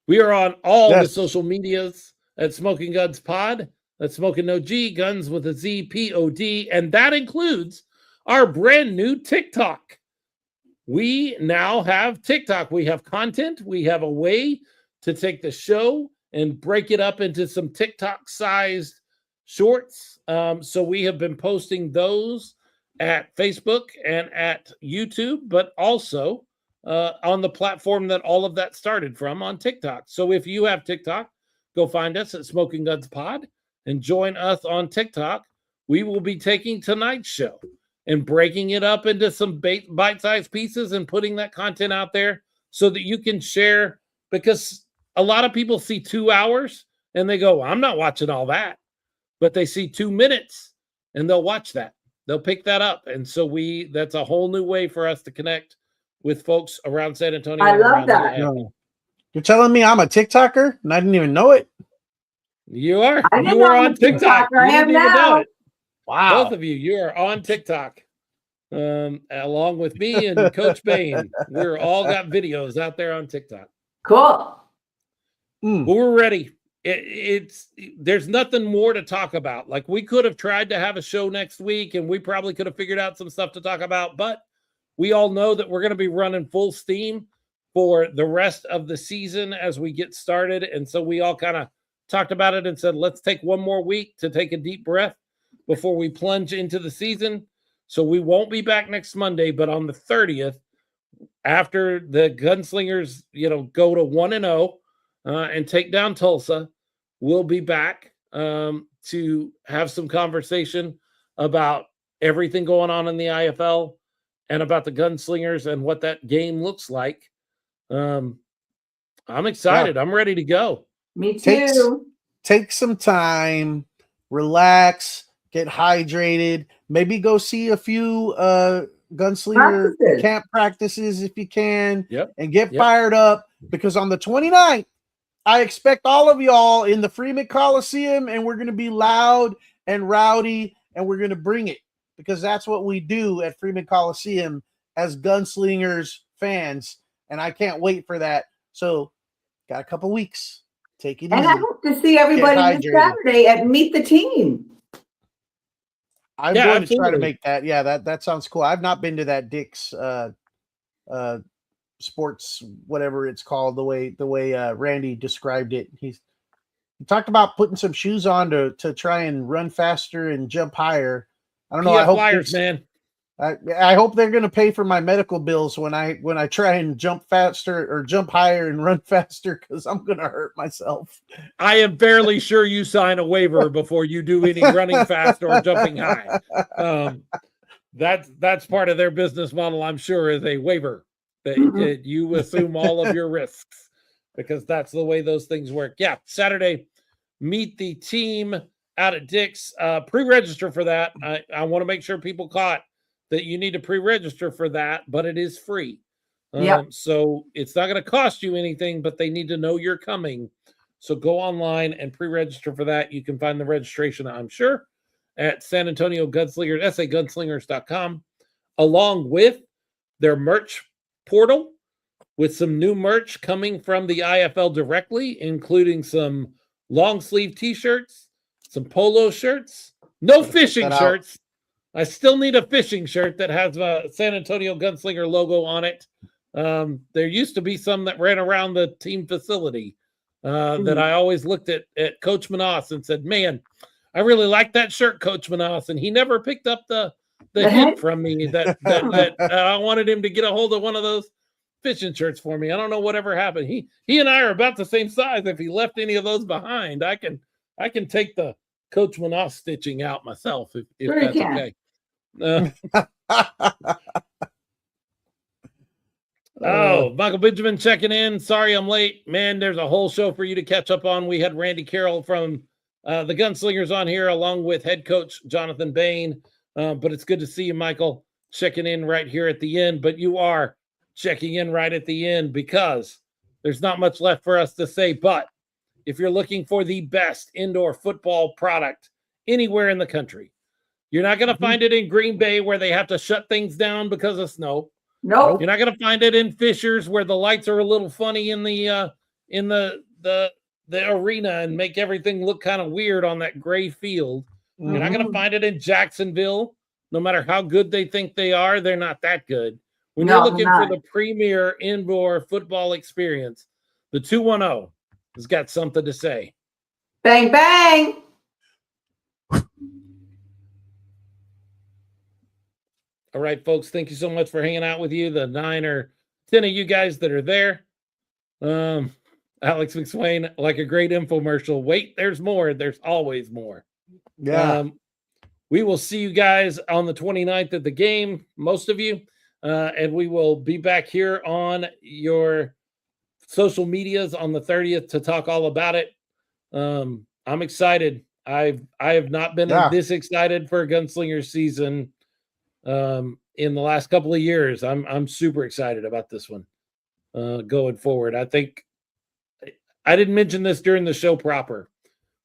We are on all the social medias at Smoking Guns Pod. That's Smoking No G, Guns with a Z, Pod, and that includes our brand new TikTok. we now have TikTok. We have content. We have a way to take the show and break it up into some TikTok-sized shorts. So we have been posting those at Facebook and at YouTube, but also on the platform that all of that started from, on TikTok. So if you have TikTok, go find us at Smoking Guns Pod and join us on TikTok. We will be taking tonight's show and breaking it up into some bite-sized pieces and putting that content out there so that you can share, because a lot of people see 2 hours and they go, I'm not watching all that. But they see 2 minutes and they'll watch that. They'll pick that up. And so that's a whole new way for us to connect with folks around San Antonio. I love that. No. You're telling me I'm a TikToker and I didn't even know it? You are. I You are on TikTok. I am now. Wow. Both of you are on TikTok. Along with me and Coach Bain. We're all got videos out there on TikTok. Cool. But we're ready. There's nothing more to talk about. Like, we could have tried to have a show next week and we probably could have figured out some stuff to talk about, but we all know that we're going to be running full steam for the rest of the season as we get started. And so we all kind of talked about it and said, let's take one more week to take a deep breath before we plunge into the season. So we won't be back next Monday, but on the 30th, after the Gunslingers, go to 1-0 and take down Tulsa, we'll be back to have some conversation about everything going on in the IFL and about the Gunslingers and what that game looks like. I'm excited. Yeah. I'm ready to go. Me too. Take some time, relax, get hydrated, maybe go see a few Gunslinger camp practices if you can, and get fired up, because on the 29th, I expect all of y'all in the Freeman Coliseum, and we're going to be loud and rowdy, and we're going to bring it, because that's what we do at Freeman Coliseum as Gunslingers fans, and I can't wait for that. So, got a couple weeks. Take it easy. And I hope to see everybody this Saturday at Meet the Team. I'm going to try to make that. Yeah, that sounds cool. I've not been to that Dick's sports, whatever it's called, the way Randy described it. He talked about putting some shoes on to try and run faster and jump higher. I don't know. I hope Flyers, man. I hope they're going to pay for my medical bills when I try and jump faster or jump higher and run faster, because I'm going to hurt myself. I am fairly sure you sign a waiver before you do any running fast or jumping high. That's part of their business model, I'm sure, is a waiver that you assume all of your risks, because that's the way those things work. Yeah, Saturday, Meet the Team out at Dick's. Pre-register for that. I want to make sure people caught that you need to pre-register for that, but it is free. So it's not going to cost you anything, but they need to know you're coming. So go online and pre-register for that. You can find the registration, I'm sure, at San Antonio Gunslingers, sagunslingers.com, along with their merch portal, with some new merch coming from the IFL directly, including some long sleeve t-shirts, some polo shirts, no fishing shirts. I still need a fishing shirt that has a San Antonio Gunslinger logo on it. There used to be some that ran around the team facility that I always looked at Coach Manas and said, man, I really like that shirt, Coach Manas. And he never picked up the hint from me that I wanted him to get a hold of one of those fishing shirts for me. I don't know whatever happened. He and I are about the same size. If he left any of those behind, I can take the Coach Manas stitching out myself if that's okay. Michael Benjamin checking in. Sorry I'm late, man. There's a whole show for you to catch up on. We had Randy Carroll from the Gunslingers on here, along with head coach Jonathan Bain. But it's good to see you, Michael, checking in right here at the end. But you are checking in right at the end, because there's not much left for us to say. But if you're looking for the best indoor football product anywhere in the country, you're not going to find it in Green Bay, where they have to shut things down because of snow. Nope. You're not going to find it in Fishers, where the lights are a little funny in the arena and make everything look kind of weird on that gray field. Mm-hmm. You're not going to find it in Jacksonville. No matter how good they think they are, they're not that good. When No, you're they're looking for not. the premier indoor football experience, the 210 has got something to say. Bang, bang. All right, folks, thank you so much for hanging out with you. The 9 or 10 of you guys that are there. Alex McSwain, like a great infomercial. Wait, there's more. There's always more. Yeah. We will see you guys on the 29th at the game, most of you. And we will be back here on your social medias on the 30th to talk all about it. I'm excited. I have not been this excited for a Gunslinger season in the last couple of years. I'm super excited about this one going forward. I think I didn't mention this during the show proper,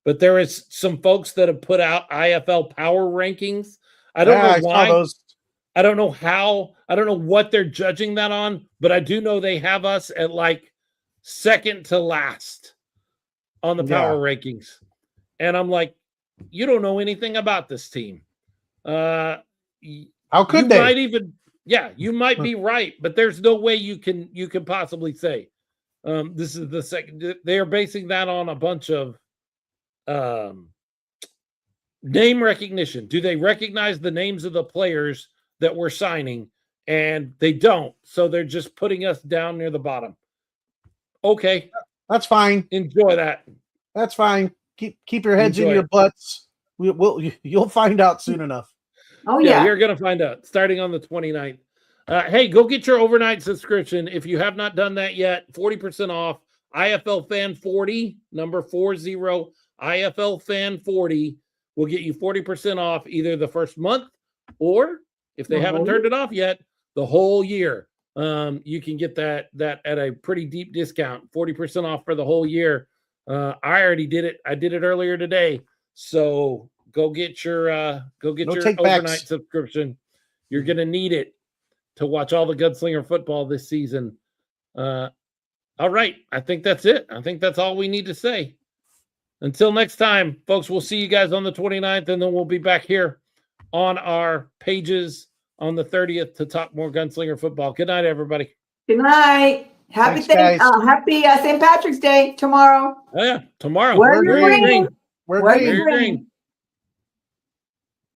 but there is some folks that have put out IFL power rankings. I don't know why. I don't know how. I don't know what they're judging that on, but I do know they have us at like second to last on the power rankings. And I'm like, you don't know anything about this team. How could they? Might even, you might be right, but there's no way you can possibly say. This is the second. They are basing that on a bunch of name recognition. Do they recognize the names of the players that we're signing? And they don't. So they're just putting us down near the bottom. Okay. That's fine. Enjoy that. That's fine. Keep your heads in your butts. You'll find out soon enough. Oh, yeah. You're going to find out starting on the 29th. Hey, go get your overnight subscription. If you have not done that yet, 40% off. IFL Fan 40, number 40. IFL Fan 40 will get you 40% off either the first month or if they haven't turned it off yet, the whole year. You can get that at a pretty deep discount, 40% off for the whole year. I already did it. I did it earlier today. So go get your overnight subscription. You're going to need it to watch all the Gunslinger football this season. All right. I think that's it. I think that's all we need to say. Until next time, folks, we'll see you guys on the 29th, and then we'll be back here on our pages on the 30th to talk more Gunslinger football. Good night, everybody. Good night. Happy St. Patrick's Day tomorrow. Oh, yeah, tomorrow. Wear your green. Wear your green.